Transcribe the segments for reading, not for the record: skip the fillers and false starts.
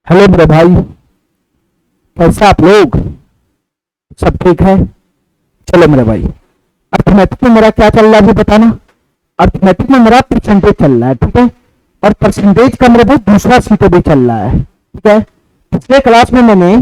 Hello मेरे भाई, कैसे आप लोग? सब ठीक है? चलो मेरे भाई, अर्थमेटिक में मेरा क्या चल रहा है अभी बताना। अर्थमेटिक में मेरा परसेंटेज चल रहा है, ठीक है। और परसेंटेज का मेरे भाई दूसरा सीट भी चल रहा है, ठीक है। पिछले क्लास में मैंने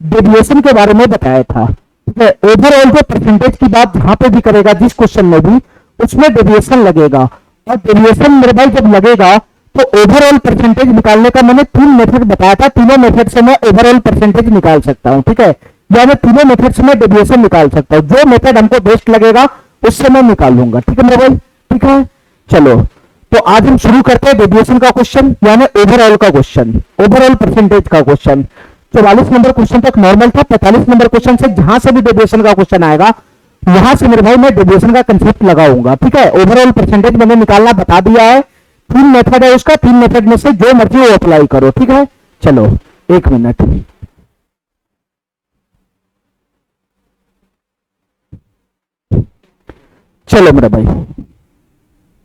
डेविएशन के बारे में बताया था, ठीक है। ओवरऑल जो परसेंटेज की बात जहां पे भी करेगा, जिस क्वेश्चन में भी, उसमें डेविएशन लगेगा। और डेविएशन मेरे भाई जब लगेगा तो ओवरऑल परसेंटेज निकालने का मैंने 3 मेथड बताया था। तीनों मेथड से मैं ओवरऑल परसेंटेज निकाल सकता हूं, ठीक है। या मैं तीनों मेथड से मैं डेविएशन निकाल सकता हूं। जो मेथड हमको बेस्ट लगेगा उससे मैं निकाल लूंगा, ठीक है मेरे भाई, ठीक है। चलो, तो आज हम शुरू करते हैं डेविएशन का क्वेश्चन, यानी ओवरऑल का क्वेश्चन, ओवरऑल परसेंटेज का क्वेश्चन। 44 नंबर क्वेश्चन तक नॉर्मल था। 45 नंबर क्वेश्चन से जहां से भी डेविएशन का क्वेश्चन आएगा, वहां से मेरे भाई मैं डेविएशन का कंसेप्ट लगाऊंगा, ठीक है। ओवरऑल परसेंटेज मैंने निकालना बता दिया है। 3 मेथड है उसका, 3 मेथड में से जो मर्जी वो अप्लाई करो, ठीक है। चलो, 1 मिनट। चलो मेरे भाई,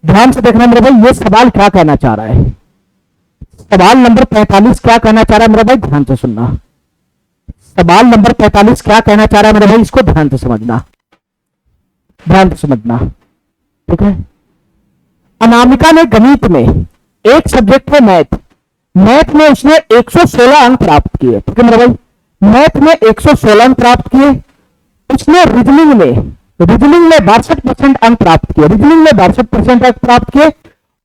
ध्यान से देखना मेरे भाई, ये सवाल क्या कहना चाह रहा है। सवाल नंबर 45 क्या कहना चाह रहा है मेरे भाई, ध्यान से सुनना। सवाल नंबर 45 क्या कहना चाह रहा है मेरे भाई, इसको ध्यान से समझना, ध्यान से समझना, ठीक है। अनामिका ने गणित में, एक सब्जेक्ट है मैथ, मैथ में उसने 116 अंक प्राप्त किए, ठीक है मेरे भाई। मैथ में 116 अंक प्राप्त किए। उसने रीजनिंग में 62% अंक प्राप्त किए, रीजनिंग में 62% अंक प्राप्त किए।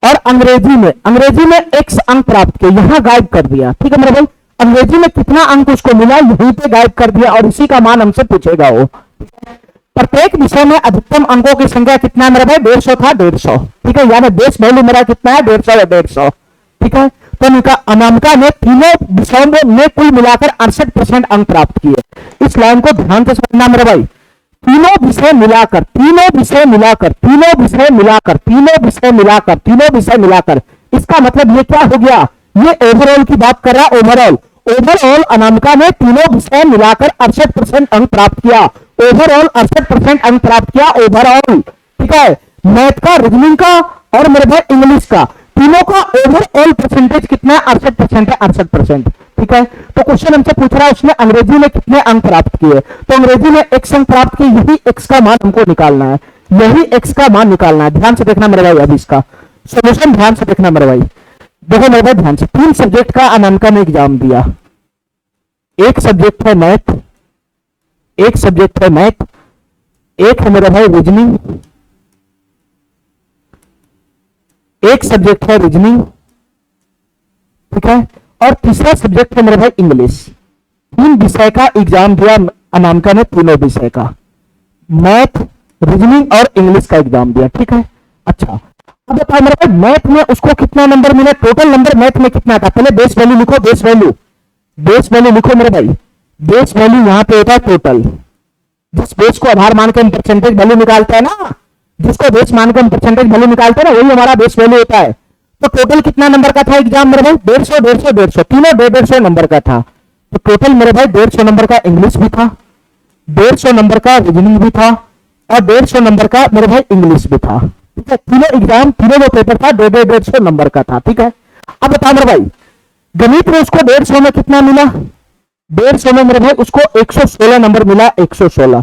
और अंग्रेजी में x अंक प्राप्त किए, यहां गायब कर दिया, ठीक है मेरे भाई। अंग्रेजी में कितना अंक उसको मिला, यहीं पे गायब कर दिया, और इसी का मान हमसे पूछेगा वो। प्रत्येक विषय में अधिकतम अंकों की संख्या कितना है मेरे भाई, 150 था, 150, ठीक है। यानी बेस वैल्यू मेरा कितना है, 150 है, 150, ठीक है। तो अनामिका ने तीनों विषयों में कुल मिलाकर 68% अंक प्राप्त किए। इस लाइन को ध्यान से समझना मेरे भाई। तीनों विषय मिलाकर, तीनों विषय मिलाकर, तीनों विषय मिलाकर, तीनों विषय मिलाकर, तीनों विषय मिलाकर, इसका मतलब ये क्या हो गया, ये ओवरऑल की बात कर रहा है। ओवरऑल, ओवरऑल अनामिका ने तीनों विषय मिलाकर 68% अंक प्राप्त किया। ओवरऑल 68% अंक प्राप्त किया, ओवरऑल, ठीक है। मैथ का, रीजनिंग का और मेरे भाई इंग्लिश का, तीनों का ओवरऑल परसेंटेज कितना है, 68% है, 68%, ठीक है। तो क्वेश्चन हमसे पूछ रहा है उसने अंग्रेजी में कितने अंक प्राप्त किए, तो अंग्रेजी में x अंक प्राप्त किए, यही x का मान हमको निकालना है, यही x का मान निकालना है। ध्यान से देखना मेरे भाई, अभी इसका सोल्यूशन ध्यान से देखना मेरे भाई। देखो मेरे भाई ध्यान से, 3 सब्जेक्ट का अनामिका ने एग्जाम दिया। एक सब्जेक्ट है मैथ, एक सब्जेक्ट है मैथ, एक है मेरा भाई रीजनिंग, एक सब्जेक्ट है रीजनिंग, ठीक है। और तीसरा सब्जेक्ट है मेरे भाई इंग्लिश। 3 विषय का एग्जाम दिया अनामिका ने, तीनों विषय का, मैथ, रीजनिंग और इंग्लिश का एग्जाम दिया, ठीक है। अच्छा, अब बताओ मेरे भाई मैथ में उसको कितना नंबर मिला, टोटल नंबर मैथ में कितना था। पहले बेस वैल्यू लिखो, बेस वैल्यू, बेस वैल्यू लिखो मेरे भाई। बेस वैल्यू यहां पे होता है टोटल, जिस बेस को आधार मान के हम परसेंटेज वैल्यू निकालते हैं ना, जिसको बेस मान के हम परसेंटेज वैल्यू निकालते हैं ना, वही हमारा बेस वैल्यू होता है। तो टोटल कितना नंबर का था एग्जाम मेरे भाई, 150, 150, 150, तीनों 150 नंबर का था। तो टोटल मेरे भाई 150 नंबर का इंग्लिश भी था, 150 नंबर का रीजनिंग भी था, और 150 नंबर का मेरे भाई इंग्लिश भी था, ठीक है। तीनों एग्जाम, तीनों जो पेपर था 150 नंबर का था, ठीक है। अब बताओ मेरे भाई गणित में उसको 150 में कितना मिला, 150 में मेरे भाई उसको 116 नंबर मिला, 116,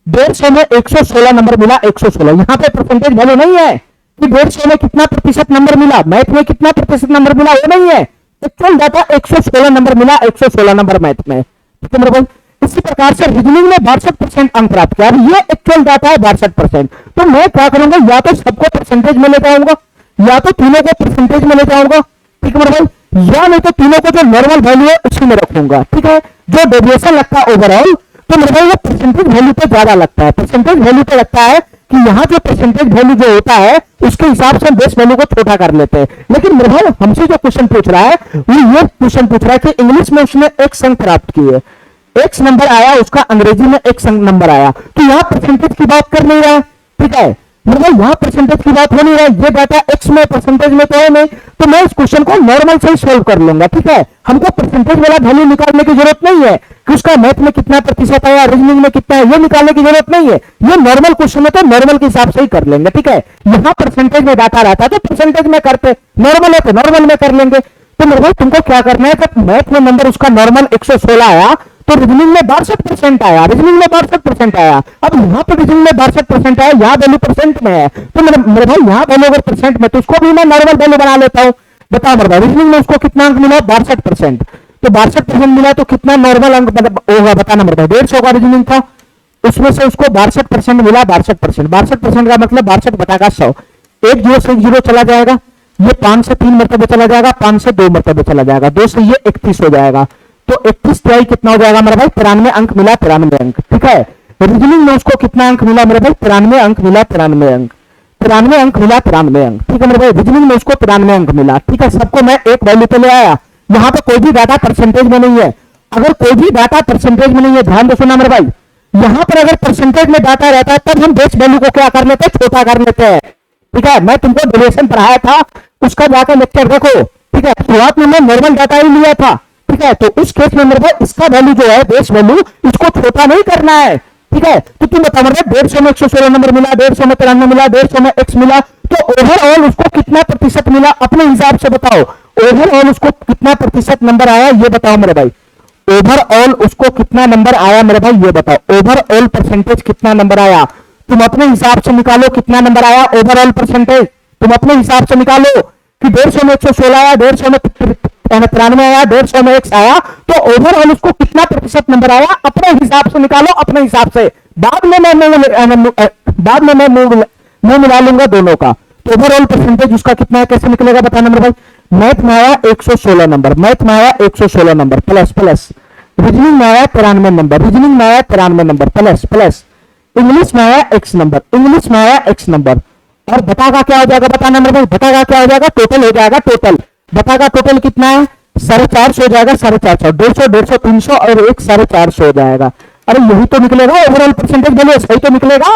150 में 116 नंबर मिला, 116। यहां पे परसेंटेज वैल्यू नहीं है कि 150 में कितना प्रतिशत नंबर मिला, मैथ में कितना प्रतिशत नंबर मिला, वो नहीं है। एक्चुअल डाटा 116 नंबर मिला, 116 नंबर मैथ में, ठीक है मेरे भाई। इसी प्रकार से रीजनिंग में 62% अंक प्राप्त किया। ये एक्चुअल डाटा है 62%। तो मैं क्या करूंगा, या तो सबको परसेंटेज में ले जाऊंगा, या तो तीनों को परसेंटेज में ले जाऊंगा, ठीक है मेरे भाई, या नहीं तो तीनों को जो नॉर्मल वैल्यू है उसी में रखूंगा, ठीक है। जो डेविएशन लगता है ओवरऑल, तो मेरे भाई वो परसेंटेज वैल्यू पे ज्यादा लगता है, परसेंटेज वैल्यू पे लगता है कि यहां जो परसेंटेज वैल्यू जो होता है उसके हिसाब से हम बेस वैल्यू को छोटा कर लेते हैं। लेकिन मेरे भाई हमसे जो क्वेश्चन पूछ रहा है वो ये क्वेश्चन पूछ रहा है कि इंग्लिश में उसने x अंक प्राप्त किए, x नंबर आया उसका, अंग्रेजी में x नंबर आया, तो यहां परसेंटेज की बात कर नहीं रहा है, ठीक है। मतलब यहां परसेंटेज की बात हो नहीं रहा है, ये डाटा x में परसेंटेज में तो है नहीं, तो मैं इस क्वेश्चन को नॉर्मल से ही सोल्व कर लूंगा, ठीक है। हमको परसेंटेज वाला वैल्यू निकालने की जरूरत नहीं है कि उसका मैथ में कितना प्रतिशत है या रीजनिंग में कितना है, ये निकालने की जरूरत नहीं है। ये नॉर्मल क्वेश्चन है तो नॉर्मल के हिसाब से ही कर लेंगे, ठीक है। यहां परसेंटेज में डाटा रहता है तो परसेंटेज में करते, नॉर्मल है तो नॉर्मल में कर लेंगे। तो मेरे भाई तुमको क्या करना है, जब मैथ में नंबर उसका नॉर्मल 116 आया तो रीजनिंग में 62% आया, रीजनिंग में 62% आया। अब यहाँ पे रीजनिंग में 62% आया, यहाँ वैल्यू परसेंट में है, तो मेरे भाई यहाँ वैल्यू अगर परसेंट में, तो उसको भी मैं नॉर्मल वैल्यू बना लेता हूँ। बताओ मेरे भाई रीजनिंग में उसको कितना अंक मिला, 62%, तो 62% मिला तो कितना नॉर्मल अंक होगा बताना मेरे भाई, 150 का रीजनिंग था, उसमें से उसको 62% मिला, 62%, 62% का मतलब 62 बटा का 100, एक जीरो से एक जीरो चला जाएगा, ये 5 से 3 मरतबे चला जाएगा, 5 से 2 मरतबे चला जाएगा, 2 से ये 31 हो जाएगा, तो 31 तिहाई कितना हो जाएगा मेरे भाई, 93 अंक मिला, 93 अंक। ठीक है, रीजनिंग में उसको कितना अंक मिला मेरे भाई, 93 अंक मिला, 93 अंक, 93 अंक मिला, 93 अंक। ठीक है मेरे भाई, रीजनिंग में उसको 93 अंक मिला। ठीक है, सबको मैं एक वैल्यू पे ले आया, यहाँ पे कोई भी डाटा परसेंटेज में नहीं है, अगर कोई भी डाटा परसेंटेज में नहीं है, ध्यान दो सुना मेरे भाई, यहां पर अगर परसेंटेज में डाटा रहता है तब हम बेस वैल्यू को क्या कर लेते हैं, छोटा कर लेते हैं। ठीक है, मैं तुमको डेरिवेशन पढ़ाया था, उसका जाकर लेक्चर देखो। ठीक है, शुरुआत में मैं नॉर्मल डाटा ही लिया था। ठीक है, तो उस केस में मेरे भाई इसका वैल्यू जो है बेस वैल्यू, इसको छोटा नहीं करना है। ठीक है, तो तुम बताओ मेरे 150 में 116 नंबर मिला, 150 में 93 मिला, 150 में x मिला, तो ओवरऑल उसको कितना प्रतिशत मिला अपने हिसाब से बताओ, ओवरऑल उसको कितना प्रतिशत नंबर आया ये बताओ मेरे भाई, ओवरऑल उसको कितना नंबर आया मेरे भाई ये बताओ, ओवरऑल परसेंटेज कितना नंबर आया, तुम अपने हिसाब से निकालो कितना नंबर आया ओवरऑल परसेंटेज, तुम अपने हिसाब से निकालो कि 150 में 116 आया, 150 में 93 आया, 150 में x आया, तो ओवरऑल उसको कितना प्रतिशत नंबर आया अपने हिसाब से निकालो, अपने हिसाब से। बाद में मैं मुंह मिला लूंगा दोनों का, तो ओवरऑल परसेंटेज उसका कितना है, कैसे निकलेगा बताना मेरे भाई। मैथ में आया 116 नंबर, मैथ में आया 116 नंबर प्लस प्लस, रीजनिंग में आया 93 नंबर, रीजनिंग में आया 93 नंबर प्लस प्लस, इंग्लिश में आया x नंबर, इंग्लिश में आया x नंबर, और बता का क्या हो जाएगा बताना मेरे भाई, बता का क्या हो जाएगा, टोटल हो जाएगा, टोटल बता का टोटल कितना है 450 हो जाएगा, 450, 150, 150, 300 और एक 450 हो जाएगा। अरे यही तो निकलेगा ओवरऑल परसेंटेज वैल्यू, सही तो निकलेगा।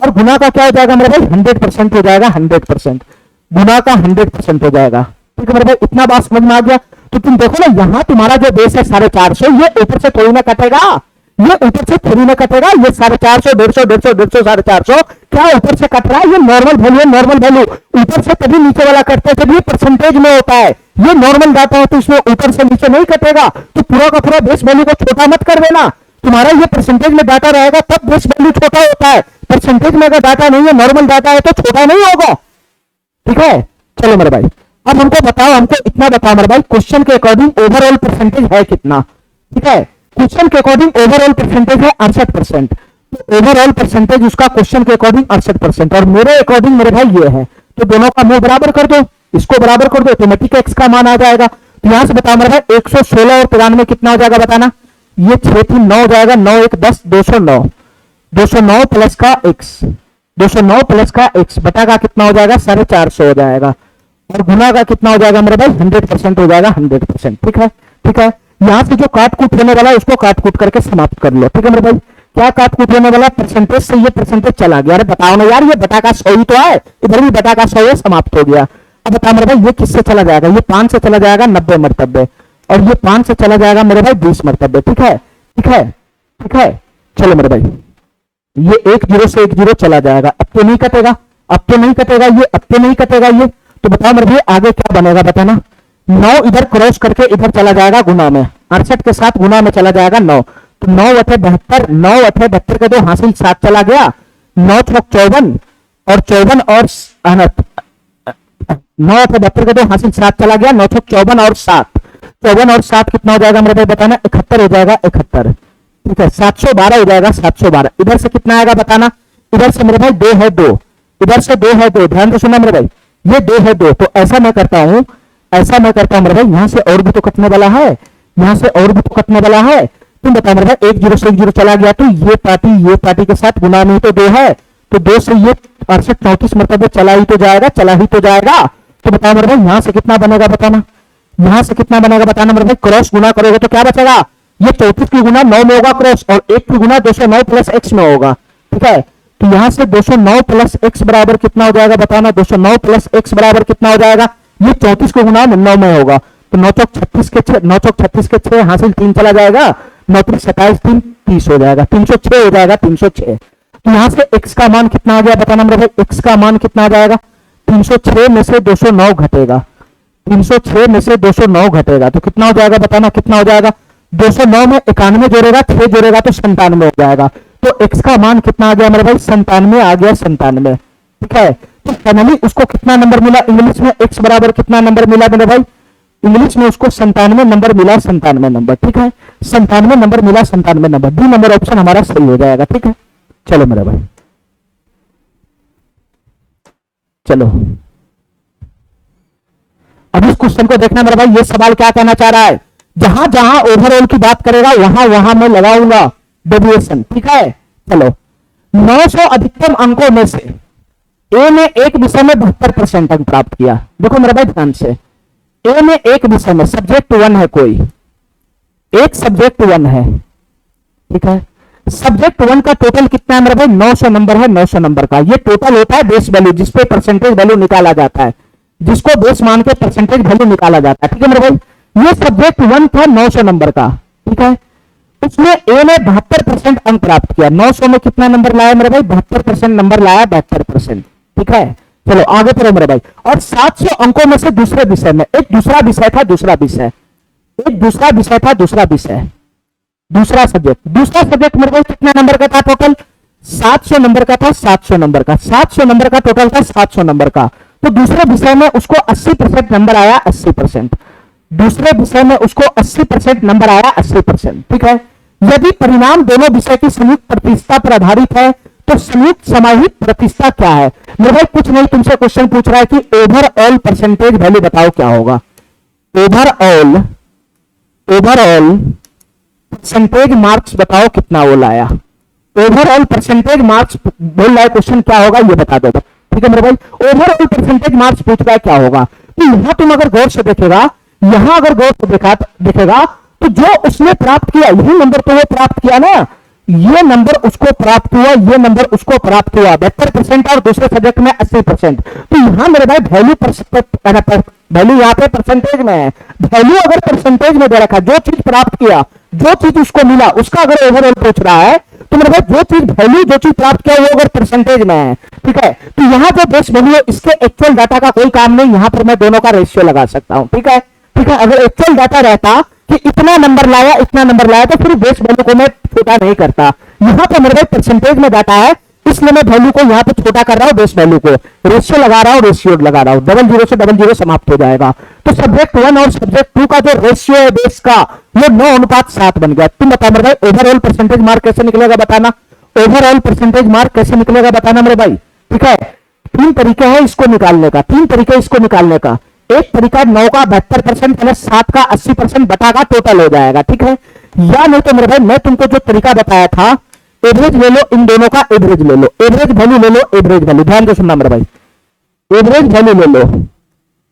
और गुना का क्या हो जाएगा मेरे भाई, 100% हो जाएगा, 100% गुना का 100% हो जाएगा। ठीक है मेरे भाई, इतना बात समझ में आ गया। तो तुम देखो ना, यहाँ तुम्हारा जो बेस है 450, ये ऊपर से थोड़ी ना कटेगा, ये ऊपर से थोड़ी ना कटेगा, ये 450, 150, 150, 150, 450 क्या ऊपर से कट रहा है, ये नॉर्मल वैल्यू है, नॉर्मल वैल्यू ऊपर से तभी नीचे वाला कटता है जब ये परसेंटेज में होता है, ये नॉर्मल डाटा है तो इसमें ऊपर से नीचे नहीं कटेगा। तो पूरा का पूरा बेस वैल्यू को छोटा मत कर देना, तुम्हारा ये परसेंटेज में डाटा रहेगा तब बेस वैल्यू छोटा होता है, परसेंटेज में अगर डाटा नहीं है, नॉर्मल डाटा है तो छोटा नहीं होगा। ठीक है, चलो मेरे भाई अब हमको बताओ, हमको इतना बताओ मेरे भाई, क्वेश्चन के अकॉर्डिंग ओवरऑल परसेंटेज है कितना। ठीक है, क्वेश्चन के अकॉर्डिंग ओवरऑल परसेंटेज है 68%, तो ओवरऑल परसेंटेज उसका क्वेश्चन के अकॉर्डिंग 68% और मेरे अकॉर्डिंग मेरे भाई ये है, तो दोनों का मुंह बराबर कर दो, इसको बराबर कर दो, ऑटोमेटिक एक्स का मान आ जाएगा। तो यहां से बताओ मेरे भाई 116 और 93 कितना हो जाएगा बताना, ये 6 3 9 हो जाएगा, 9 1 10, 209, 209 प्लस का x, 209 प्लस का x बटा का कितना हो जाएगा 450 हो जाएगा, और गुना का कितना हो जाएगा मेरे भाई 100% हो जाएगा, 100%। ठीक है, ठीक है, यहां से जो काट कूट होने वाला है उसको काट कूट करके समाप्त कर लो। ठीक है मेरे भाई, क्या काट कूट होने वाला, परसेंटेज से ये परसेंटेज चला गया, अरे बताओ ना यार, ये बटा का 100 ही तो है, इधर भी बटा का 100 है, समाप्त हो गया। अब बताओ मेरे भाई ये किससे चला जाएगा, ये 5 से चला जाएगा 90 मरतबे, और ये 5 से चला जाएगा मेरे भाई 20 मरतबे। ठीक है, ठीक है, ठीक है, चलो मेरे भाई ये 1 0 से 1 0 चला जाएगा, अब तो नहीं कटेगा, अब तो नहीं कटेगा ये, अब तो नहीं कटेगा ये, तो बताओ मेरे भाई आगे क्या बनेगा बताना। 9 इधर क्रॉस करके इधर चला जाएगा गुना में, 68 के साथ गुना में चला जाएगा 9, तो 9 अठे 72, 9 अठे 72 के 2 हासिल 7 चला गया, 9 छक 54 और 54 और 9 अठे 72 के 2 हासिल 7 चला गया, 9 छक 54 और 7, 54 और 7 कितना हो जाएगा मेरे भाई बताना, 71 हो जाएगा, 71। ठीक है, 712 हो जाएगा, 712। इधर से कितना आएगा बताना, इधर से मेरे भाई 2 है 2, इधर से 2 है 2, ध्यान से सुनना मेरे भाई, ये 2 है 2, तो ऐसा मैं करता हूं, ऐसा मैं करता हूं मेरे भाई, यहां से और भी तो कटने वाला है, यहां से और भी तो कटने वाला है, तुम बताओ मेरे भाई 1 0 से 1 0 चला गया, तो ये पार्टी के साथ गुना में तो 2 है, तो 2 से ये 68 34 मरतबे चला ही तो जाएगा, चला ही तो जाएगा। तो बताओ मेरे भाई यहां से कितना बनेगा बताना, यहां से कितना बनेगा बताना मेरे भाई, क्रॉस गुना करोगे तो क्या बचेगा, ये 34 की गुना 9 में होगा क्रॉस, और 1 की गुना 209 प्लस x में होगा। ठीक है, तो यहां से 209 प्लस x बराबर कितना हो जाएगा बताना, 209 प्लस x बराबर कितना हो जाएगा, ये 34 की गुना 9 में होगा, तो 9 चौक 36 के 6, 9 चौक 36 के 6 हासिल 3 चला जाएगा, 9 3 27 3 30 हो जाएगा, 306 हो जाएगा, 306। तो यहां से x का मान कितना आ गया बताना मेरे भाई, x का मान कितना आ जाएगा, 306 में से 209 घटेगा, 306 में से 209 घटेगा तो कितना हो जाएगा, बताना कितना हो जाएगा। 209 में 91 जोड़ेगा, 6 जोड़ेगा तो 97 हो जाएगा। तो x का मान कितना आ गया मेरे भाई, 97 आ गया, 97। ठीक है, तो फाइनली उसको कितना नंबर मिला इंग्लिश में, x बराबर कितना नंबर मिला मेरे भाई, इंग्लिश में उसको 97 नंबर मिला, 97 नंबर। ठीक है, 97 नंबर मिला, 97 नंबर। डी नंबर ऑप्शन हमारा सही हो जाएगा। ठीक है, चलो मेरे भाई, चलो अब इस क्वेश्चन को देखना मेरे भाई। ये सवाल क्या कहना चाह रहा है, जहां जहां ओवरऑल की बात करेगा वहां वहां मैं लगाऊंगा डेविएशन। ठीक है, चलो 900 अधिकतम अंकों में से ए ने एक विषय में 72% अंक प्राप्त किया। देखो मेरे भाई ध्यान से, ए ने एक विषय में, सब्जेक्ट 1 है, कोई एक सब्जेक्ट 1 है। ठीक है, सब्जेक्ट 1 का टोटल कितना है मेरे भाई, 900 नंबर है। 900 नंबर का ये टोटल होता है बेस वैल्यू, जिसपे परसेंटेज वैल्यू निकाला जाता है, जिसको बेस मान के परसेंटेज वैल्यू निकाला जाता है। ठीक है मेरे भाई, ये सब्जेक्ट 1 था 900 नंबर का। ठीक है, उसमें ए ने 72% अंक प्राप्त किया। 900 में कितना नंबर लाया मेरे भाई, 72% नंबर लाया, 72%। ठीक है, चलो आगे चलो मेरे भाई। और 700 अंकों में से दूसरे विषय में, एक दूसरा विषय था, दूसरा विषय, एक दूसरा विषय था, दूसरा विषय, दूसरा सब्जेक्ट मेरे भाई कितना नंबर का था टोटल, 700 नंबर का था, 700 नंबर का, 700 नंबर का टोटल था, 700 नंबर का। तो दूसरे विषय में उसको 80% नंबर आया, 80%। दूसरे विषय में उसको 80% नंबर आया, 80%। ठीक है, यदि परिणाम दोनों विषय की संयुक्त प्रतिशतता पर आधारित है तो संयुक्त समाहित प्रतिशतता क्या है। मेरे भाई कुछ नहीं, तुमसे क्वेश्चन पूछ रहा है कि ओवरऑल परसेंटेज वैल्यू बताओ क्या होगा। ओवरऑल परसेंटेज मार्क्स बताओ कितना वो लाया। ओवरऑल परसेंटेज मार्क्स बोल रहा है क्वेश्चन, क्या होगा ये बता दो। ठीक है मेरे भाई, ओवरऑल परसेंटेज मार्क्स पूछ रहा है क्या होगा। तो यहां तुम अगर गौर से देखेगा, यहां अगर गौर से देखेगा तो जो उसने प्राप्त किया, यही नंबर तो वो प्राप्त किया ना, ये नंबर उसको प्राप्त हुआ, ये नंबर उसको प्राप्त हुआ, 72% और दूसरे सब्जेक्ट में 80%। तो यहां मेरे भाई वैल्यू यहाँ पे परसेंटेज में है। वैल्यू अगर परसेंटेज में दे रखा, जो चीज प्राप्त किया, जो चीज उसको मिला, उसका अगर ओवरऑल पूछ रहा है तो मेरे भाई जो चीज वैल्यू, जो चीज प्राप्त किया वो अगर परसेंटेज में है। ठीक है, तो यहां जो बेस वैल्यू है, इसके एक्चुअल डाटा का कोई काम नहीं, यहां पर मैं दोनों का रेशियो लगा सकता हूं। ठीक है, ठीक है, अगर एक्चुअल डाटा रहता कि इतना नंबर लाया, इतना नंबर लाया, तो फिर बेस वैल्यू को मैं छोटा नहीं करता। यहां पर मेरे भाई परसेंटेज में डाटा है, इसलिए मैं वैल्यू को यहां पे छोटा कर रहा हूं, बेस वैल्यू को रेशियो लगा रहा हूं, रेशियो लगा रहा हूं, 00 से 00 समाप्त हो जाएगा। तो सब्जेक्ट 1 और सब्जेक्ट 2 का जो रेशियो है बेस का, वो 9:7 बन गया। तुम बताओ मेरे भाई ओवरऑल परसेंटेज मार्क कैसे निकलेगा, बताना। ओवरऑल परसेंटेज मार्क कैसे निकलेगा बताना मेरे भाई। ठीक है, 3 तरीके हैं इसको निकालने का, 3 तरीके इसको निकालने का। एक तरीका 9 का 72% प्लस 7 का 80% बटा का टोटल हो जाएगा। ठीक है, या नहीं तो मेरे भाई मैं तुमको जो तरीका बताया था, एवरेज ले लो, इन दोनों का एवरेज ले लो, एवरेज वैल्यू ले लो, एवरेज वैल्यू, ध्यान से सुनना मेरे भाई, एवरेज वैल्यू ले लो,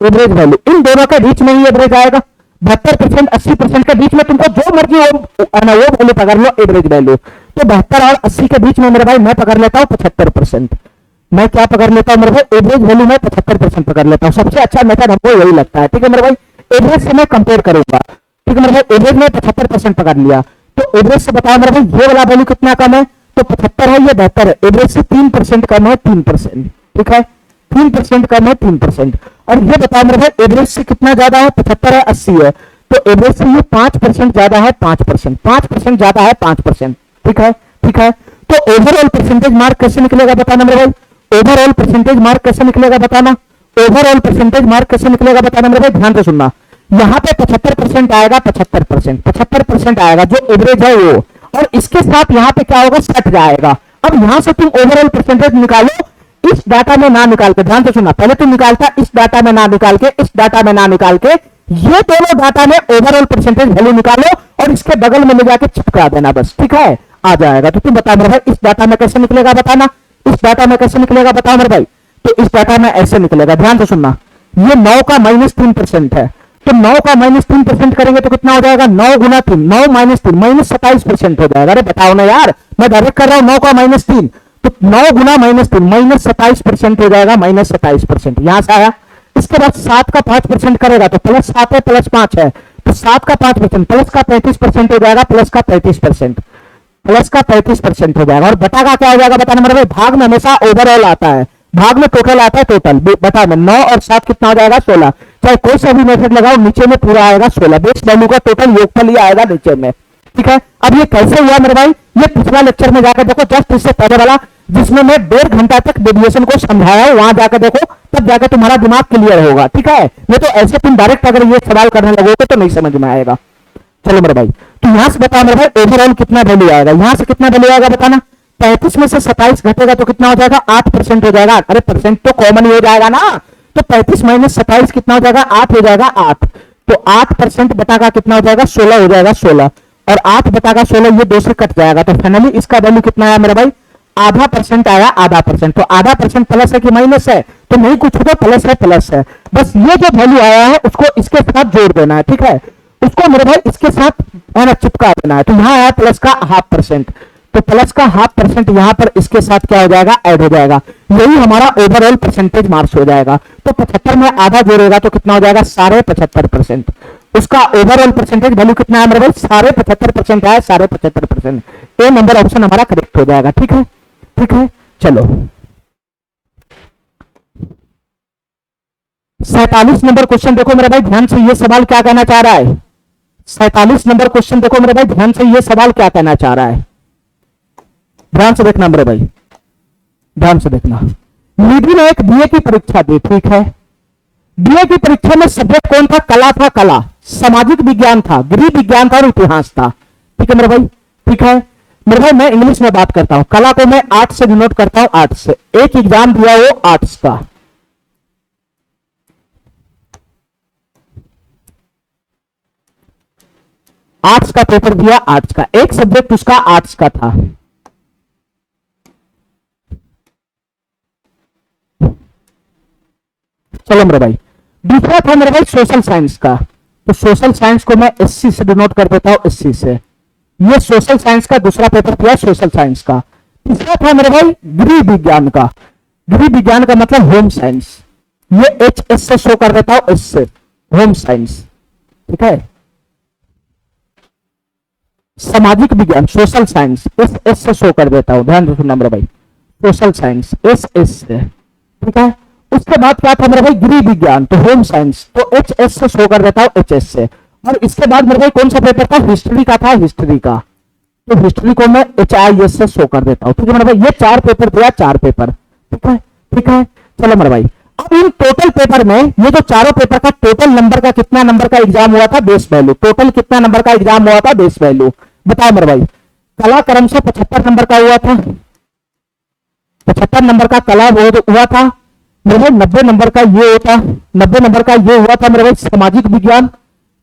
एवरेज वैल्यू, इन दोनों के बीच में ही एवरेज आएगा। 72% 80% के बीच में तुमको जो मर्जी वो वैल्यू पकड़ लो, एवरेज वैल्यू। तो 72 और 80 के बीच में मेरे भाई मैं पकड़ लेता हूं 75%। मैं क्या पकड़ लेता हूं मेरे भाई, एवरेज वैल्यू में 75% पकड़ लेता हूं। सबसे अच्छा मेथड हमको यही लगता है। ठीक है मेरे भाई, एवरेज से मैं कंपेयर करूंगा। ठीक है मेरे भाई, एवरेज में 75% पकड़ लिया, तो एवरेज से बताओ मेरे भाई ये वाला वैल्यू कितना कम है, तो 75 है, ये 72 है। एवरेज से 3% कम है, 3%। ठीक है, 3% कम है, 3%। और ये बताओ मेरे भाई एवरेज से कितना ज्यादा है, 75 है, 80 है, तो एवरेज से ये 5% ज्यादा है, 5%, 5% ज्यादा है, 5%। ठीक है, ठीक है, तो ओवरऑल परसेंटेज मार्क कैसे निकलेगा बताना मेरे भाई, ओवरऑल परसेंटेज मार्क कैसे निकलेगा बताना, ओवरऑल परसेंटेज मार्क कैसे निकलेगा बताना मेरे भाई, ध्यान से सुनना। यहां पे 75% आएगा, 75% आएगा जो एवरेज है वो, और इसके साथ यहां पे क्या होगा, 60 जाएगा। अब यहां से तुम ओवरऑल परसेंटेज निकालो, इस डाटा में ना निकाल के, ध्यान से सुनना, पहले तुम निकालता इस डाटा में ना निकाल के, इस डाटा में ना निकाल के, ये दोनों डाटा में ओवरऑल परसेंटेज वैल्यू निकालो और इसके बगल में ले जाके चिपका देना बस। ठीक है, आ जाएगा। तो तुम बताओ मेरे भाई इस डाटा में कैसे निकलेगा बताना, इस डाटा में कैसे निकलेगा बताओ मेरे भाई। तो इस डाटा में ऐसे निकलेगा, ध्यान से सुनना, ये 9 का -3% है, तो 9 का -3% करेंगे तो कितना हो जाएगा, 9 गुना 3, 9 -3, -27% हो जाएगा। अरे बताओ ना यार, मैं डायरेक्ट कर रहा हूं 9 का -3, तो 9 गुना -3, -27% हो जाएगा, -27%। यहां से आया। इसके बाद 7 का 5% करेगा तो +7 है, +5 है, तो 7 का 5%, प्लस का 35% हो जाएगा, प्लस का 35%, प्लस का 35% हो जाएगा। और बटा का क्या हो जाएगा बताना मेरे भाई, भाग में हमेशा ओवरऑल आता है, भाग में टोटल आता है, टोटल बटा में 9 और 7 कितना हो जाएगा, 16। चाहे कोई सा भी मेथड लगाओ, नीचे में पूरा आएगा 16, बेस वैल्यू का टोटल योगफल ही आएगा नीचे में। ठीक है, अब ये कैसे हुआ मेरे भाई, ये पिछला लेक्चर में जाकर देखो, जस्ट इससे पहले वाला जिसमें मैं 1.5 घंटा तक डेविएशन को समझाया हूं, वहां जाकर देखो, तब जाकर तुम्हारा दिमाग क्लियर होगा। ठीक है, नहीं तो ऐसे तुम डायरेक्ट अगर ये सवाल करने लगोगे तो नहीं समझ में आएगा। चलो मेरे भाई, तो यहां से बता मेरे भाई ओवरऑल कितना वैल्यू आएगा, यहां से कितना वैल्यू आएगा बताना। 35 में से 27 घटेगा तो कितना हो जाएगा, 8% हो जाएगा। अरे परसेंट तो कॉमन ही हो जाएगा ना, तो 35 माइनस 27 कितना हो जाएगा, 8 हो जाएगा। 8 तो 8% बटा का कितना हो जाएगा, 16 हो जाएगा। 16 और 8 बटा का 16 ये 2 से कट जाएगा, तो फाइनली इसका वैल्यू कितना आया मेरे भाई, आधा परसेंट आया। आधा परसेंट तो आधा परसेंट प्लस है कि माइनस है, तो नहीं कुछ होगा, प्लस है, प्लस है। बस ये जो वैल्यू आया है उसको इसके साथ जोड़ देना है। ठीक है, उसको मेरे भाई इसके साथ है ना चिपका देना है। तो यहां आया प्लस का 0.5%, तो प्लस का 0.5% यहां पर इसके साथ क्या हो जाएगा, ऐड हो जाएगा। यही हमारा ओवरऑल परसेंटेज मार्क्स हो जाएगा। तो 75 में आधा जोड़ेगा तो कितना हो जाएगा, 75.5%। उसका ओवरऑल परसेंटेज वैल्यू कितना है मेरे भाई, 75.5% आया, 75%। ए नंबर ऑप्शन हमारा करेक्ट हो जाएगा। ठीक है, ठीक है, चलो 47 नंबर क्वेश्चन देखो मेरे भाई ध्यान से, ये सवाल क्या कहना चाह रहा है। 47 नंबर क्वेश्चन देखो मेरे भाई ध्यान से, ये सवाल क्या कहना चाह रहा है, ध्यान से देखना मेरे भाई, ध्यान से देखना। निधि ने एक बीए की परीक्षा दी। ठीक है, बीए की परीक्षा में सब्जेक्ट कौन था, कला था, कला, सामाजिक विज्ञान था, गृह विज्ञान था और इतिहास था। ठीक है मेरे भाई, ठीक है मेरे भाई, मैं इंग्लिश में बात करता हूं, कला को मैं आर्ट्स से डिनोट करता हूं, आर्ट्स से। एक एग्जाम दिया वो आर्ट्स का, आर्ट्स का पेपर दिया, आर्ट्स का एक सब्जेक्ट उसका आर्ट्स का था। चलो मेरे भाई, दूसरा था मेरे भाई सोशल साइंस का, तो सोशल साइंस को मैं एससी से डिनोट कर देता हूं, एससी से। ये सोशल साइंस का दूसरा पेपर किया, सोशल साइंस का। तीसरा था मेरे भाई गृह विज्ञान का, गृह विज्ञान का मतलब होम साइंस, ये एच एस से शो कर देता हूं, एस से, होम साइंस। ठीक है, सामाजिक विज्ञान सोशल साइंस एस एस से शो कर देता हूं, ध्यान रखना मेरे भाई, सोशल साइंस एस एस से। ठीक है, उसके बाद क्या था मेरे भाई गृह विज्ञान, तो होम साइंस, तो एच एस से शो कर देता हूं, एच एस से। और इसके बाद मेरे भाई कौन सा पेपर था, हिस्ट्री का था, हिस्ट्री का, तो हिस्ट्री को मैं एच आई एस से शो कर देता हूं। ठीक है मेरे भाई, ये 4 पेपर दिया, 4 पेपर। ठीक है, ठीक है, चलो मेरे भाई, अब इन टोटल पेपर में ये जो चारों पेपर का टोटल नंबर का कितना नंबर का एग्जाम हुआ था, बेस वैल्यू, टोटल कितना नंबर का एग्जाम हुआ था, बेस वैल्यू बताओ मेरे भाई। कला क्रम से 75 नंबर का हुआ था, 75 नंबर का कला हुआ था मेरे भाई। 90 नंबर का ये होता, 90 नंबर का ये हुआ था मेरे भाई सामाजिक विज्ञान।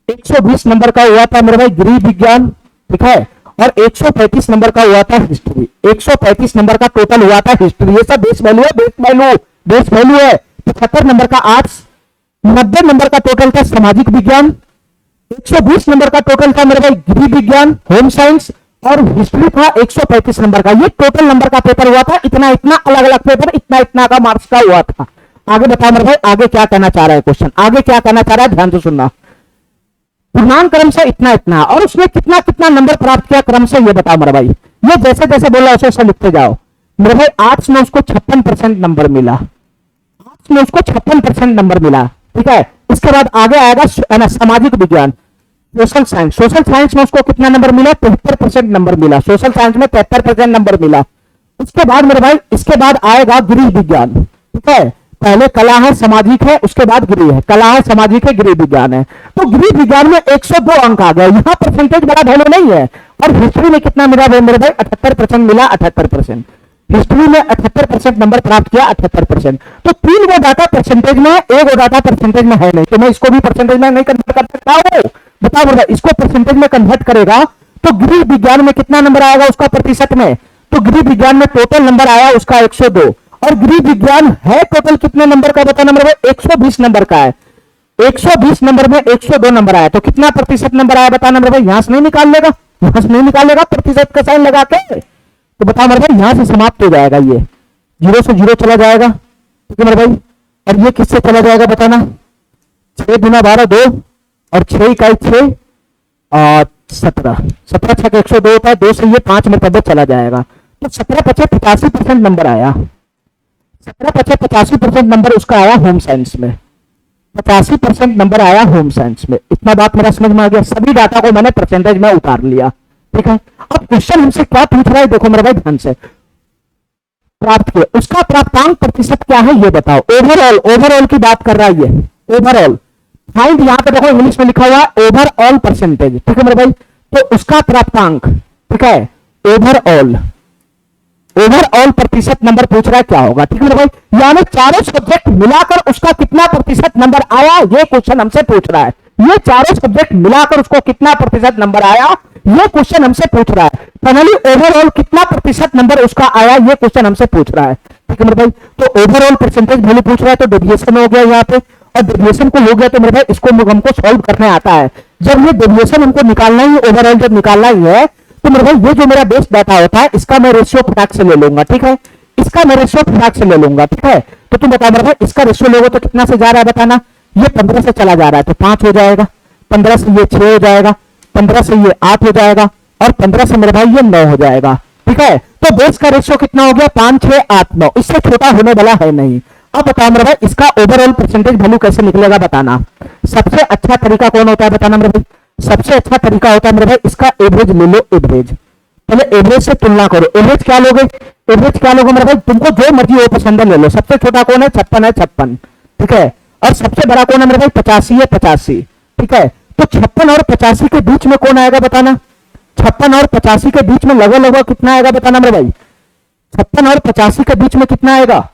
120 नंबर का हुआ था मेरे भाई गृह विज्ञान। ठीक है, और 135 नंबर का हुआ था हिस्ट्री। 135 नंबर का टोटल हुआ था हिस्ट्री। ये सब बेस वैल्यू है, बेस वैल्यू, बेस वैल्यू है। 75 नंबर का आर्ट्स, 90 नंबर का टोटल था सामाजिक विज्ञान, 120 नंबर का टोटल था मेरे भाई गृह विज्ञान, होम साइंस, और हिस्ट्री था 135 नंबर का। ये टोटल नंबर का पेपर हुआ था, इतना इतना अलग अलग पेपर इतना इतना का मार्क्स का हुआ था। आगे बताओ मेरे भाई, आगे क्या कहना चाह रहा है क्वेश्चन, आगे क्या कहना चाह रहा है, ध्यान से सुनना। पूर्णांक क्रम से इतना इतना, और उसने कितना कितना नंबर प्राप्त किया क्रम से, ये बताओ मेरे भाई। ये जैसे जैसे बोला वैसे वैसे लिखते जाओ मेरे भाई। आर्ट्स में उसको 56% नंबर मिला, आर्ट्स में उसको 56% नंबर मिला। ठीक है, इसके बाद आगे आएगा सामाजिक विज्ञान, सोशल साइंस। सोशल साइंस में उसको कितना नंबर मिला, 73% नंबर मिला, सोशल साइंस में 73% नंबर मिला। उसके बाद मेरे भाई, इसके बाद आएगा गृह विज्ञान। ठीक है, पहले कला है, सामाजिक है, उसके बाद गृह है, कला है, सामाजिक है, गृह विज्ञान है। तो गृह विज्ञान में 102 अंक आ गए, यहां परसेंटेज बड़ा वैल्यू नहीं है। और हिस्ट्री में कितना मिला मेरे भाई, 78% मिला, 78%। हिस्ट्री में 78% नंबर प्राप्त किया, 78%। तो 3 वो डाटा परसेंटेज में, एक वो डाटा परसेंटेज में है नहीं, तो मैं इसको भी परसेंटेज में नहीं कन्वर्ट कर सकता हूं। बताओ मेरे भाई, इसको परसेंटेज में कन्वर्ट करेगा तो गृह विज्ञान में कितना नंबर आएगा उसका प्रतिशत में, तो गृह विज्ञान में टोटल नंबर आया उसका 102, और गृह विज्ञान है टोटल कितने नंबर का बताना मेरे भाई, 120 नंबर का है। 120 नंबर में 102 नंबर आया, तो कितना प्रतिशत नंबर आया बताना मेरे भाई। यहां से नहीं निकाल लेगा, यहां से नहीं निकालेगा प्रतिशत का साइन लगा के, तो बताओ मेरे भाई यहां से समाप्त हो जाएगा, ये 0 से 0 चला जाएगा। ठीक है मेरे भाई, और ये किससे चला जाएगा बताना, 6 गुना 12 2, और 6 इकाई 6 और 17, 17 6 102 होता है, 2 से ये 5 में चला जाएगा। तो 17 5 85% नंबर आया, 17 5 85% नंबर उसका आया होम साइंस में। 85% नंबर आया होम साइंस में। इतना बात मेरा समझ में आ गया। सभी डाटा को मैंने परसेंटेज में उतार लिया, ठीक है। अब क्वेश्चन हमसे क्या पूछ रहा है, देखो मेरे भाई ध्यान से। प्राप्त किया, उसका प्राप्तांक प्रतिशत क्या है ये बताओ। ओवरऑल, ओवरऑल की बात कर रहा है ये, ओवरऑल। फाइंड, यहां पे देखो इंग्लिश में लिखा हुआ है ओवरऑल परसेंटेज, ठीक है मेरे भाई। तो उसका प्राप्तांक, ठीक है, ओवरऑल, ओवरऑल प्रतिशत नंबर पूछ रहा है क्या होगा, ठीक है मेरे भाई। यानी चारों सब्जेक्ट मिलाकर उसका कितना प्रतिशत नंबर आया, ये क्वेश्चन हमसे पूछ रहा है। ये चारों सब्जेक्ट मिलाकर उसको कितना प्रतिशत नंबर आया, ये क्वेश्चन हमसे पूछ रहा है। फाइनली ओवरऑल कितना प्रतिशत नंबर उसका आया, ये क्वेश्चन हमसे पूछ रहा है, ठीक है मेरे भाई। तो ओवरऑल परसेंटेज वैल्यू पूछ रहा है, तो डेविएशन हो गया यहाँ पे, और डेविएशन को हो गया तो मेरे भाई इसको हमको सॉल्व करने आता है। जब ये डेविएशन हमको निकालना ही, ओवरऑल जब निकालना ही है, तो मेरे भाई ये जो मेरा बेस डाटा होता है इसका मैं रेशियो फटाक से ले लूंगा, ठीक है। इसका मैं रेशियो फटाक से ले लूंगा, ठीक है। तो तुम बताओ मेरे भाई इसका रेशियो लोगे तो कितना से जा रहा है बताना। ये 15 से चला जा रहा है तो 5 हो जाएगा, 15 से ये 6 हो जाएगा, 15 से ये 8 हो जाएगा, और 15 से मेरे भाई ये 9 हो जाएगा, ठीक है। तो बेस का रेशियो कितना हो गया, 5, 6, 8, 9, इससे छोटा होने वाला है नहीं। अब बताओ मेरे भाई इसका ओवरऑल परसेंटेज वैल्यू कैसे निकलेगा बताना। सबसे अच्छा तरीका कौन होता है बताना मेरे भाई। सबसे अच्छा तरीका होता है मेरे भाई इसका एवरेज ले लो, एवरेज। पहले एवरेज से तुलना करो। एवरेज क्या लोगे, एवरेज क्या लोगे मेरे भाई, तुमको जो मर्जी वो पसंद है ले लो। सबसे छोटा कौन है, 56 है, 56, ठीक है। और सबसे बड़ा कौन है मेरे भाई, 85 है, 85, ठीक है। तो 56 और 85 के बीच में कौन आएगा बताना। 56 और 85 के बीच में लगभग कितना आएगा बताना मेरे भाई। 56 और 85 के बीच में कितना आएगा,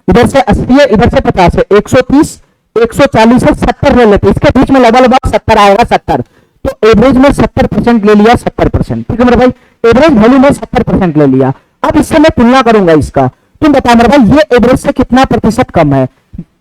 इधर से 80 है, इधर से 50 है, 130, 140 है, 70 ले लेते, इसके बीच में लगभग 70 आएगा, 70। तो एवरेज में 70% ले लिया, 70%, ठीक है मेरे भाई। एवरेज वैल्यू में 70% ले लिया। अब इससे मैं तुलना करूंगा इसका। तुम बता मेरे भाई ये एवरेज से कितना प्रतिशत कम है।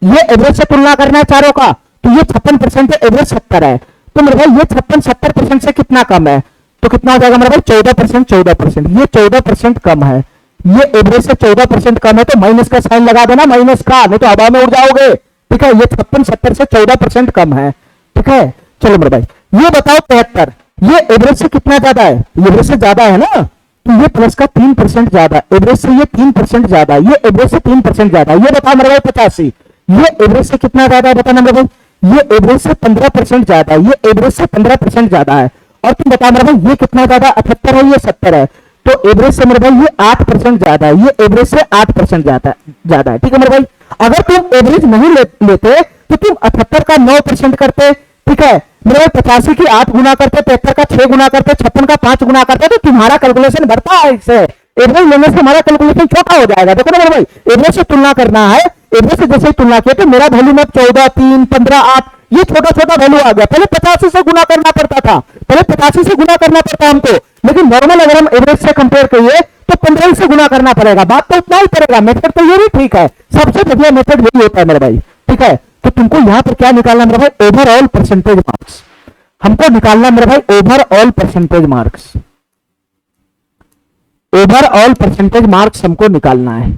ये एवरेज से तुलना करना है चारों का, तो ये 56% है, एवरेज 70 है। तो मेरे भाई ये 56 70% से कितना कम है, तो कितना हो जाएगा मेरे भाई 14%, 14%। ये 14% कम है, ये एवरेज से 14% कम है, तो माइनस का साइन लगा देना, माइनस का, नहीं तो हवा में उड़ जाओगे, ठीक है। ये 56 70 से 14% कम है, ठीक है। चलो मेरे भाई ये बताओ 73, ये एवरेज से कितना ज्यादा है, एवरेज से ज्यादा है ना, तो ये प्लस का 3% ज्यादा, एवरेज से ये 3% ज्यादा, ये एवरेज से 3% ज्यादा। ये बताओ मेरे भाई 85, ये एवरेज से कितना ज्यादा है बताना मेरे भाई। ये एवरेज से 15% ज्यादा है, ये एवरेज से 15% ज्यादा है। और तुम बताओ मेरे भाई ये कितना ज्यादा, 78 है, ये 70 है, तो एवरेज से मेरे भाई ये 8% ज्यादा है, ये एवरेज से 8% ज्यादा है, ठीक है मेरे भाई। अगर तुम एवरेज नहीं लेते तो तुम 78 का 9% करते, ठीक है मेरे भाई। 85 की 8 गुना करते, 73 का 6 गुना करते, 56 का 5 गुना करते, तो तुम्हारा कैलकुलेशन बढ़ता है इससे। एवरेज लेने से हमारा कैलकुलेशन छोटा हो जाएगा। देखो ना मेरे भाई, एवरेज से तुलना करना है, एवरेज से जैसे ही तुलना किया तो मेरा वैल्यू में 14, 3, 15, 8, ये छोटा छोटा वैल्यू आ गया। पहले 85 से गुना करना पड़ता था, पहले 85 से गुना करना पड़ता हमको, लेकिन नॉर्मल अगर हम एवरेज से कंपेयर करिए तो 15 से गुना करना पड़ेगा। बात तो उतना ही पड़ेगा, मेथड तो ये भी ठीक है, सबसे बढ़िया मेथड यही होता है मेरे भाई, ठीक है। तो तुमको यहां पर क्या निकालना मेरे भाई, ओवरऑल परसेंटेज मार्क्स हमको निकालना मेरे भाई, overall percentage marks, overall percentage marks हमको निकालना है,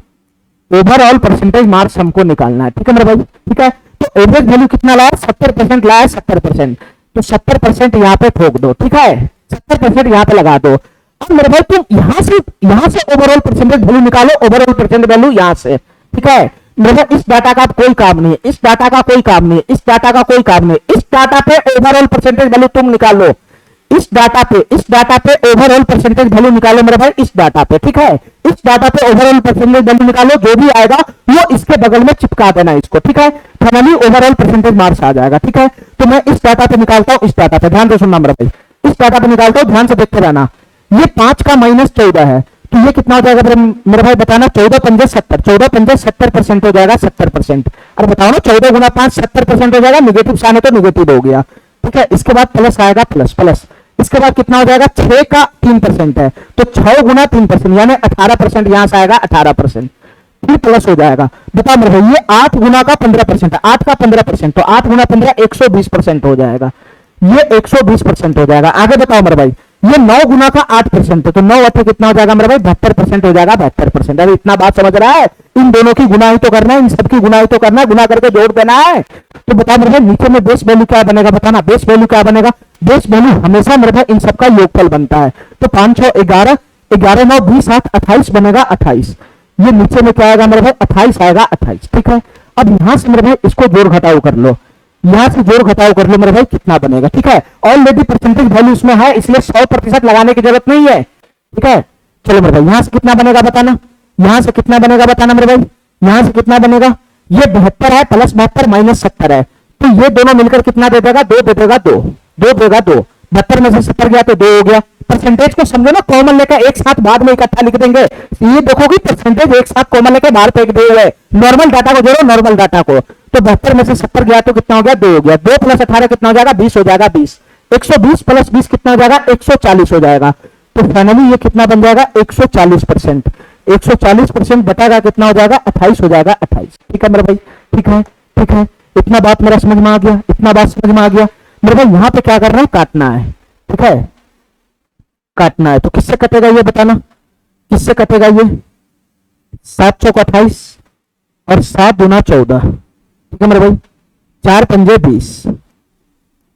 ओवरऑल परसेंटेज मार्क्स हमको निकालना है, ठीक है मेरे भाई, ठीक है। तो एवरेज वैल्यू कितना लाया, 70% लाया, 70%, तो 70% यहां पे ठोक दो, ठीक है, 70% यहां पे लगा दो। अब मेरे भाई तुम यहां से ओवरऑल परसेंटेज वैल्यू निकालो, ओवरऑल परसेंटेज वैल्यू यहां से, ठीक है मेरे भाई। इस डाटा का कोई काम नहीं है, इस डाटा का कोई काम नहीं है, इस डाटा का कोई काम नहीं है। इस डाटा पे ओवरऑल परसेंटेज वैल्यू तुम निकालो, इस डाटा पे ओवरऑल परसेंटेज वैल्यू निकालो मेरे भाई, इस डाटा पे, ठीक है। इस डाटा पे ओवरऑल परसेंटेज वैल्यू निकालो, जो भी आएगा वो इसके बगल में चिपका देना इसको, ठीक है। फाइनली ओवरऑल परसेंटेज मार्क्स आ जाएगा, ठीक है। तो मैं इस डाटा पे निकालता हूं, इस डाटा पे ध्यान से सुनना मेरे भाई, इस डाटा पे निकालता हूं, ध्यान से देखते रहना। ये 5 का -14 है, तो ये कितना हो जाएगा मेरे भाई बताना, 14 पंजे 70, 14 पंजे 70% हो जाएगा, 70%। अरे बताओ ना, 14 गुना 5 70% हो जाएगा, निगेटिव साइन है तो निगेटिव हो गया, ठीक है। इसके बाद प्लस आएगा, प्लस प्लस, इसके बाद कितना हो जाएगा, 6 का 3% है, तो 6 गुना 3% यानी 18%, यहां से आएगा 18%, फिर प्लस हो जाएगा। बताओ मेरे भाई ये 8 गुना का 15% है, 8 का 15%, तो 8 गुना 15 120% हो जाएगा, ये 120% हो जाएगा। आगे बताओ मेरे भाई, ये 9 गुना का 8% है, तो 9 अठे कितना हो जाएगा मेरे भाई, 72% हो जाएगा, 72%। अरे इतना बात समझ रहा है, इन दोनों की गुनाई तो करना है, इन सबकी गुनाई तो करना है, गुना करके जोड़ देना है। तो बताओ मेरे भाई नीचे में बेस वैल्यू क्या बनेगा बताना, बेस वैल्यू क्या बनेगा, बेस वैल्यू हमेशा मेरे भाई इन सबका योगफल बनता है, तो 5 6 11, 11 9 20 8 28 बनेगा, 28। ये नीचे में क्या आएगा मेरे भाई, 28 आएगा, 28, ठीक है। अब यहां से मेरे भाई इसको जोड़ घटाओ कर लो, यहां से जोड़ घटाओ कर लो मेरे भाई, कितना बनेगा। ठीक है, ऑलरेडी परसेंटेज वैल्यू इसमें है, इसलिए 100% लगाने की जरूरत नहीं है। ठीक है, चलो मेरे भाई यहां से कितना बनेगा बताना, यहां से कितना बनेगा बताना मेरे भाई, यहां से कितना बनेगा, ये 72 है प्लस 72 माइनस 70 है, तो ये दोनों मिलकर कितना दे देगा, 2 दे देगा, 2 देगा, 2 72 में से 70 गया तो 2 हो गया। परसेंटेज को समझो ना, कॉमन लेकर एक साथ बाद में इकट्ठा लिख देंगे, ये देखोगे परसेंटेज एक साथ कॉमन लेकर बाहर फेंक दिए हुए, नॉर्मल डाटा को जोड़ो, नॉर्मल डाटा को, तो 72 में से 70 गया तो कितना हो गया, 2 हो गया, 2 प्लस 18 कितना हो जाएगा, 20 हो जाएगा, 20 120 प्लस 20 कितना हो जाएगा, 140 हो जाएगा। तो फाइनली ये कितना बन जाएगा, 140%, 140% बटागा कितना हो जाएगा, 28 हो जाएगा, 28। ठीक है मेरे भाई, ठीक है, ठीक है, इतना बात मेरा समझ में आ गया, इतना बात समझ में आ गया मेरे भाई। यहां पे क्या करना है, काटना है। ठीक है, काटना है, तो किससे कटेगा ये बताना, किससे कटेगा ये, 7 चौक 28 और 7 दूना 14। ठीक है मेरे भाई, 4 पंजे 20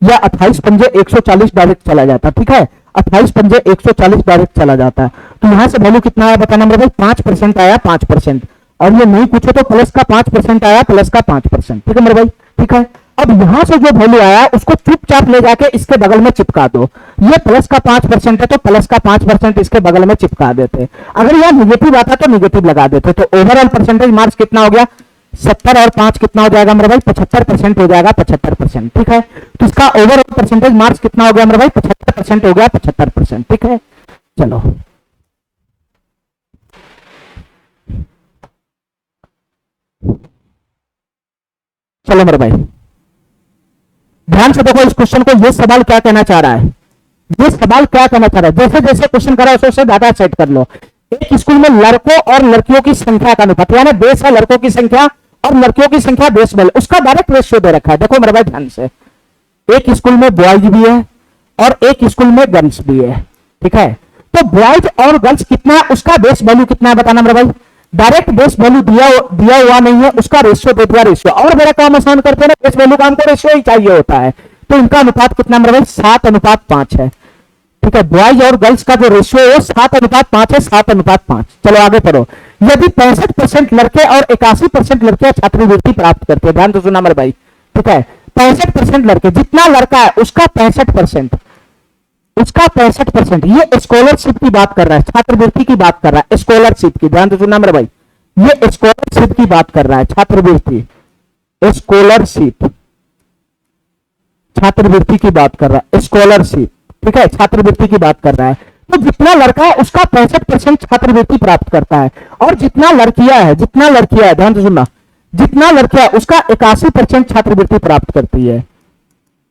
या 28 पंजे 140 डायरेक्ट चला जाता। ठीक है, 28 पंजे 140 डायरेक्ट चला जाता है। तो यहां से वैल्यू कितना आया बताना मेरे भाई, 5% आया, 5%, और ये नहीं पूछो तो प्लस का 5% आया, प्लस का 5%। ठीक है मेरे भाई, ठीक है। अब यहां से जो वैल्यू आया उसको चुपचाप ले जाके इसके बगल में चिपका दो, ये प्लस का 5% है तो प्लस का 5% इसके बगल में चिपका देते। अगर यह निगेटिव आता तो निगेटिव लगा देते। तो ओवरऑल परसेंटेज मार्क्स कितना हो गया, 70 और 5 कितना हो जाएगा मेरे भाई, 75% हो जाएगा, 75%। ठीक है, तो इसका ओवरऑल परसेंटेज मार्क्स कितना हो गया मेरे भाई, 75% हो गया, 75%। ठीक है, चलो चलो मेरे भाई ध्यान से देखो इस क्वेश्चन को, ये सवाल क्या कहना चाह रहा है, ये सवाल क्या कहना चाह रहा है। जैसे जैसे क्वेश्चन करा वैसे डाटा सेट कर लो। एक स्कूल में लड़कों और लड़कियों की संख्या का अनुपात, यानी बेस है लड़कों की संख्या और लड़कियों की संख्या बेस बल, उसका डायरेक्ट रेशियो दे रखा है। देखो मेरे भाई ध्यान से, एक स्कूल में बॉयज भी है और एक स्कूल में गर्ल्स भी है। ठीक है, तो बॉयज और गर्ल्स कितना, उसका बेस वैल्यू कितना है बताना मेरे भाई। डायरेक्ट बेस वैल्यू दिया हुआ नहीं है, उसका रेशियो दे दिया, रेशियो। और मेरा काम आसान करते हैं ना, बेस वैल्यू का हमको रेशियो ही चाहिए होता है। तो इनका अनुपात कितना मेरे भाई, 7:5 है। ठीक है, बॉयज और गर्ल्स का जो रेशियो है 7:5 है, 7:5। चलो आगे पढ़ो। यदि 65% लड़के और 81% लड़कियां छात्रवृत्ति प्राप्त करते हैं, ध्यान तो सुना मेरे भाई। ठीक है, 65% लड़के, जितना लड़का है उसका 65%, उसका 65%, ये स्कॉलरशिप की बात कर रहा है, छात्रवृत्ति की बात कर रहा है, स्कॉलरशिप की, ध्यान तो सुनना मेरे भाई, ये स्कॉलरशिप की बात कर रहा है, छात्रवृत्ति, स्कॉलरशिप, छात्रवृत्ति की बात कर रहा है, स्कॉलरशिप। ठीक है, छात्रवृत्ति की बात कर रहा है। तो जितना लड़का है उसका 65% छात्रवृत्ति प्राप्त करता है, और जितना लड़कियां है, जितना लड़कियां है, ध्यान से सुनना, जितना लड़कियां उसका 81% छात्रवृत्ति प्राप्त करती है,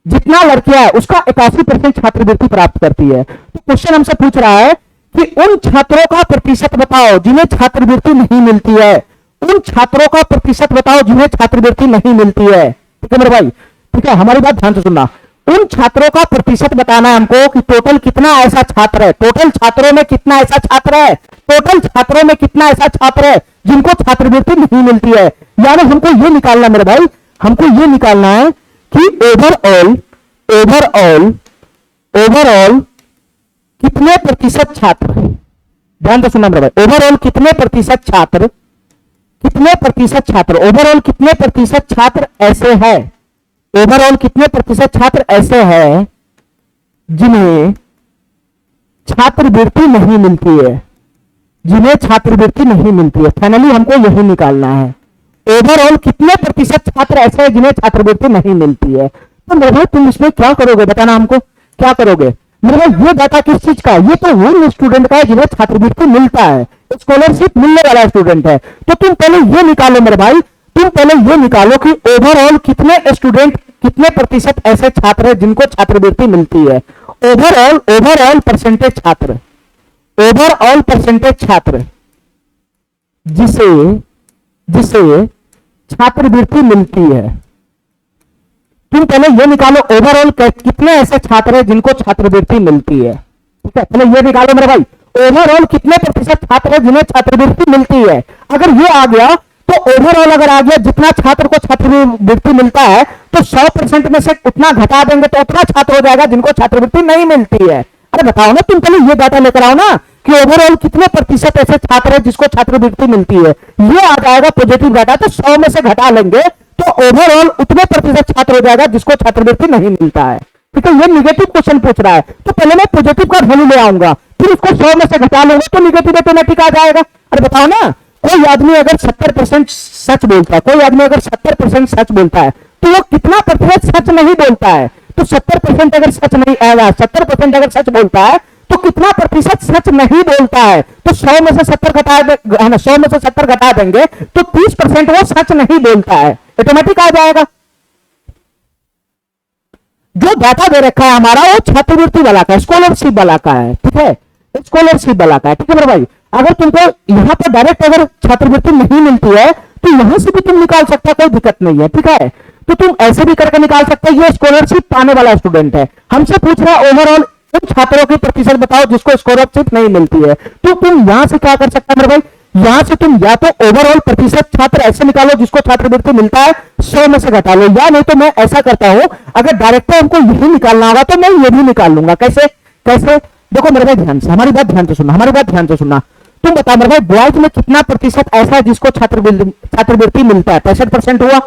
जितना लड़कियां है उसका 81% छात्रवृत्ति प्राप्त करती है। तो क्वेश्चन हमसे पूछ रहा है कि उन छात्रों का प्रतिशत बताओ जिन्हें छात्रवृत्ति नहीं मिलती है, उन छात्रों का प्रतिशत बताओ जिन्हें छात्रवृत्ति नहीं मिलती है। ठीक है मेरे भाई, ठीक है, हमारी बात ध्यान से सुनना। उन छात्रों का प्रतिशत बताना है हमको कि टोटल कितना ऐसा छात्र है, टोटल छात्रों में कितना ऐसा छात्र है, टोटल छात्रों में कितना ऐसा छात्र है जिनको छात्रवृत्ति नहीं मिलती है। यानी हमको ये निकालना मेरे भाई, हमको ये निकालना है कि ओवरऑल ओवरऑल ओवरऑल कितने प्रतिशत छात्र, ध्यान से सुनना मेरे भाई, ओवरऑल कितने प्रतिशत छात्र, कितने प्रतिशत छात्र, ओवरऑल कितने प्रतिशत छात्र ऐसे हैं, ओवरऑल कितने प्रतिशत छात्र ऐसे हैं जिन्हें छात्रवृत्ति नहीं मिलती है, जिन्हें छात्रवृत्ति नहीं मिलती है। फाइनली हमको यही निकालना है, ओवरऑल कितने प्रतिशत छात्र ऐसे हैं जिन्हें छात्रवृत्ति नहीं मिलती है। तो मेरे भाई तुम इसमें क्या करोगे बताना हमको, क्या करोगे मेरे भाई। ये डाटा किस चीज का है, ये तो वो स्टूडेंट का है जिन्हें छात्रवृत्ति मिलता है, स्कॉलरशिप मिलने वाला स्टूडेंट है। तो तुम पहले ये निकालो मेरे भाई, तुम पहले ये निकालो कि ओवरऑल कितने स्टूडेंट, कितने प्रतिशत ऐसे छात्र हैं जिनको छात्रवृत्ति मिलती है। ओवरऑल ओवरऑल परसेंटेज छात्र, ओवरऑल परसेंटेज छात्र जिसे जिसे छात्रवृत्ति मिलती है। तुम पहले ये निकालो ओवरऑल कितने ऐसे छात्र हैं जिनको छात्रवृत्ति मिलती है। ठीक है, पहले ये निकालो मेरे भाई, ओवरऑल कितने प्रतिशत छात्र हैं जिन्हें छात्रवृत्ति मिलती है। अगर ये आ गया तो ओवरऑल अगर आ गया जितना छात्र को छात्रवृत्ति मिलता है तो 100% में से उतना घटा देंगे तो उतना छात्र हो जाएगा जिनको छात्रवृत्ति नहीं मिलती है। अरे बताओ ना, तुम पहले ये डाटा लेकर आओ ना कि ओवरऑल कितने प्रतिशत ऐसे छात्र है जिसको छात्रवृत्ति मिलती है। ये आ जाएगा पॉजिटिव डाटा, तो 100 में से घटा लेंगे तो ओवरऑल उतने प्रतिशत छात्र हो जाएगा जिसको छात्रवृत्ति नहीं मिलता है। ठीक है, ये निगेटिव क्वेश्चन पूछ रहा है, तो पहले मैं पॉजिटिव का वैल्यू ले आऊंगा, फिर उसको 100 में से घटा लूंगा तो निगेटिव ऑटोमेटिक आ जाएगा। अरे बताओ ना, कोई आदमी अगर 70% सच बोलता है, कोई आदमी अगर 70% सच बोलता है, तो वो कितना प्रतिशत सच नहीं बोलता है? तो 70% अगर सच नहीं आएगा, 70% अगर सच बोलता है तो कितना प्रतिशत सच नहीं बोलता है? तो 100 में से 70 घटा है ना, 100 में से 70 घटा देंगे तो 30% वो सच नहीं बोलता है, ऑटोमेटिक आ जाएगा। जो डाटा दे रखा है हमारा वो छात्रवृत्ति वाला का, स्कॉलरशिप वाला का है। ठीक है, स्कॉलरशिप वाला का है। ठीक है मेरे भाई, अगर तुमको यहां पर डायरेक्ट अगर छात्रवृत्ति नहीं मिलती है तो यहां से भी तुम निकाल सकते हो, कोई दिक्कत नहीं है। ठीक है, तो तुम ऐसे भी करके निकाल सकते हो। ये स्कॉलरशिप पाने वाला स्टूडेंट है, हमसे पूछ रहा है ओवरऑल उन छात्रों की प्रतिशत बताओ जिसको स्कॉलरशिप नहीं मिलती है। तो तुम यहां से क्या कर सकते हो मेरे भाई, यहां से तुम या तो ओवरऑल प्रतिशत छात्र ऐसे निकालो जिसको छात्रवृत्ति मिलता है, 100 में से घटा लो, या नहीं तो मैं ऐसा करता हूं, अगर डायरेक्ट हमको यही निकालना होगा तो मैं ये भी निकाल लूंगा। कैसे कैसे? देखो मेरे भाई ध्यान से, हमारी बात ध्यान से सुनना, हमारी बात ध्यान से सुनना। तुम बताओ मेरे भाई, बॉयज में कितना प्रतिशत ऐसा है जिसको छात्रवृत्ति मिलता है? 65% हुआ।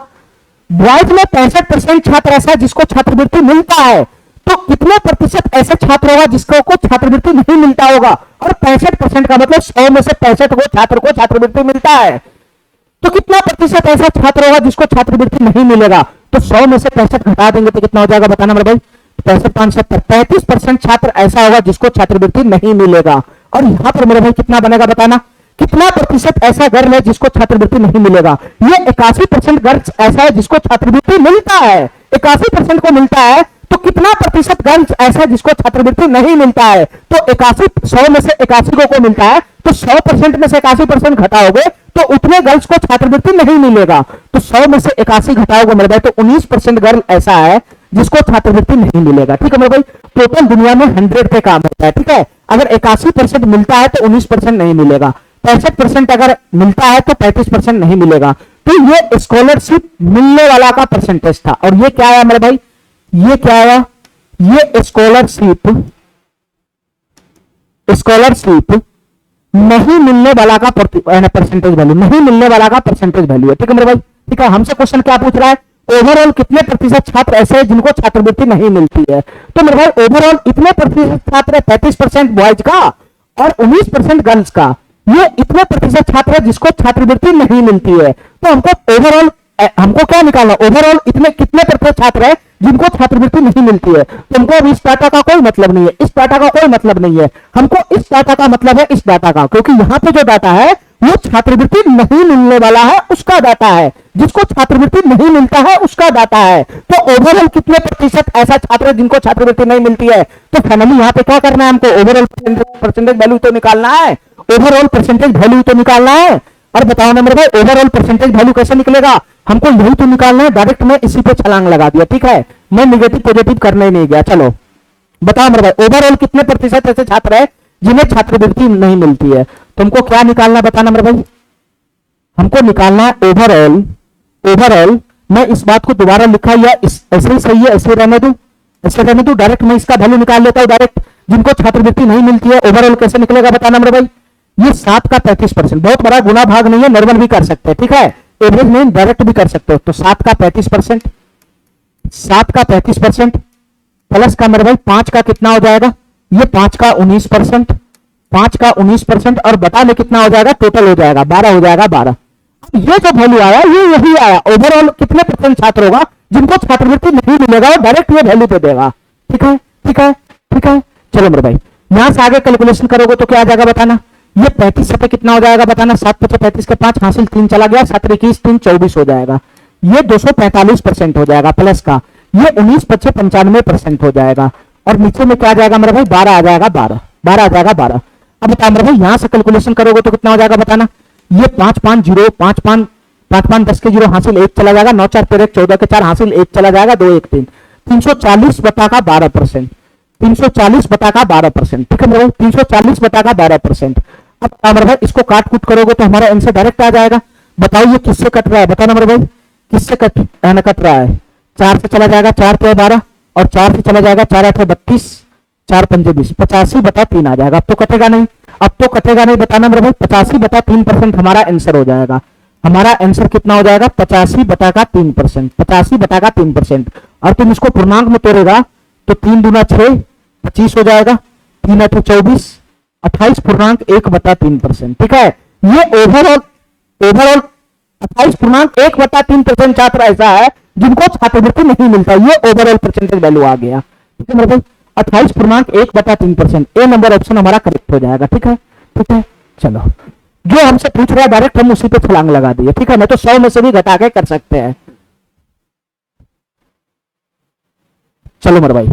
बॉयज में 65% छात्र ऐसा है जिसको छात्रवृत्ति मिलता है, तो कितने प्रतिशत ऐसे छात्र होगा जिसको को छात्रवृत्ति नहीं मिलता होगा? और 65% का मतलब 100 में से 65 को छात्र को छात्रवृत्ति मिलता है, तो कितना प्रतिशत ऐसा छात्र होगा जिसको छात्रवृत्ति नहीं मिलेगा? तो 100 में से 65 घटा देंगे तो कितना हो जाएगा बताना मेरे भाई? 35% छात्र ऐसा होगा जिसको छात्रवृत्ति नहीं मिलेगा। और यहां पर मेरे भाई कितना बनेगा बताना? कितना प्रतिशत ऐसा गर्ल है जिसको छात्रवृत्ति नहीं मिलेगा? ये 81% गर्ल्स ऐसा है जिसको छात्रवृत्ति मिलता है, 81% को मिलता है, तो कितना प्रतिशत गर्ल्स ऐसा है जिसको छात्रवृत्ति नहीं मिलता है? तो 81, 100 में से 81 को मिलता है, तो 100% में से 81% घटाओगे तो उतने गर्ल्स को छात्रवृत्ति नहीं मिलेगा। तो 100 में से 81 घटाओगे मेरे भाई तो 19% गर्ल ऐसा है जिसको छात्रवृत्ति नहीं मिलेगा। ठीक है मेरे भाई, टोटल दुनिया में 100 पे काम होता है। ठीक है, अगर 81% मिलता है तो 19% नहीं मिलेगा, 65% अगर मिलता है तो 35% नहीं मिलेगा। तो ये स्कॉलरशिप मिलने वाला का परसेंटेज था। और ये क्या है मेरे भाई, ये क्या है? ये स्कॉलरशिप नहीं मिलने वाला का परसेंटेज वैल्यू, नहीं मिलने वाला का परसेंटेज वैल्यू है। ठीक है मेरे भाई, ठीक है। हमसे क्वेश्चन क्या पूछ रहा है? ओवरऑल कितने प्रतिशत छात्र ऐसे हैं जिनको छात्रवृत्ति नहीं मिलती है? तो मेरे भाई ओवरऑल इतने प्रतिशत छात्र है, 35% बॉयज का और 19% गर्ल्स का। ये इतने प्रतिशत छात्र है जिसको छात्रवृत्ति नहीं मिलती है। तो हमको ओवरऑल हमको क्या निकालना? ओवरऑल इतने कितने प्रतिशत छात्र है जिनको छात्रवृत्ति नहीं मिलती है? तो हमको अब इस डाटा का कोई मतलब नहीं है, इस डाटा का कोई मतलब नहीं है, हमको इस डाटा का मतलब है इस डाटा का, क्योंकि यहां पे जो डाटा है वो छात्रवृत्ति नहीं मिलने वाला है उसका डाटा है, जिसको छात्रवृत्ति नहीं मिलता है उसका डाटा है। तो ओवरऑल कितने प्रतिशत ऐसा छात्र है जिनको छात्रवृत्ति नहीं मिलती है? तो फाइनली यहां पे क्या करना है हमको? ओवरऑल परसेंटेज वैल्यू तो निकालना है, ओवरऑल परसेंटेज वैल्यू तो निकालना है। और बताओ ना मेरे भाई ओवरऑल परसेंटेज वैल्यू कैसे निकलेगा? हमको यही तो निकालना है, डायरेक्ट मैं इसी पे छलांग लगा दिया। ठीक है, मैं निगेटिव पॉजिटिव करने ही नहीं गया। चलो बताओ मेरे भाई ओवरऑल कितने प्रतिशत ऐसे छात्र है जिन्हें छात्रवृत्ति नहीं मिलती है? तुमको क्या निकालना बताना मेरे भाई? हमको निकालना है ओवरऑल। ओवरऑल मैं इस बात को दोबारा लिखा या ऐसे ही सही है, ऐसे रहने दू, ऐसे रहने दू, डायरेक्ट मैं इसका वैल्यू निकाल लेता हूं डायरेक्ट। जिनको छात्रवृत्ति नहीं मिलती है ओवरऑल कैसे निकलेगा बताना मेरे भाई? ये 7 का 35%, बहुत बड़ा गुना भाग नहीं है, नॉर्मल भी कर सकते हैं। ठीक है, एवरेज नहीं डायरेक्ट भी कर सकते हो। तो 7 का 35%, 7 का 35% प्लस का मेरे भाई 5 का कितना हो जाएगा? ये 5 का 19%, 5 का 19% और बता ले कितना हो जाएगा? टोटल हो जाएगा 12 हो जाएगा 12। ये जो वैल्यू आया ये यही आया। ओवरऑल कितने परसेंट छात्र होगा जिनको छात्रवृत्ति नहीं मिलेगा और डायरेक्ट ये वैल्यू दे देगा। ठीक है, ठीक है, ठीक है। चलो मेरे भाई यहां से आगे कैलकुलेशन करोगे तो क्या आ जाएगा बताना? ये 35 पे कितना हो जाएगा बताना? 7 × 35 के 5 हासिल 3 चला गया, 7 × 21 3 24 हो जाएगा। ये 245% हो जाएगा प्लस का, ये 19 × 5 95% हो जाएगा। और नीचे में क्या आ जाएगा मेरे भाई? 12 आ जाएगा, 12 12 आ जाएगा 12। अब बता मेरे भाई यहां से कैलकुलेशन करोगे तो कितना हो जाएगा बताना? ये 5 5 0 5 5 5 5 10 के 0 हासिल 1 चला जाएगा, 9 4 13 14 के 4 हासिल 1 चला जाएगा, 2 1 3 340 बटा का 12%, 340 बटा का 12%। ठीक है मेरे भाई, 340 बटा का 12%। अब मेरे भाई इसको काट कूट करोगे तो हमारा आंसर डायरेक्ट आ जाएगा। बताओ ये किससे कट रहा है बताना मेरे भाई? किससे कट रहा है? 4 से चला जाएगा, 4 × 12 और 4 से चला जाएगा, 4 × 8 32, 4 पंजे 20, 85/3 आ जाएगा। अब तो कटेगा नहीं, अब तो कटेगा नहीं, बताना मेरे भाई। 85/3% हमारा आंसर हो जाएगा। हमारा आंसर कितना हो जाएगा? 85/3%, 85/3%। और तुम इसको पूर्णांक में तोड़ेगा तो 3 दूना 6, 25 हो जाएगा, 3 8 24, 28.1/3%। ठीक है, ये ओवरऑल 28.1/3% छात्र ऐसा है जिनको छात्रवृत्ति नहीं मिलता। ये ओवरऑल परसेंटेज वैल्यू आ गया। ठीक है मेरे भाई, 28.1/3%। ए नंबर ऑप्शन हमारा करेक्ट हो जाएगा। ठीक है, ठीक है। चलो, जो हमसे पूछ रहा है डायरेक्ट हम उसी पे छलांग लगा दिए। ठीक है, नहीं तो 100 में से भी घटा के कर सकते हैं। चलो मेरे भाई,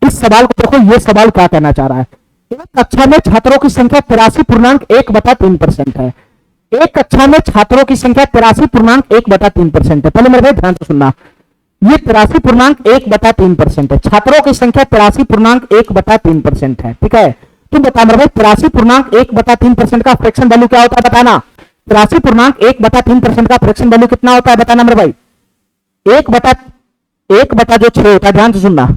इस सवाल को देखो, ये सवाल क्या कहना चाह रहा है। एक कक्षा में छात्रों की संख्या 83.1/3% है। एक कक्षा में छात्रों की संख्या 83.1/3% है। पहले मेरे भाई ध्यान से सुनना, ये 83.1/3% है। छात्रों की संख्या 83.1/3% है। ठीक है, तुम बता मेरे भाई 83.1/3% का फ्रैक्शन वैल्यू क्या होता है बताना। 83.1/3% का फ्रैक्शन वैल्यू कितना होता है बताना मेरे भाई। एक बटा जो 6 होता है, ध्यान से सुनना,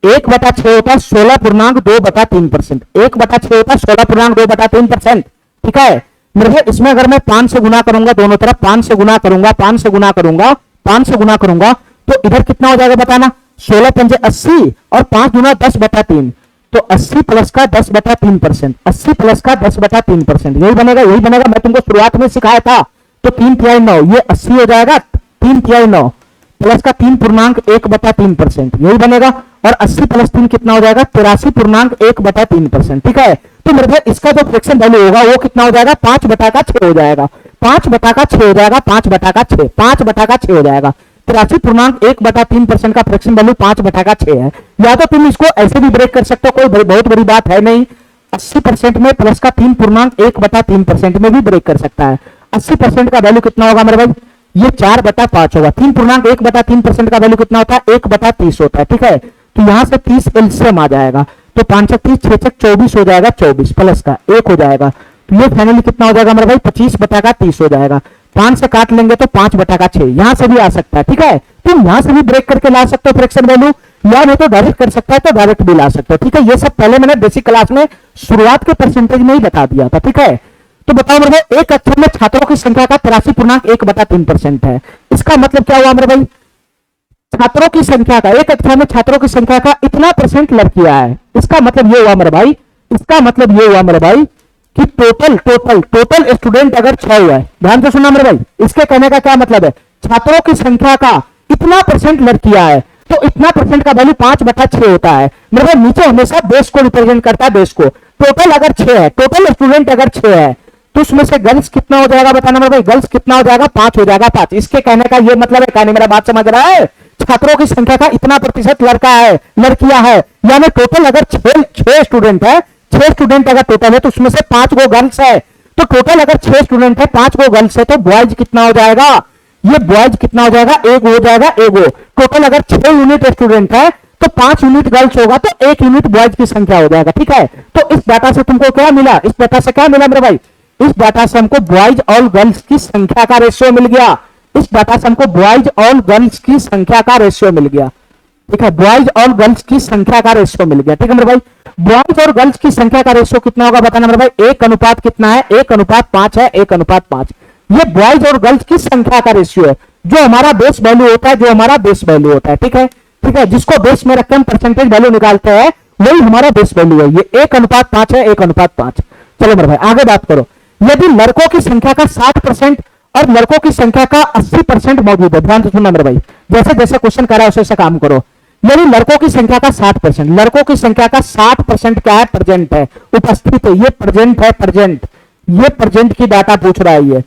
1/6 होता है 16.2/3%। 1/6 होता है 16.2/3%। ठीक है मेरे भाई, इसमें अगर मैं 5 से गुना करूंगा, दोनों तरफ 5 से गुना करूंगा, 5 से गुना करूंगा, 5 से गुना करूंगा, तो इधर कितना हो जाएगा बताना। 16 पंजे 80 और 5 गुना 10/3, तो 80 प्लस का 10/3%, 80 प्लस का 10/3%, यही बनेगा, यही बनेगा। मैं तुमको शुरुआत में सिखाया था। तो 3 9, ये 80 हो जाएगा, 3 9 प्लस का 3.1/3%, यही बनेगा। और 80 प्लस 3 कितना हो जाएगा? 83.1/3%। ठीक है, तो मेरे भाई इसका जो फ्रैक्शन वैल्यू होगा वो कितना हो जाएगा? 5/6 हो जाएगा, 5/6 हो जाएगा, 5/6, 5/6 हो जाएगा। 83.1/3% का फ्रैक्शन वैल्यू 5/6 है। या तो तुम इसको ऐसे भी ब्रेक कर सकते हो, कोई बहुत बड़ी बात है नहीं। 80% में प्लस का 3.1/3% में भी ब्रेक कर सकता है। 80% का वैल्यू कितना होगा मेरे भाई? ये 4/5 होगा। 3.1/3% का वैल्यू कितना होता है? 1/30 होता है। ठीक है, तो यहां से 30 एलसीएम आ जाएगा, तो 5 30, 6 24 हो जाएगा, 24 प्लस का 1 हो जाएगा। तो ये फाइनली कितना हो जाएगा मेरे भाई? 25/30 हो जाएगा। 5 से काट लेंगे तो 5/6, यहां से भी आ सकता है। ठीक है, तुम यहां से भी ब्रेक करके ला सकते हो फ्रैक्शन वैल्यू, या नहीं तो डायरेक्ट कर सकता है तो डायरेक्ट भी ला सकते हो। ठीक है, ये सब पहले मैंने बेसिक क्लास में शुरुआत के परसेंटेज में ही बता दिया था। ठीक है, तो बताओ मेरे भाई, एक कक्षा में छात्रों की संख्या का 83.1/3% है। इसका मतलब क्या हुआ मेरे भाई? छात्रों की संख्या का, एक कक्षा में छात्रों की संख्या का इतना परसेंट लड़कियां है। इसका मतलब ये हुआ मेरे भाई, इसका मतलब ये हुआ मेरे भाई कि टोटल स्टूडेंट अगर 6 हुआ है, ध्यान से सुनना मेरे भाई, इसके कहने का क्या मतलब है? छात्रों की संख्या का इतना परसेंट लड़कियां है, तो इतना परसेंट का वैल्यू 5/6 होता है मेरे भाई। नीचे हमेशा बेस को रिप्रेजेंट करता है, बेस को। टोटल अगर 6 है, टोटल स्टूडेंट अगर 6 है, तो उसमें से गर्ल्स कितना हो जाएगा बताना मेरे भाई? गर्ल्स कितना हो जाएगा? 5 हो जाएगा, 5। इसके कहने का ये मतलब है, कहने मेरा बात समझ रहा है? छात्रों की संख्या का इतना प्रतिशत लड़का है, लड़कियां है, यानी टोटल अगर 6 स्टूडेंट है, 6 स्टूडेंट अगर टोटल है, तो उसमें से 5 गो गर्ल्स है। तो टोटल अगर 6 स्टूडेंट है, 5 गो गर्ल्स है, तो बॉयज कितना हो जाएगा? ये बॉयज कितना हो जाएगा? एगो हो जाएगा, एगो। टोटल अगर 6 यूनिट स्टूडेंट है, तो 5 यूनिट गर्ल्स होगा, तो 1 यूनिट बॉयज की संख्या हो जाएगा। ठीक है, तो इस डाटा से तुमको क्या मिला? इस डाटा से क्या मिला मेरे भाई? इस डाटा से हमको बॉयज और गर्ल्स की संख्या का रेशियो मिल गया। इस डाटा से हमको बॉयज और गर्ल्स की संख्या का रेशियो मिल गया। ठीक है, बॉयज और गर्ल्स की संख्या का रेशियो मिल गया। ठीक है मेरे भाई, बॉयज और गर्ल्स की संख्या का रेशियो कितना होगा बताना मेरे भाई? 1 अनुपात कितना है? 1:5 है, 1:5। ये बॉयज और गर्ल्स की संख्या का रेशियो है, जो हमारा बेस वैल्यू होता है, जो हमारा बेस वैल्यू होता है। ठीक है, ठीक है, जिसको बेस में रखकर हम परसेंटेज वैल्यू निकालते हैं, वही हमारा बेस वैल्यू है। ये 1:5 है, 1:5। चलो मेरे भाई आगे बात करो। यदि लड़कों की संख्या का 60% और लड़कों की संख्या का 80% मौजूद है, ध्यान से सुनना मेरे भाई, जैसे जैसे क्वेश्चन कर रहा है वैसे काम करो। यदि लड़कों की संख्या का 60%, लड़कों की संख्या का 60% क्या है? प्रेजेंट है, उपस्थित है। ये प्रेजेंट है, प्रेजेंट, ये प्रेजेंट की डाटा पूछ रहा है ये।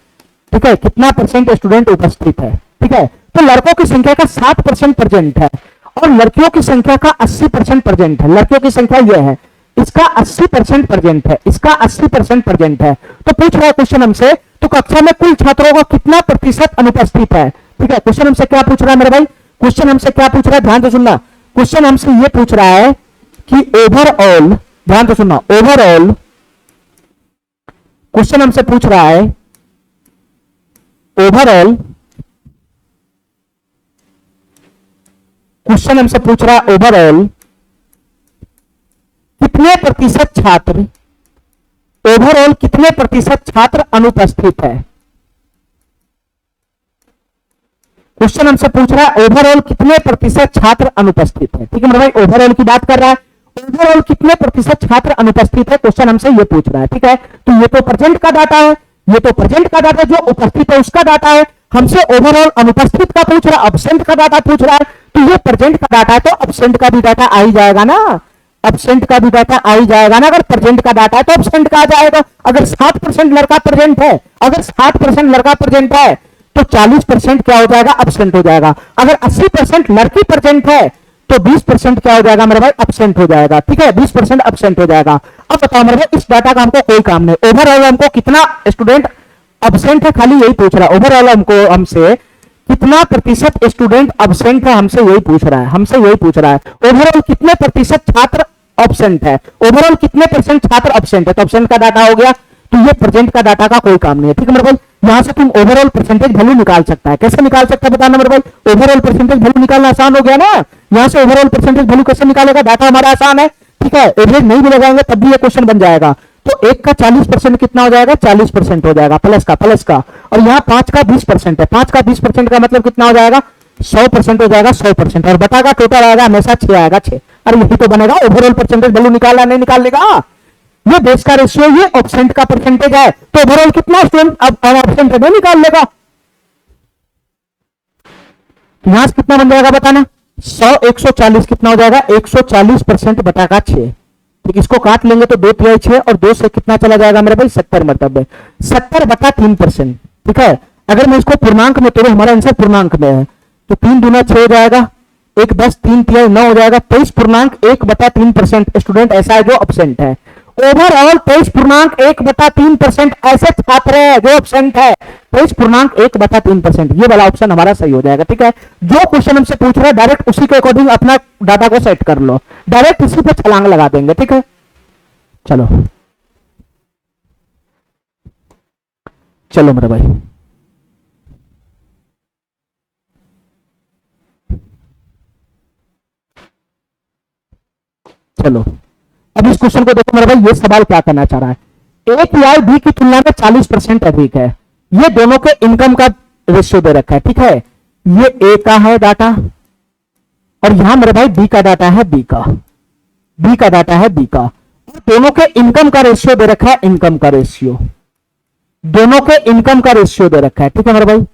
ठीक है, कितना परसेंट स्टूडेंट उपस्थित है। ठीक है, तो लड़कों की संख्या का 60% प्रेजेंट है और लड़कियों की संख्या का 80% प्रेजेंट है। लड़कियों की संख्या यह है, इसका 80% प्रेजेंट है, इसका 80% प्रेजेंट है। तो पूछ रहा है क्वेश्चन हमसे, तो कक्षा में कुल छात्रों का कितना प्रतिशत अनुपस्थित है? ठीक है, क्वेश्चन हमसे क्या पूछ रहा है मेरे भाई? क्वेश्चन हमसे क्या पूछ रहा है? ध्यान से सुनना। क्वेश्चन हमसे ये पूछ रहा है कि ओवरऑल, ध्यान से सुनना, ओवरऑल क्वेश्चन हमसे पूछ रहा है ओवरऑल क्वेश्चन हमसे पूछ रहा है ओवरऑल कितने प्रतिशत छात्र, ओवरऑल कितने प्रतिशत छात्र अनुपस्थित है। क्वेश्चन हमसे पूछ रहा है ओवरऑल कितने प्रतिशत छात्र अनुपस्थित है। ठीक है मेरे भाई, ओवरऑल की बात कर रहा है, ओवरऑल कितने प्रतिशत छात्र अनुपस्थित है, क्वेश्चन हमसे ये पूछ रहा है। ठीक है, तो ये तो प्रेजेंट का डाटा है, ये तो प्रेजेंट का डाटा जो उपस्थित है उसका डाटा है, हमसे ओवरऑल अनुपस्थित का पूछ रहा है, अब्सेंट का डाटा पूछ रहा है, तो ये प्रेजेंट का डाटा है तो अब्सेंट का भी डाटा आ ही जाएगा ना, अब्सेंट का भी डाटा आ ही जाएगा ना। अगर प्रेजेंट का डाटा है तो अब्सेंट का आ जाएगा। अगर 60% लड़का प्रेजेंट है, अगर 60% लड़का प्रेजेंट है तो 40% क्या हो जाएगा, अब्सेंट हो जाएगा। अगर 80% लड़की प्रेजेंट है तो 20% क्या हो जाएगा मेरे भाई, अब्सेंट हो जाएगा। ठीक है, 20% अब्सेंट हो जाएगा। अब बताओ मेरे भाई, इस डाटा का हमको कोई काम नहीं, ओवरऑल हमको कितना स्टूडेंट अब्सेंट है खाली यही पूछ रहा है। ओवरऑल हमको हमसे कितना प्रतिशत स्टूडेंट अब्सेंट है हमसे यही पूछ रहा है, हमसे यही पूछ रहा है। ओवरऑल कितने प्रतिशत छात्र अब्सेंट है, ओवरऑल कितने परसेंट छात्र अब्सेंट है, तो अब्सेंट का डाटा हो गया, तो ये प्रेजेंट का डाटा का कोई काम नहीं है। ठीक है मेरे भाई, यहां से तुम ओवरऑल परसेंटेज वैल्यू निकाल सकता है। कैसे निकाल सकता है बताना मेरे भाई, ओवरऑल परसेंटेज वैल्यू निकालना आसान हो गया ना। यहां से ओवरऑल परसेंटेज वैल्यू कैसे निकालेगा, डाटा हमारा आसान है। ठीक है, एवरेज नहीं भी लगाएंगे तब भी ये क्वेश्चन बन जाएगा। तो 1 का 40% कितना हो जाएगा, 40% हो जाएगा, प्लस का। और यहाँ 5 का 20% है, 5 का 20% का मतलब कितना हो जाएगा, 100% हो जाएगा, 100%। और बटा का टोटल आएगा हमेशा 6 आएगा, 6। अरे यही तो बनेगा, ओवरऑल परसेंटेज वैल्यू निकालना नहीं निकालेगा, ये बेस का रेशियो, ये ऑब्सेंट का परसेंटेज है, तो ओवरऑल कितना स्टूडेंट अब ऑब्सेंट है निकाल लेगा। यहां से कितना बन जाएगा बताना, 100 140 कितना हो जाएगा, 140% बटा का 6। ठीक, इसको काट लेंगे तो 2 3 6 और 2 से कितना चला जाएगा मेरे भाई, 70 मतलब 70 बटा 3%। ठीक है, अगर मैं इसको पूर्णांक में तोड़ूं, हमारा आंसर पूर्णांक में है, तो 3 दूना 6 हो जाएगा, 1 10 3 3 9 हो जाएगा, 23.1/3% स्टूडेंट ऐसा है जो अब्सेंट है। ओवरऑल 23.1/3% ऐसे छात्र है जो अब्सेंट है, 23.1/3%, ये वाला ऑप्शन हमारा सही हो जाएगा। ठीक है, जो क्वेश्चन हमसे पूछ रहा है डायरेक्ट उसी के अकॉर्डिंग अपना डाटा को सेट कर लो, डायरेक्ट इसी पे छलांग लगा देंगे। ठीक है, चलो चलो मेरे भाई, चलो अब इस क्वेश्चन को देखो मेरे भाई, ये सवाल क्या करना चाह रहा है, ए की आय बी की तुलना में 40% अधिक है, ये दोनों के इनकम का रेशियो दे रखा है। ठीक है, ये ए का है डाटा और यहां मेरे भाई बी का डाटा है, बी का डाटा है, बी का, दोनों के इनकम का रेशियो दे रखा है, इनकम का रेशियो, दोनों के इनकम का रेशियो दे रखा है। ठीक है मेरे भाई,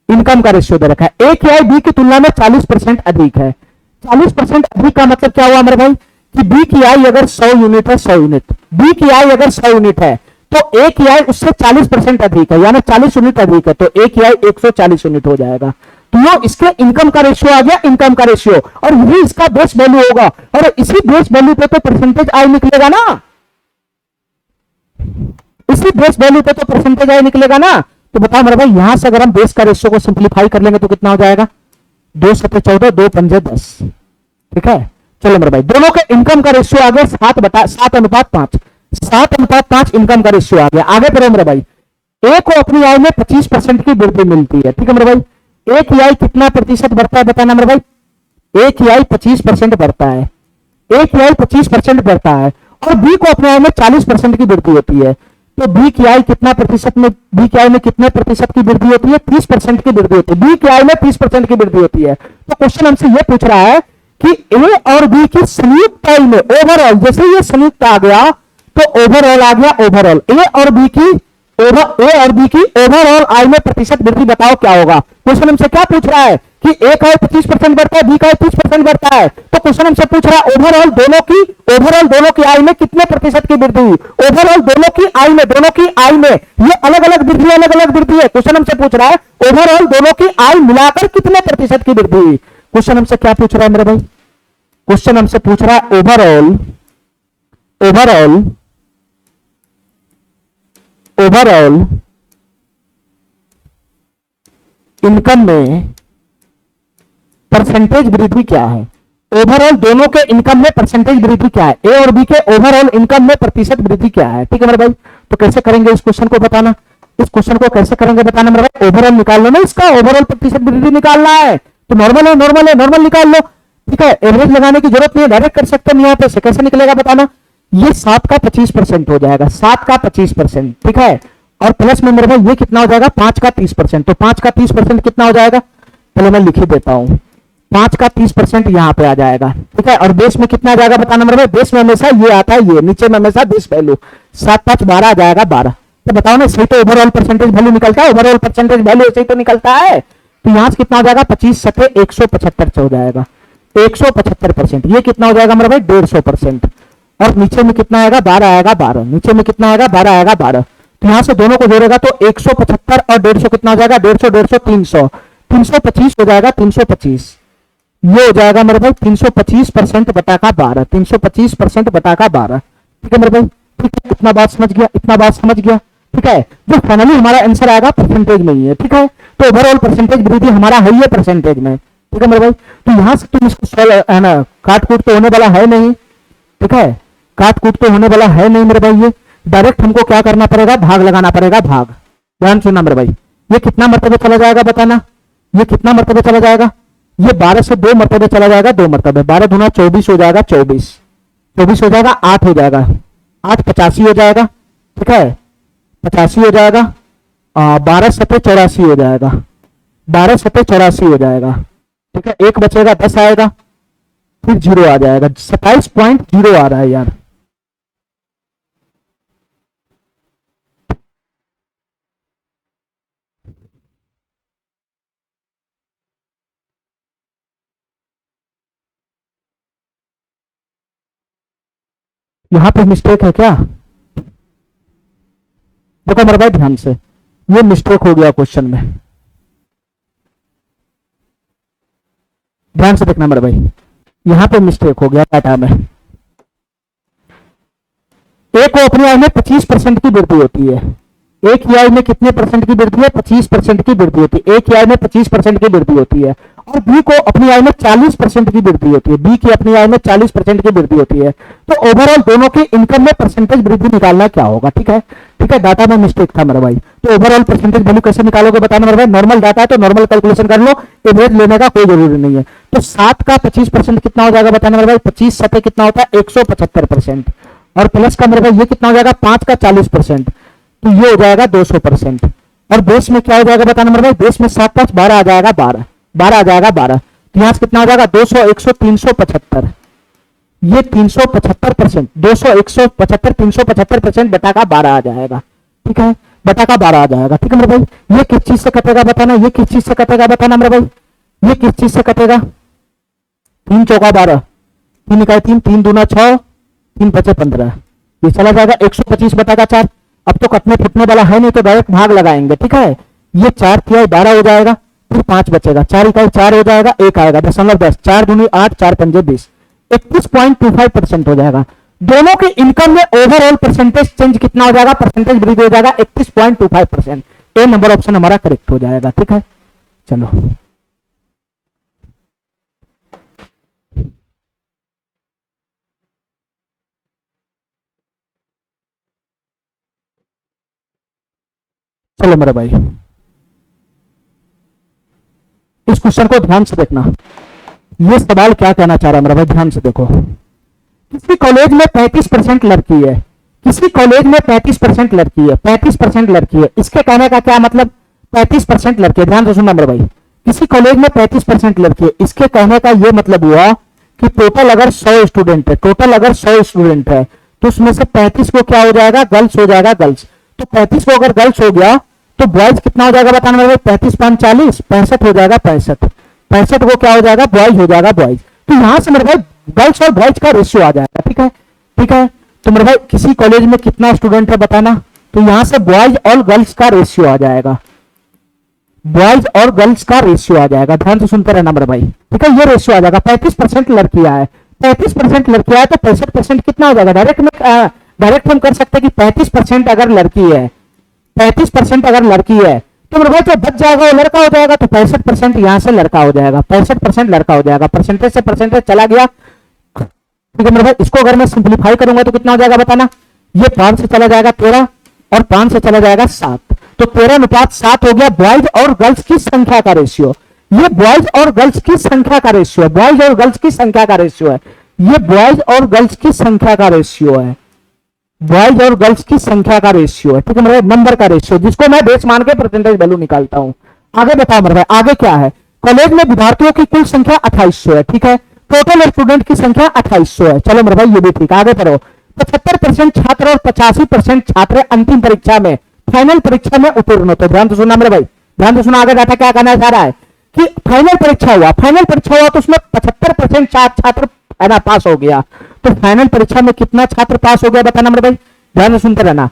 इनकम का रेशियो दे रखा है, ए की आय बी की तुलना में 40% अधिक है। 40% अधिक का मतलब क्या हुआ मेरे भाई, कि बी की आय अगर 100 यूनिट है, 100 यूनिट, बी की आय अगर 100 यूनिट है तो ए की आय उससे 40% अधिक है, यानी 40 यूनिट अधिक है, तो ए की आय 140 यूनिट हो जाएगा। तो ये इसके इनकम का रेशियो आ गया, इनकम का रेशियो, और यही इसका बेस वैल्यू होगा, और इसी बेस वैल्यू पे तो परसेंटेज आय निकलेगा ना, इसी बेस वैल्यू पे तो परसेंटेज आय निकलेगा ना। तो बताओ मेरे भाई, यहां से अगर हम बेस का रेशियो को सिंप्लीफाई कर लेंगे तो कितना हो जाएगा, 2 7 14 2 5 10। ठीक है, चलो मेरे भाई, दोनों के इनकम का रेशियो आ गया 7:5, 7:5 इनकम का रेशियो आ गया। आगे बढ़ो मेरे भाई, ए को अपनी आय में 25% की वृद्धि मिलती है। ठीक है मेरे भाई, ए की आय कितना प्रतिशत बढ़ता है बताना मेरे भाई, ए की आय 25% बढ़ता है, ए की आय 25% बढ़ता है, और बी को अपने आय में 40% की वृद्धि होती है, तो बी की आय कितना प्रतिशत में, बी की आय में कितने प्रतिशत की वृद्धि होती है, 30% की वृद्धि होती है, बी की आय में 30% की वृद्धि होती है। तो क्वेश्चन हमसे यह पूछ रहा है कि ए और बी की संयुक्त आय में ओवरऑल, जैसे ये संयुक्त आ गया तो ओवरऑल आ गया, ओवरऑल ए और बी की ओवरऑल आय में प्रतिशत वृद्धि बताओ क्या होगा। क्वेश्चन हमसे क्या पूछ रहा है कि ए का 25% बढ़ता है, बी का 30% बढ़ता है, तो क्वेश्चन हमसे पूछ रहा है ओवरऑल दोनों की आय में कितने प्रतिशत की वृद्धि, ओवरऑल दोनों की आय में ये अलग अलग वृद्धि है। क्वेश्चन हमसे पूछ रहा है ओवरऑल दोनों की आय मिलाकर कितने प्रतिशत की वृद्धि। क्वेश्चन हमसे क्या पूछ रहा है मेरे भाई, क्वेश्चन हमसे पूछ रहा है ओवरऑल इनकम में परसेंटेज वृद्धि क्या है, ओवरऑल दोनों के इनकम में परसेंटेज वृद्धि क्या है, ए और बी के ओवरऑल इनकम में प्रतिशत वृद्धि क्या है। ठीक है मेरे भाई, तो कैसे करेंगे इस क्वेश्चन को बताना, इस क्वेश्चन को कैसे करेंगे बताना मेरे भाई, ओवरऑल निकाल लो ना, इसका ओवरऑल प्रतिशत वृद्धि निकालना है, तो नॉर्मल निकाल लो। ठीक है, एवरेज लगाने की जरूरत नहीं है, डायरेक्ट कर सकते हैं यहाँ पे से। कैसे निकलेगा बताना, ये 7 का 25% हो जाएगा, 7 का 25%, ठीक है। और प्लस में मेरे भाई ये कितना हो जाएगा, 5 का 30%। तो 5 का 30% कितना हो जाएगा, चलो मैं लिख ही देता हूं, 5 का 30% यहाँ पे आ जाएगा, ठीक है। और बेस में कितना आ जाएगा बताना मेरे भाई, बेस में हमेशा ये आता है, ये नीचे में हमेशा बेस वैल्यू, 7 5 12 आ जाएगा 12। तो बताओ ना, सही तो ओवरऑल परसेंटेज वैल्यू निकलता है, ओवरऑल परसेंटेज वैल्यू ऐसे ही तो निकलता है। तो यहां से कितना हो जाएगा, 25 सके 175 हो जाएगा, 175%। ये कितना हो जाएगा मेरे भाई, 150%। और नीचे में कितना आएगा, 12 आएगा 12, नीचे में कितना आएगा, 12 आएगा 12। तो यहां से दोनों को जोड़ेगा तो 175 और 150 कितना हो जाएगा, 150 150 300, 325 हो जाएगा, 325। ये हो जाएगा मेरे भाई 325% बटा का 12, 325% बटा का 12, ठीक है मेरे भाई। ठीक है, इतना बात समझ गया, इतना बात समझ गया, ठीक है। जो फाइनली हमारा आंसर आएगा परसेंटेज में ही है, ठीक है। तो ओवरऑल परसेंटेज वृद्धि हमारा है ये परसेंटेज में, ठीक है मेरे भाई। तो यहां से तुम इसको सॉल्व है ना, काट कूट तो होने वाला है नहीं, ठीक है, काट कूट तो होने वाला है नहीं मेरे भाई। ये डायरेक्ट हमको क्या करना पड़ेगा, भाग लगाना पड़ेगा, भाग। ध्यान सुनना मेरे भाई, ये कितना मरतबे चला जाएगा बताना, ये कितना मरतबे चला जाएगा, ये 12 से 2 मरतबे चला जाएगा, 2 मरतबे, 12 दूना 24 हो जाएगा, 24 24 हो जाएगा, 8 हो जाएगा, 8 85 हो जाएगा, ठीक है, 85 हो जाएगा। 12 सते 84 हो जाएगा, 12 सते 84 हो जाएगा, ठीक है। एक बचेगा, 10 आएगा, फिर 0 आ जाएगा, 27.0 आ रहा है यार। यहां पे मिस्टेक है क्या, देखो मेरे भाई ध्यान से, ये मिस्टेक हो गया क्वेश्चन में, ध्यान से देखना मेरे भाई, यहां पे मिस्टेक हो गया डाटा में। एक को अपनी आय में 25% की वृद्धि होती है, एक की आय में कितने परसेंट की वृद्धि है, 25% की वृद्धि होती है, एक की आय में 25% की वृद्धि होती है। और बी को अपनी आय में 40% की वृद्धि होती है, बी की अपनी आय में 40% की वृद्धि होती है। तो ओवरऑल दोनों के इनकम में परसेंटेज वृद्धि निकालना क्या होगा, ठीक है, ठीक है। डाटा में मिस्टेक था मेरे भाई, तो ओवरऑल परसेंटेज वैल्यू कैसे निकालोगे बताना मेरे भाई। नॉर्मल डाटा है तो नॉर्मल कैलकुलेशन कर लो, एवरेज लेने का कोई जरूरी नहीं है। तो 7 का 25% कितना हो जाएगा बताना मेरे भाई, 25 सते कितना होता है, 175%। और प्लस का मेरे भाई ये कितना हो जाएगा, 5 का 40%, तो ये हो जाएगा 200%। और बेस में क्या हो जाएगा बताना मेरे भाई, बेस में 7 5 12 आ जाएगा, 12 12 आ जाएगा 12। तो यहां से कितना हो जाएगा, 200 100 375, ये 375%, 200 175 375% बटा का 12 आ जाएगा, ठीक है, बटा का 12 आ जाएगा, ठीक है मेरे भाई। ये किस चीज से कटेगा बताना, ये किस चीज से कटेगा बताना मेरे भाई, ये किस चीज से कटेगा, 3 चौका 12, 3 इकाई 3, 3 दूना 6, 3 पचे 15, ये चला जाएगा 125 बटा का 4। अब तो कटने फुटने वाला है नहीं, तो डायरेक्ट भाग लगाएंगे, ठीक है। ये 4 तिहाई 12 हो जाएगा, फिर 5 बचेगा, 4 इकाई 4 हो जाएगा, 1 आएगा, 10.10, 4 दूनी 8, 4 पंजे 20, 31.25% हो जाएगा। दोनों के इनकम में ओवरऑल परसेंटेज चेंज कितना हो जाएगा, परसेंटेज वृद्धि हो जाएगा 31.25%। ए नंबर ऑप्शन हमारा करेक्ट हो जाएगा, ठीक है। चलो चलो मेरे भाई, इस क्वेश्चन को ध्यान से देखना, ये सवाल क्या कहना चाह रहा है मेरा भाई, ध्यान से देखो। किसी कॉलेज में 35% लड़की है, किसी कॉलेज में 35% लड़की है, 35% लड़की है, इसके कहने का क्या मतलब, 35% लड़के, ध्यान से सुनना मेरे भाई, किसी कॉलेज में 35% लड़की है, इसके कहने का यह मतलब हुआ कि टोटल अगर 100 स्टूडेंट है, टोटल अगर 100 स्टूडेंट है, तो उसमें से 35 को क्या हो जाएगा, गर्ल्स हो जाएगा, गर्ल्स। तो 35 को अगर गर्ल्स हो गया तो बॉयज कितना हो जाएगा बताना मेरे भाई, 35 5 40, 65 हो जाएगा, 65 65 को क्या हो जाएगा, बॉयज हो जाएगा, बॉयज। तो यहां से मेरे भाई गर्ल्स और बॉयज का रेशियो आ जाएगा, ठीक है, ठीक है। तो मेरे भाई किसी कॉलेज में कितना स्टूडेंट है बताना, तो यहां से बॉयज और गर्ल्स का रेशियो आ जाएगा, बॉयज और गर्ल्स का रेशियो आ जाएगा, ध्यान से सुनते रहना मेरे भाई, ठीक है। ये रेशियो आ जाएगा, 35% लड़कियां है, 35% लड़कियां है, तो 65% कितना हो जाएगा, डायरेक्ट हम कर सकते हैं कि 35% अगर लड़की है, 35% अगर लड़की है, तो मेरे भाई जो बच जाएगा वो लड़का हो जाएगा, तो 65% यहां से लड़का हो जाएगा, 65% लड़का हो जाएगा, परसेंटेज से परसेंटेज चला गया, ठीक है मेरे भाई। इसको अगर मैं सिंप्लीफाई करूंगा तो कितना हो जाएगा बताना, ये 5 से चला जाएगा 13 और 5 से चला जाएगा 7, तो 13:7 हो गया बॉयज और गर्ल्स की संख्या का रेशियो। ये बॉयज और गर्ल्स की संख्या का रेशियो है, बॉयज और गर्ल्स की संख्या का रेशियो है, ये बॉयज और गर्ल्स की संख्या का रेशियो है, बॉयज और गर्ल्स की संख्या का रेशियो है, ठीक है मेरे, नंबर का रेशियो, जिसको मैं बेस मान के परसेंटेज वैल्यू निकालता हूं। आगे बताओ मेरे भाई, आगे क्या है? कॉलेज में विद्यार्थियों की कुल संख्या 2800 है, ठीक है, टोटल स्टूडेंट की संख्या 2800 है। चलो मेरे भाई ये भी ठीक है, आगे पढ़ो। 75% छात्र और 85% छात्र अंतिम परीक्षा में, फाइनल परीक्षा में उत्तीर्ण होते। ध्यान से सुनना मेरे भाई, ध्यान से सुना, आगे डाटा क्या कहना चाह रहा है कि फाइनल परीक्षा हुआ, फाइनल परीक्षा हुआ तो उसमें 75% छात्र है ना पास हो गया, तो फाइनल परीक्षा में कितना छात्र पास हो गया बताना मेरे भाई, ध्यान से सुनते रहना।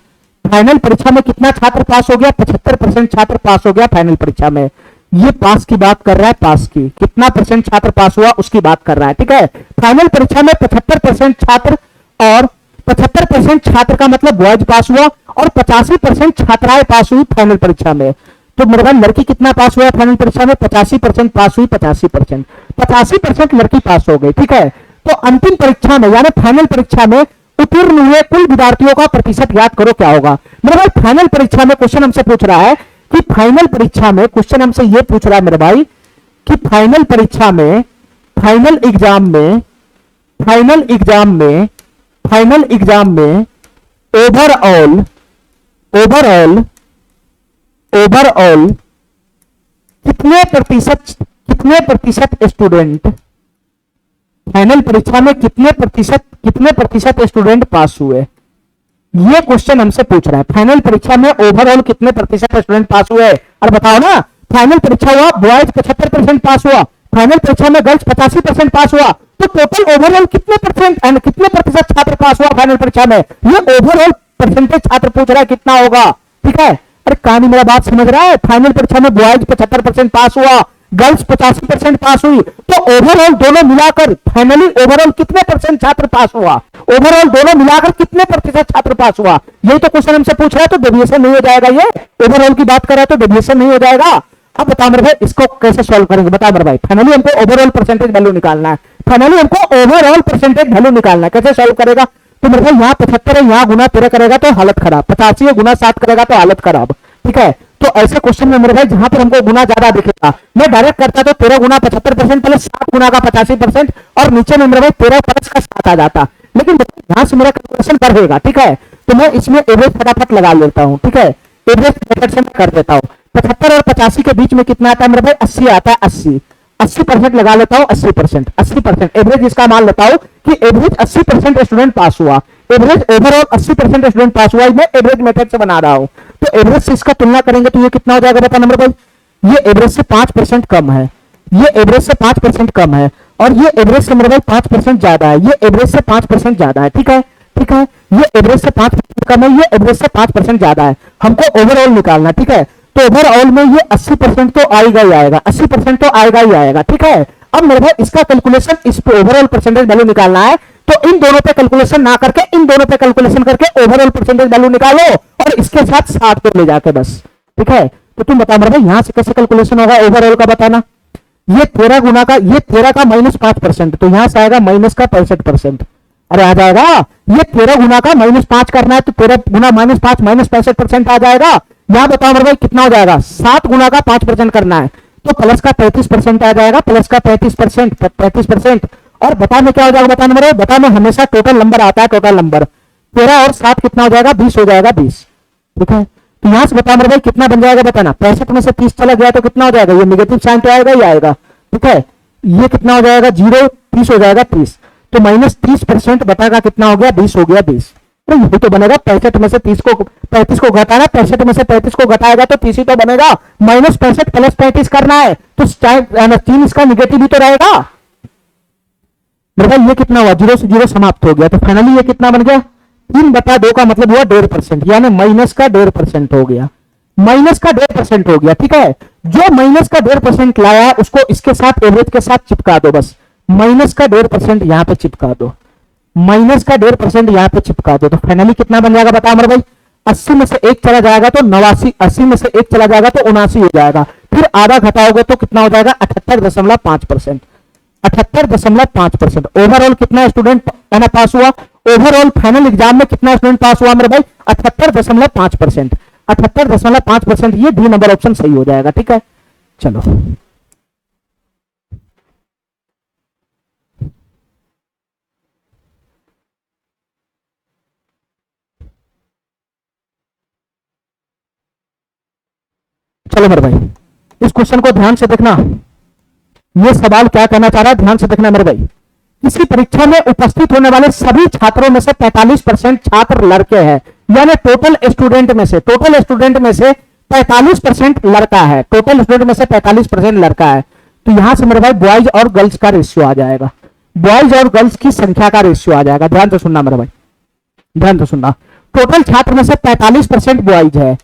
फाइनल परीक्षा में कितना छात्र पास हो गया? 75% छात्र पास हो गया फाइनल परीक्षा में। ये पास की बात कर रहा है, पास की, कितना परसेंट छात्र पास हुआ उसकी बात कर रहा है, ठीक है। फाइनल परीक्षा में 75% छात्र, और 75% छात्र का मतलब बॉयज पास हुआ और 85% छात्राएं पास हुई फाइनल परीक्षा में। तो मेरे भाई लड़की कितना पास हुआ फाइनल परीक्षा में? 85% पास हुई, 85% लड़की पास हो गई, ठीक है। तो अंतिम परीक्षा में यानी फाइनल परीक्षा में उत्तीर्ण हुए कुल विद्यार्थियों का प्रतिशत याद करो क्या होगा मेरे भाई। फाइनल परीक्षा में क्वेश्चन हमसे पूछ रहा है कि फाइनल परीक्षा में क्वेश्चन हमसे यह पूछ रहा है मेरे भाई कि फाइनल परीक्षा में, फाइनल एग्जाम में, फाइनल एग्जाम में, फाइनल एग्जाम में ओवरऑल, ओवरऑल, ओवरऑल कितने प्रतिशत स्टूडेंट, फाइनल परीक्षा में कितने प्रतिशत स्टूडेंट पास हुए? ये क्वेश्चन हमसे पूछ रहा है। फाइनल परीक्षा में ओवरऑल कितने प्रतिशत स्टूडेंट पास हुए? और बताओ ना, फाइनल परीक्षा हुआ, बॉयज 75% पास हुआ, फाइनल परीक्षा में गर्ल्स 85% पास हुआ, तो टोटल ओवरऑल कितने प्रतिशत छात्र पास हुआ फाइनल परीक्षा में? ये ओवरऑल परसेंटेज छात्र पूछ रहा है कितना होगा, ठीक है। अरे कहानी मेरा बात समझ रहा है? फाइनल परीक्षा में बॉयज 75% पास हुआ, गर्ल्स 85% पास हुई, तो ओवरऑल दोनों मिलाकर फाइनली ओवरऑल कितने परसेंट छात्र पास हुआ? ओवरऑल दोनों मिलाकर कितने प्रतिशत छात्र पास हुआ? यही तो क्वेश्चन हमसे पूछ रहा है, तो डेविएशन नहीं हो जाएगा। ये ओवरऑल की बात कर रहा है तो डेविएशन नहीं हो जाएगा। अब बताओ मेरे भाई इसको कैसे सॉल्व करेंगे, बताओ मेरे भाई। फाइनली हमको ओवरऑल परसेंटेज वैल्यू निकालना है, फाइनली हमको ओवरऑल परसेंटेज वैल्यू निकालना है। कैसे सॉल्व करेगा? तो मेरे भाई यहाँ 75 है, यहाँ गुना 13 करेगा तो हालत खराब, 85 है गुना 7 करेगा तो हालत खराब, ठीक है। तो ऐसे क्वेश्चन में मेरे भाई जहां पर हमको गुना ज्यादा दिखेगा, मैं डायरेक्ट करता तो 13 गुना 75% प्लस 7 गुना का 85%, और नीचे में मेरे भाई 13 प्लस का 7 आ जाता। लेकिन यहां से मेरा कैलकुलेशन बढ़ेगा, ठीक है, तो मैं इसमें एवरेज फटाफट लगा लेता हूं, ठीक है। एवरेज फटाफट से मैं कर देता हूं। 75 और 85 के बीच में कितना आता है मेरे भाई? 80 आता है। 80% लगा लेता हूं, 80% एवरेज इसका मान लेता हूं कि एवरेज 80% स्टूडेंट पास हुआ, एवरेज ओवरऑल 80% स्टूडेंट पास हुआ, मैं एवरेज मेथड से बना रहा हूं। तो एवरेज से इसका तुलना करेंगे तो ये कितना हो जाएगा बता नंबर भाई? ये एवरेज से 5% कम है, ये एवरेज से 5% कम है, और ये एवरेज से मेरे भाई 5% ज्यादा है, ये एवरेज से 5% ज्यादा है, ठीक है, ठीक है। ये एवरेज से 5% कम है, ये एवरेज से 5% ज्यादा है। हमको ओवरऑल निकालना, ठीक है। तो ओवरऑल में ये 80% तो आएगा ही आएगा, 80% तो आएगा ही आएगा, ठीक है। अब मेरे भाई इसका कैलकुलेशन, इस पे ओवरऑल परसेंटेज वैल्यू निकालना है, तो इन दोनों पे कैलकुलेशन ना करके इन दोनों पे कैलकुलेशन करके ओवरऑल परसेंटेज वैल्यू निकालो, और इसके साथ 7 को ले जाके बस, ठीक है। तो तुम बताओ मेरे भाई यहां से कैसे कैलकुलेशन होगा ओवरऑल का बताना। ये 13 गुना का, ये 13 का -5%, तो यहां से आएगा माइनस का 65%। अरे आ जाएगा, ये 13 गुना का -5 करना है तो 13 गुना -5 -65% आ जाएगा। यहां बताओ मेरे भाई कितना हो जाएगा? 7 गुना का 5% करना है तो प्लस का 35% आ जाएगा, प्लस का 35%। और बता में क्या हो जाएगा बताना मेरे? बता में हमेशा टोटल नंबर आता है, टोटल नंबर 13 और 7 कितना हो जाएगा? 20 हो जाएगा, 20, ठीक है। तो यहां से बता मेरे भाई कितना बन जाएगा बताना। 65 में से 30 चला गया तो कितना हो जाएगा? ये नेगेटिव साइन तो आएगा ही आएगा, ठीक है। ये कितना हो जाएगा? 0, 30 हो जाएगा, 30, तो -30% बता का कितना हो गया? 20 हो गया, 20। तो ये तो बनेगा 65 में से 30 को 35 को घटाना, 65 में से 35 को घटाएगा तो 30 ही तो बनेगा। -65 प्लस 35 करना है तो 3 इसका निगेटिव ही तो रहेगा मेरे भाई। ये कितना हुआ? 0 से 0 समाप्त हो गया, तो फाइनली ये कितना बन गया? 3/2 का मतलब हुआ 1.5%, यानी माइनस का 1.5% हो गया, माइनस का 1.5% हो गया, ठीक है। जो माइनस का 1.5% लाया है उसको इसके साथ एवरेज के साथ चिपका दो बस, माइनस का 1.5% यहां पे चिपका दो, माइनस का 1.5% यहां पे चिपका दो, तो फाइनली कितना बन जाएगा बताओ मेरे भाई? 80 में से 1 चला जाएगा तो 89, 80 में से 1 चला जाएगा तो 79 हो जाएगा, फिर आधा घटाओगे तो कितना हो जाएगा? 78.5%, 78.5%। ओवरऑल कितना स्टूडेंट पास हुआ? ओवरऑल फाइनल एग्जाम में कितना स्टूडेंट पास हुआ मेरे भाई? 78.5%, 78.5%। ये डी नंबर ऑप्शन सही हो जाएगा, ठीक है। चलो चलो मेरे भाई इस क्वेश्चन को ध्यान से देखना, ये सवाल क्या कहना चाह रहा है ध्यान से देखना मेरे भाई। किसी परीक्षा में उपस्थित होने वाले सभी छात्रों में से 45% छात्र लड़के हैं, यानी टोटल स्टूडेंट में से 45% लड़का है, टोटल स्टूडेंट में से 45% लड़का है। तो यहां से मेरे भाई बॉयज और गर्ल्स का रेशियो आ जाएगा, बॉयज और गर्ल्स की संख्या का रेशियो आ जाएगा। ध्यान से सुनना मेरे भाई, ध्यान से सुनना। टोटल छात्र में से 45% बॉयज है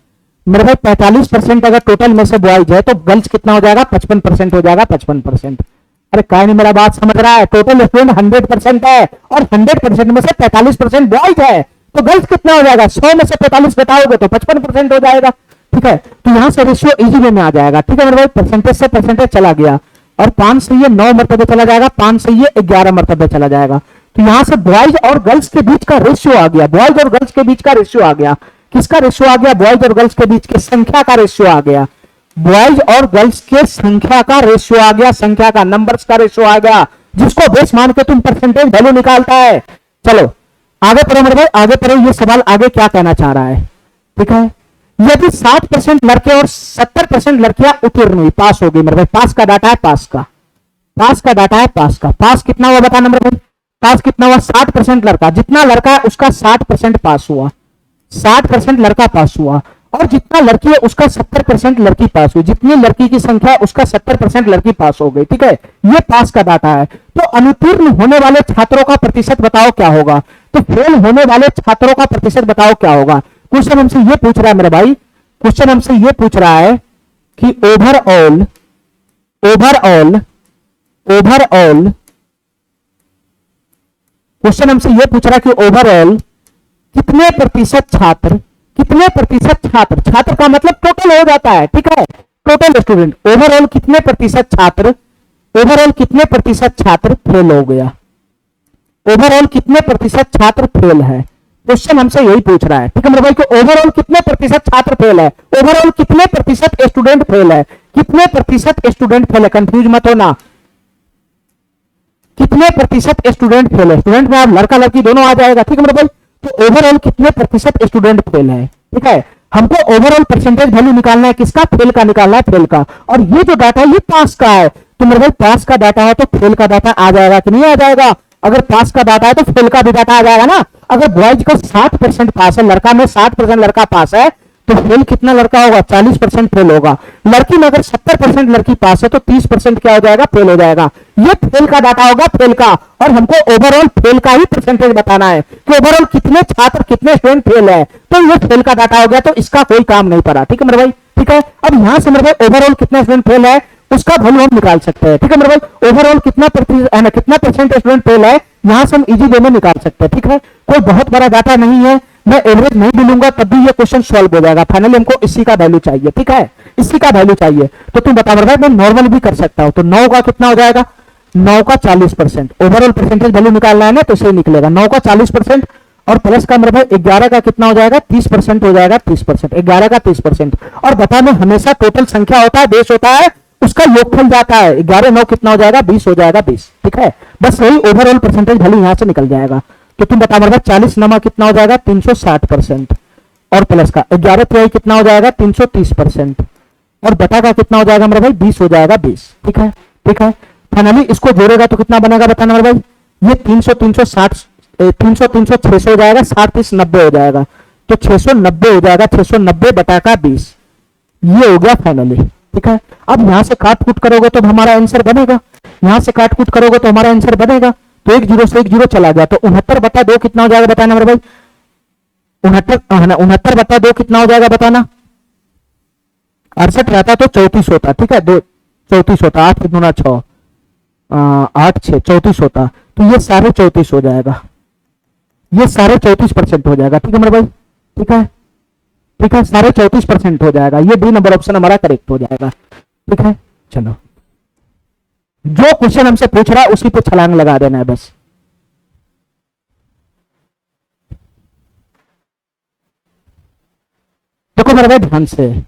मेरे भाई, 45% अगर टोटल में से बॉयज है तो गर्ल्स कितना हो जाएगा, 55% हो जाएगा, 55%। अरे काय नहीं मेरा बात समझ रहा है, टोटल स्टूडेंट 100% है और 100% में से 45% बॉयज है, तो गर्ल्स कितना हो जाएगा, 100 में से 45 घटाओगे तो 55% हो जाएगा। ठीक है, तो यहां से रेशियो इजी वे में आ जाएगा। ठीक है मेरे भाई, परसेंटेज से परसेंटेज चला गया और 5 से ये 9 मरतबे चला जाएगा, 5 से ये 11 मरतबे चला जाएगा। तो यहां से बॉयज और गर्ल्स के बीच का रेशियो आ गया, बॉयज और गर्ल्स के बीच का रेशियो आ गया। किसका रेशियो आ गया, बॉयज और गर्ल्स के बीच की संख्या का रेशियो आ गया, बॉयज और गर्ल्स के संख्या का रेशियो आ गया, संख्या का नंबर्स का रेशियो आ गया, जिसको बेस मान के तुम परसेंटेज वैल्यू निकालता है। चलो आगे पढ़ो मेरे भाई, आगे पढ़ो, ये सवाल आगे क्या कहना चाह रहा है। ठीक है, यदि 60% लड़के और 70% लड़कियां उत्तीर्ण हुई, पास हो गई मेरे भाई, पास का डाटा है, पास का डाटा है, पास कितना हुआ बताना मेरे भाई, पास कितना हुआ, 60% लड़का, जितना लड़का है उसका 60% पास हुआ, 60% लड़का पास हुआ, और जितना लड़की है उसका 70% लड़की पास हुई, जितनी लड़की की संख्या उसका 70% लड़की पास हो गई। ठीक है, ये पास का डाटा है। तो अनुत्तीर्ण होने वाले छात्रों का प्रतिशत बताओ क्या होगा, तो फेल होने वाले छात्रों का प्रतिशत बताओ क्या होगा। क्वेश्चन हमसे ये पूछ रहा है मेरे भाई, क्वेश्चन हमसे ये पूछ रहा है कि ओवरऑल क्वेश्चन हमसे ये पूछ रहा है कि ओवरऑल कितने प्रतिशत छात्र का मतलब टोटल हो जाता है। ठीक है, टोटल स्टूडेंट, ओवरऑल कितने प्रतिशत छात्र फेल हो गया, ओवरऑल कितने प्रतिशत छात्र फेल है, क्वेश्चन हमसे यही पूछ रहा है। ठीक है मेरे भाई, को ओवरऑल कितने प्रतिशत छात्र फेल है, ओवरऑल कितने प्रतिशत स्टूडेंट फेल है, कितने प्रतिशत स्टूडेंट फेल है, कंफ्यूज मत होना, कितने प्रतिशत स्टूडेंट फेल है, स्टूडेंट में आप लड़का लड़की दोनों आ जाएगा। ठीक है मेरे भाई, तो ओवरऑल कितने प्रतिशत स्टूडेंट फेल है। ठीक है, हमको ओवरऑल परसेंटेज वैल्यू निकालना है, किसका, फेल का निकालना है, फेल का। और ये जो डाटा है ये पास का है, तो मेरे भाई पास का डाटा है तो फेल का डाटा आ जाएगा कि नहीं आ जाएगा। अगर पास का डाटा है तो फेल का भी डाटा आ जाएगा ना। अगर बॉयज का 60% पास है, लड़का में 60% लड़का पास है, तो फेल कितना लड़का होगा, 40% फेल होगा। लड़की में अगर 70% लड़की पास है तो 30% क्या हो जाएगा, फेल हो जाएगा। ये फेल का डाटा होगा, फेल का। और हमको ओवरऑल फेल का ही परसेंटेज बताना है कि ओवरऑल कितने छात्र कितने स्टूडेंट फेल है, तो ये फेल का डाटा हो गया, तो इसका कोई काम नहीं पड़ा। ठीक है मेरे भाई, ठीक है। अब यहां से मेरे भाई ओवरऑल कितने स्टूडेंट फेल है उसका वैल्यू हम निकाल सकते हैं। ठीक है मेरे भाई, ओवरऑल कितना परसेंट स्टूडेंट फेल है यहां से हम इजी वे में निकाल सकते हैं। ठीक है, कोई बहुत बड़ा डाटा नहीं है, मैं एवरेज नहीं भी लूंगा तब भी ये क्वेश्चन सॉल्व हो जाएगा। फाइनली हमको इसी का वैल्यू चाहिए। ठीक है, इसी का वैल्यू चाहिए, तो तुम बता मेरे भाई, मैं नॉर्मल भी कर सकता हूं। तो 9 का कितना हो जाएगा, 9 का 40%, ओवरऑल परसेंटेज वैल्यू निकालना है ना, तो सही निकलेगा 9 का 40% और प्लस का मेरे भाई 11 का कितना हो जाएगा, 30% हो जाएगा, 30%, 11 का 30%। और बता मैं हमेशा टोटल संख्या होता है, बेस होता है, उसका योगफल जाता है, 11 9 कितना हो जाएगा, 20 हो जाएगा, 20। ठीक है, बस वही ओवरऑल परसेंटेज वैल्यू यहां से निकल जाएगा। तो तुम बता मेरे भाई 40 नमा कितना हो जाएगा, 360%, और प्लस का 11 तिहाई कितना हो जाएगा, 330%, और बटा का कितना हो जाएगा मेरे भाई, 20 हो जाएगा, 20। ठीक है, ठीक है। फाइनली इसको जोड़ेगा तो कितना बनेगा बताना मेरे भाई, ये 300 360 300 300 600 हो जाएगा, 60 30 90 हो जाएगा, तो 690 हो जाएगा, 690 बटा का 20, ये हो गया फाइनली। ठीक है, अब यहां से काट कूट करोगे तो हमारा आंसर बनेगा, यहां से काट कूट करोगे तो हमारा आंसर बनेगा। तो 1 0 से 1 0 चला गया, तो 69 बटा 2 कितना हो जाएगा बताना मेरे भाई, 69 बटा 2 कितना हो जाएगा बताना, 68 रहता तो 34 होता। ठीक है, 2 34 होता, 8 दूना 6 8 6 34 होता, तो ये सारे 34 हो जाएगा, ये सारे 34% हो जाएगा। ठीक है मेरे भाई, ठीक है, ठीक है, सारे 34% हो जाएगा, ये डी नंबर ऑप्शन हमारा करेक्ट हो जाएगा। ठीक है, चलो जो क्वेश्चन हमसे पूछ रहा है उसी पे छलांग लगा देना है बस। देखो मेरे भाई ध्यान से,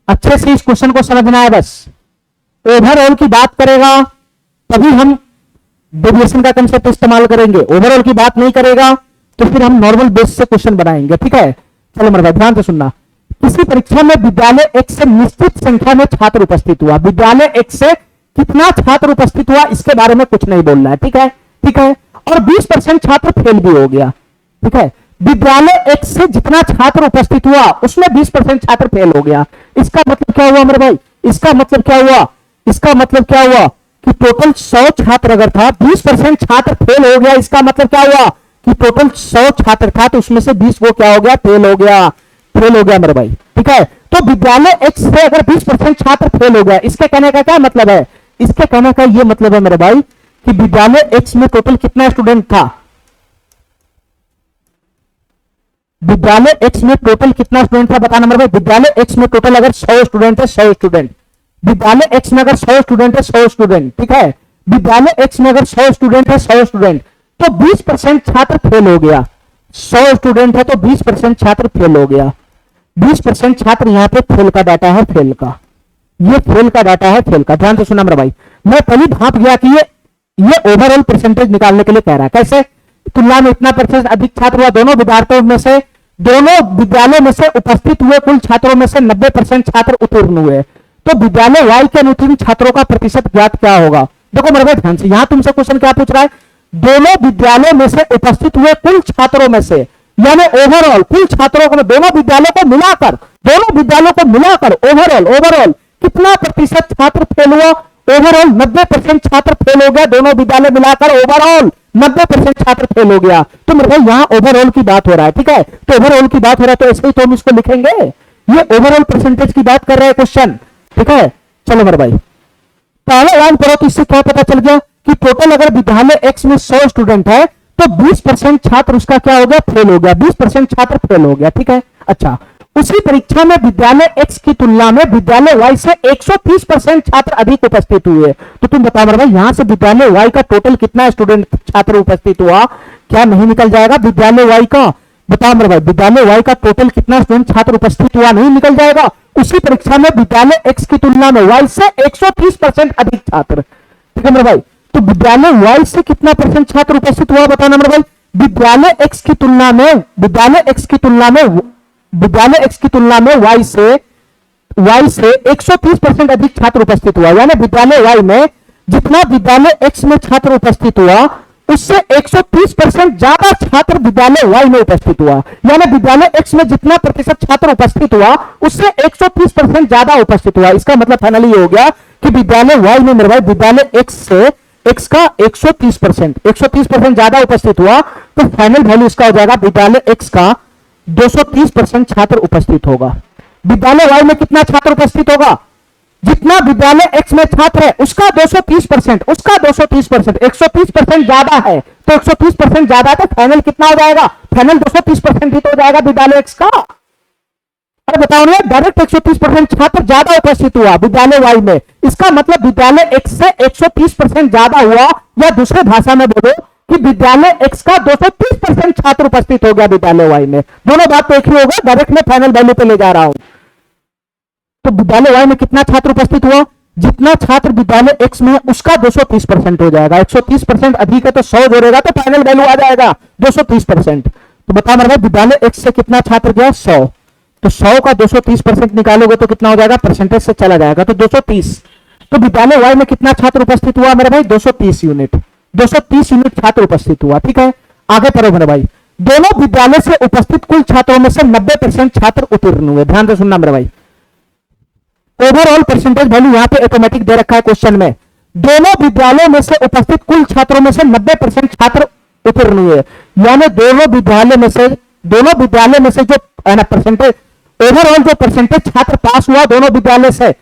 अच्छे से इस क्वेश्चन को समझना है बस। ओवरऑल की बात करेगा तभी हम डेविएशन का कंसेप्ट इस्तेमाल करेंगे, ओवरऑल की बात नहीं करेगा तो फिर हम नॉर्मल बेस से क्वेश्चन बनाएंगे। ठीक है, चलो मेरे भाई ध्यान से सुनना, इसी परीक्षा में विद्यालय एक से निश्चित संख्या में छात्र उपस्थित हुआ। विद्यालय एक से कितना छात्र उपस्थित हुआ इसके बारे में कुछ नहीं बोलना है, ठीक है, ठीक है। और 20% छात्र फेल भी हो गया, ठीक है। विद्यालय एक से जितना छात्र उपस्थित हुआ उसमें 20% छात्र फेल हो गया। इसका मतलब क्या हुआ मेरे भाई, इसका मतलब क्या हुआ, इसका मतलब क्या हुआ कि टोटल 100 छात्र अगर था, 20% छात्र फेल हो गया। इसका मतलब क्या हुआ कि टोटल 100 छात्र था तो उसमें से 20 वो क्या हो गया, फेल हो गया, फेल हो गया मेरे भाई, ठीक है। तो विद्यालय एक्स से अगर 20% छात्र फेल हो गया, इसके कहने का क्या मतलब है, इसके कहने का ये मतलब है मेरे भाई कि विद्यालय एक्स में टोटल कितना स्टूडेंट था, विद्यालय एक्स में टोटल कितना स्टूडेंट था बताना मेरे भाई। विद्यालय एक्स में टोटल अगर 100 स्टूडेंट है, 100 स्टूडेंट, विद्यालय एक्स में अगर 100 स्टूडेंट है, 100 स्टूडेंट, ठीक है। विद्यालय एक्स में अगर 100 स्टूडेंट है, 100 स्टूडेंट, तो 20% छात्र फेल हो गया। 100 स्टूडेंट है तो 20% छात्र फेल हो गया। 20% छात्र यहां पे फेल का डाटा है, फेल का, ये फेल का डाटा है, फेल का। ध्यान से सुना मेरा भाई, मैं पहले भाप गया कि ये ओवरऑल परसेंटेज निकालने के लिए कह रहा है। कैसे, तुलना में इतना परसेंट अधिक छात्र हुआ, दोनों विद्यार्थियों में से, दोनों विद्यालय में से उपस्थित हुए कुल छात्रों में से 90% छात्र उत्तीर्ण हुए, तो विद्यालय वाई के अनुत्तीर्ण छात्रों का प्रतिशत ज्ञात क्या होगा। देखो मेरे भाई ध्यान से, यहां तुमसे क्वेश्चन क्या पूछ रहा है, दोनों विद्यालय में से उपस्थित हुए कुल छात्रों में से, यानी ओवरऑल कुल छात्रों को, दोनों विद्यालयों को मिलाकर, दोनों विद्यालयों को मिलाकर ओवरऑल ओवरऑल कितना प्रतिशत छात्र फेल हुआ, ओवरऑल 90% छात्र फेल हो गया। दोनों विद्यालय मिलाकर ओवरऑल 90% छात्र फेल हो गया। तो मेरे भाई यहां ओवरऑल की बात हो रहा है, ठीक है। तो ओवरऑल की बात हो रहा है तो ऐसे ही तो हम इसको लिखेंगे, ये ओवरऑल परसेंटेज की बात कर रहे हैं क्वेश्चन, ठीक है। चलो मेरे भाई पहले लाइन पढ़ो तो इससे क्या पता चल गया कि टोटल अगर विद्यालय एक्स में 100 स्टूडेंट है तो 20% छात्र उसका क्या हो गया, फेल हो गया। 20% छात्र फेल हो गया, ठीक है। अच्छा, उसी परीक्षा में विद्यालय एक्स की तुलना में विद्यालय वाई से 130% छात्र अधिक उपस्थित हुए। तो तुम बताओ मेरे भाई, यहां से विद्यालय वाई का टोटल कितना स्टूडेंट छात्र उपस्थित हुआ, क्या नहीं निकल जाएगा विद्यालय वाई का? बताओ मेरे भाई, विद्यालय वाई का टोटल कितना स्टूडेंट छात्र उपस्थित हुआ, नहीं निकल जाएगा। उसी परीक्षा में विद्यालय एक्स की तुलना में वाई से 130% अधिक छात्र, ठीक है मेरे भाई। तो विद्यालय वाई से कितना परसेंट छात्र उपस्थित हुआ बताना मेरे भाई। विद्यालय एक्स की तुलना में, विद्यालय एक्स की तुलना में, विद्यालय एक्स की तुलना में वाई से 130% अधिक छात्र उपस्थित हुआ, यानी विद्यालय वाई में जितना विद्यालय एक्स में छात्र उपस्थित हुआ उससे 130% ज्यादा छात्र विद्यालय वाई में उपस्थित हुआ, यानी विद्यालय एक्स में जितना प्रतिशत छात्र उपस्थित हुआ उससे 130% ज्यादा उपस्थित हुआ। इसका मतलब फाइनली ये हो गया कि विद्यालय वाई में मेरे भाई विद्यालय एक्स से एक्स का 130% ज्यादा उपस्थित हुआ, तो फाइनल वैल्यू इसका हो जाएगा विद्यालय एक्स का 230% छात्र उपस्थित होगा। विद्यालय वाई में कितना छात्र उपस्थित होगा, जितना विद्यालय एक्स में छात्र है उसका 230%, उसका 230%, 130% ज्यादा है तो 130% ज्यादा है तो फाइनल कितना हो जाएगा, फाइनल 230% ही तो हो जाएगा विद्यालय एक्स का। अरे बताओ ना, डायरेक्ट 130% छात्र ज्यादा उपस्थित हुआ विद्यालय वाई में, इसका मतलब विद्यालय एक्स से 130% ज्यादा हुआ, या दूसरे भाषा में बोलो कि विद्यालय एक्स का 230% छात्र उपस्थित हो गया विद्यालय वाई में। दोनों बात तो एक ही होगा, डायरेक्ट में फाइनल वैल्यू पे ले जा रहा हूं। तो विद्यालय वाई में कितना छात्र उपस्थित हुआ, जितना छात्र विद्यालय एक्स में है उसका 230% हो जाएगा। 130% अधिक है तो 100 जोड़ेगा तो फाइनल वैल्यू आ जाएगा 230%। तो बता मेरे भाई विद्यालय एक्स से कितना छात्र गया, 100, तो 100 का 230% निकालोगे तो कितना हो जाएगा, परसेंटेज से चला जाएगा तो 230। तो विद्यालय वाई में कितना छात्र उपस्थित हुआ मेरे भाई, 230 यूनिट, 230 यूनिट छात्र उपस्थित हुआ, ठीक है। आगे पढ़ो मेरे भाई, दोनों विद्यालय से उपस्थित कुल छात्रों में से 90% छात्र उत्तीर्ण हुए। ध्यान से सुनना मेरे भाई, ओवरऑल परसेंटेज वैल्यू यहां पे ऑटोमेटिक दे रखा है क्वेश्चन में। दोनों विद्यालयों में से उपस्थित कुल छात्रों में से 90% छात्र उत्तीर्ण हुए, यानी दोनों विद्यालय में से जो परसेंटेज, ओवरऑल जो परसेंटेज छात्र पास हुआ दोनों विद्यालय से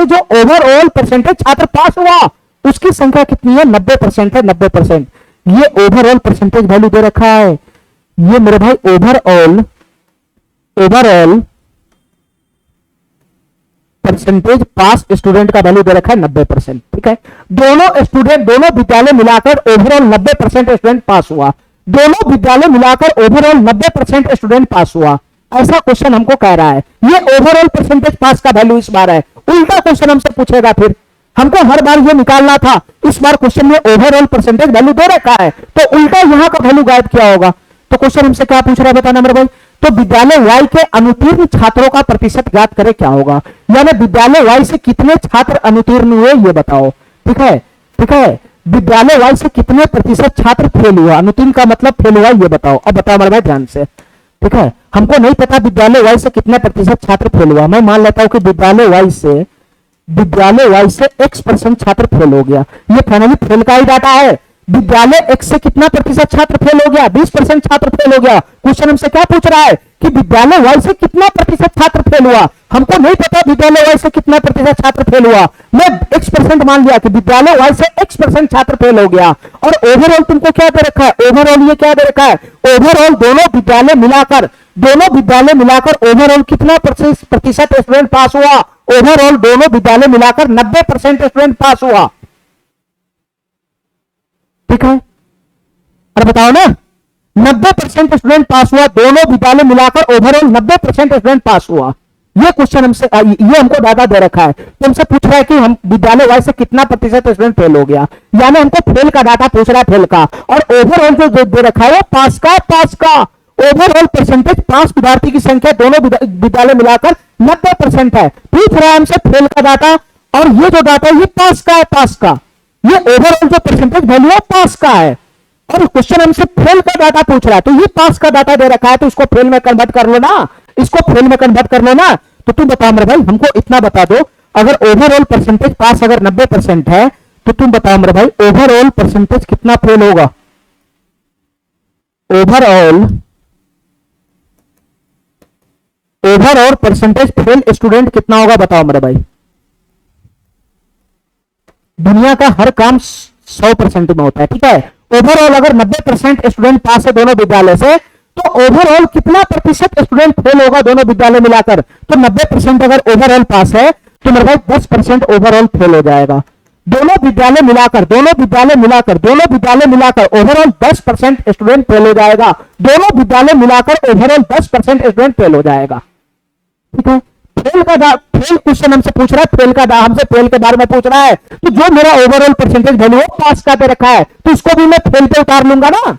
जो ओवरऑल परसेंटेज छात्र पास हुआ उसकी संख्या कितनी है, 90% है, 90%। ये ओवरऑल परसेंटेज वैल्यू दे रखा है, ये मेरे भाई ओवरऑल परसेंटेज पास स्टूडेंट का वैल्यू दे रखा है 90%, ठीक है। दोनों विद्यालय मिलाकर ओवरऑल 90% स्टूडेंट पास हुआ, दोनों विद्यालय मिलाकर ओवरऑल 90% स्टूडेंट पास हुआ, ऐसा क्वेश्चन हमको कह रहा है। ये ओवरऑल परसेंटेज पास का वैल्यू इस बार है। उल्टा क्वेश्चन हमसे पूछेगा, फिर हमको हर बार ये निकालना था, इस बार क्वेश्चन में ओवरऑल परसेंटेज वैल्यू दे रखा है तो उल्टा यहां का वैल्यू गायब किया होगा। तो क्वेश्चन हमसे क्या पूछ रहा है बताना मेरे भाई, तो विद्यालय वाई के अनुत्तीर्ण छात्रों का प्रतिशत ज्ञात करें, क्या होगा? यानी विद्यालय वाई से कितने छात्र अनुत्तीर्ण हुए ये बताओ। ठीक है, ठीक है, विद्यालय वाई से कितने प्रतिशत छात्र फेल हुआ, अनुत्तीर्ण का मतलब फेल हुआ, ये बताओ। अब बताओ मेरे भाई ध्यान से। ठीक है, हमको नहीं पता विद्यालय वाई से कितने प्रतिशत छात्र फेल हुआ। मैं मान लेता हूं कि विद्यालय वाई से x% छात्र फेल हो गया। ये फाइनली फेल का ही डाटा है। विद्यालय x से कितना प्रतिशत छात्र फेल हो गया? 20% छात्र फेल हो गया। क्वेश्चन हमसे क्या पूछ रहा है कि विद्यालय वाई से कितना प्रतिशत छात्र फेल हुआ। हमको नहीं पता विद्यालय वाई से कितना प्रतिशत छात्र फेल हुआ। मैं x% मान लिया कि विद्यालय वाई से x% छात्र फेल हो गया। और ओवरऑल तुमको क्या दे रखा है? ओवरऑल ये क्या दे रखा है? ओवरऑल दोनों विद्यालय मिलाकर ओवरऑल कितना प्रतिशत स्टूडेंट पास हुआ? ओवरऑल दोनों विद्यालय मिलाकर 90% स्टूडेंट पास हुआ। ठीक है, अरे बताओ ना, 90% स्टूडेंट पास हुआ, दोनों विद्यालय मिलाकर ओवरऑल 90% स्टूडेंट पास हुआ। ये क्वेश्चन ये हमको डाटा दे रखा है। तो हमसे पूछ रहा है कि हम विद्यालय वाई से कितना प्रतिशत स्टूडेंट फेल हो गया, यानी हमको फेल का डाटा पूछ रहा है, फेल का। और ओवरऑल जो दे रखा है वो पास का ओवरऑल परसेंटेज, पास विद्यार्थी की संख्या दोनों विद्यालय मिलाकर 90% है। पूछ रहा है हमसे फेल का डाटा, और ये जो डाटा है ये पास का। ये ओवरऑल जो परसेंटेज वैल्यू है पास का है, और क्वेश्चन हमसे फेल का डाटा पूछ रहा है। तो ये पास का डाटा दे रखा है, तो इसको फेल में कन्वर्ट कर लो ना। तो तुम बताओ मेरे भाई, हमको इतना बता दो, अगर ओवरऑल परसेंटेज पास अगर 90% है, तो तुम बताओ मेरे भाई ओवरऑल परसेंटेज कितना फेल होगा? ओवरऑल परसेंटेज फेल स्टूडेंट कितना होगा बताओ मेरे भाई। दुनिया का हर काम 100% में होता है। ठीक है, ओवरऑल अगर 90% स्टूडेंट पास है दोनों विद्यालय से, तो ओवरऑल कितना प्रतिशत स्टूडेंट फेल होगा दोनों विद्यालय मिलाकर? तो 90% अगर ओवरऑल पास है, तो मेरे भाई 10% ओवरऑल फेल हो जाएगा। दोनों विद्यालय मिलाकर ओवरऑल 10% स्टूडेंट फेल हो जाएगा। दोनों विद्यालय मिलाकर ओवरऑल 10% स्टूडेंट फेल हो जाएगा। ठीक है, फेल क्वेश्चन हमसे पूछ रहा है, हमसे फेल के बारे में पूछ रहा है। तो जो मेरा ओवरऑल परसेंटेज वैल्यू पास का दे रखा है, तो इसको भी मैं फेल पे उतार लूंगा ना।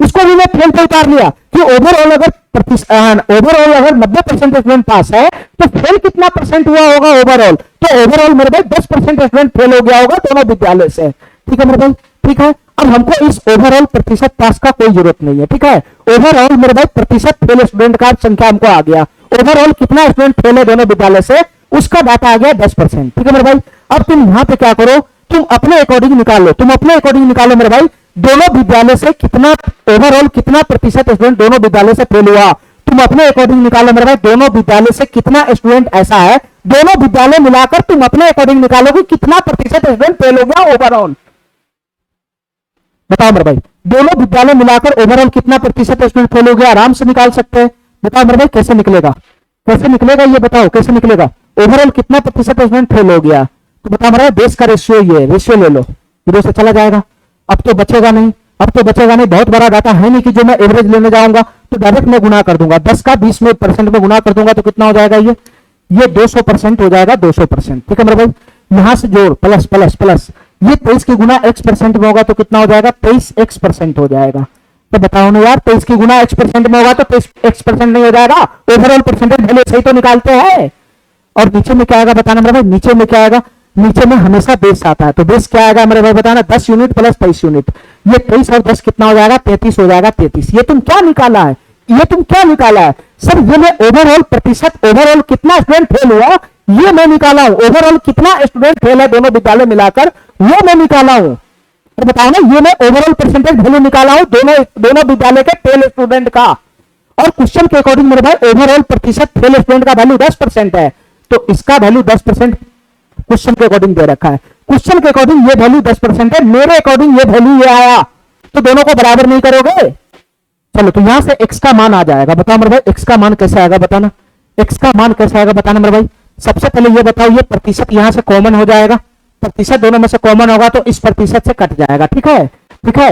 इसको भी मैं फेल पे उतार लिया कि ओवरऑल अगर 90% स्टूडेंट पास है, तो फेल कितना परसेंट हुआ होगा ओवरऑल? तो ओवरऑल मेरे भाई 10% स्टूडेंट फेल हो गया होगा दोनों विद्यालय से। ठीक है मेरे भाई, ठीक है। अब हमको इस ओवरऑल प्रतिशत पास का कोई जरूरत नहीं है। ठीक है, ओवरऑल मेरे भाई प्रतिशत फेल स्टूडेंट का संख्या हमको आ गया। ओवरऑल कितना स्टूडेंट फेल है दोनों विद्यालय से, उसका डाटा आ गया 10%। ठीक है मेरे भाई, अब तुम यहां पे क्या करो, तुम अपने अकॉर्डिंग निकालो मेरे भाई, दोनों विद्यालय से कितना ओवरऑल कितना प्रतिशत स्टूडेंट दोनों विद्यालय से फेल हुआ। तुम अपने अकॉर्डिंग निकालो मेरे भाई, दोनों विद्यालय से कितना स्टूडेंट ऐसा है, दोनों विद्यालय मिलाकर तुम अपने अकॉर्डिंग निकालोगे कितना प्रतिशत स्टूडेंट फेल हो गया ओवरऑल। बताओ मेरे भाई, दोनों विद्यालय मिलाकर ओवरऑल कितना प्रतिशत स्टूडेंट फेल हो गया, आराम से निकाल सकते हैं। बताओ मेरे भाई कैसे निकलेगा ये बताओ कैसे निकलेगा? ओवरऑल कितना प्रतिशत स्टूडेंट फेल हो गया, तो बताओ मेरे भाई बेस का रेशियो ले लो, 0 से चला जाएगा। अब तो बचेगा नहीं, बहुत बड़ा डाटा है नहीं कि जो मैं एवरेज लेने जाऊंगा, तो डायरेक्ट मैं गुना कर दूंगा, 10 का 20 में परसेंट में गुना कर दूंगा, तो कितना हो जाएगा ये 200% हो जाएगा, 200%। ठीक है मेरे भाई, यहां से जोड़ प्लस ये 23 की गुना x% में होगा तो कितना हो जाएगा? 23x% हो जाएगा। तो बताओ ना यार, 23 की गुना x% में होगा तो 23x% नहीं हो जाएगा? ओवरऑल परसेंटेज वैल्यू सही तो निकालते हैं। और नीचे में क्या आएगा बताना मेरे भाई, नीचे में क्या आएगा? नीचे में हमेशा बेस आता है, तो बेस क्या आएगा मेरे भाई बताना? 10 यूनिट प्लस 23 यूनिट। ये 23 और 10 कितना हो जाएगा? 33 हो जाएगा, 33। ये तुम क्या निकाला है? सर ये मैं ओवरऑल प्रतिशत, ओवरऑल कितना स्टूडेंट फेल हुआ ये मैं निकाला हूं। ओवरऑल कितना स्टूडेंट फेल है दोनों विद्यालय मिलाकर वो मैं निकाला हूं। तो बताओ ना, ये मैं ओवरऑल परसेंटेज वैल्यू निकाला हूं दोनों विद्यालय के फेल स्टूडेंट का। और क्वेश्चन के अकॉर्डिंग मेरे भाई ओवरऑल प्रतिशत फेल स्टूडेंट का वैल्यू 10% है, तो इसका वैल्यू 10% क्वेश्चन के अकॉर्डिंग दे रखा है। क्वेश्चन के अकॉर्डिंग ये वैल्यू 10% है, मेरे अकॉर्डिंग ये वैल्यू ये आया, तो दोनों को बराबर नहीं करोगे? चलो, तो यहां से x का मान आ जाएगा। बताओ मेरे भाई x का मान कैसे आएगा बताना? x का मान कैसे आएगा बताना मेरे भाई? सबसे पहले ये बताओ, ये प्रतिशत यहां से कॉमन हो जाएगा, प्रतिशत दोनों में से कॉमन होगा तो इस प्रतिशत से कट जाएगा। ठीक है,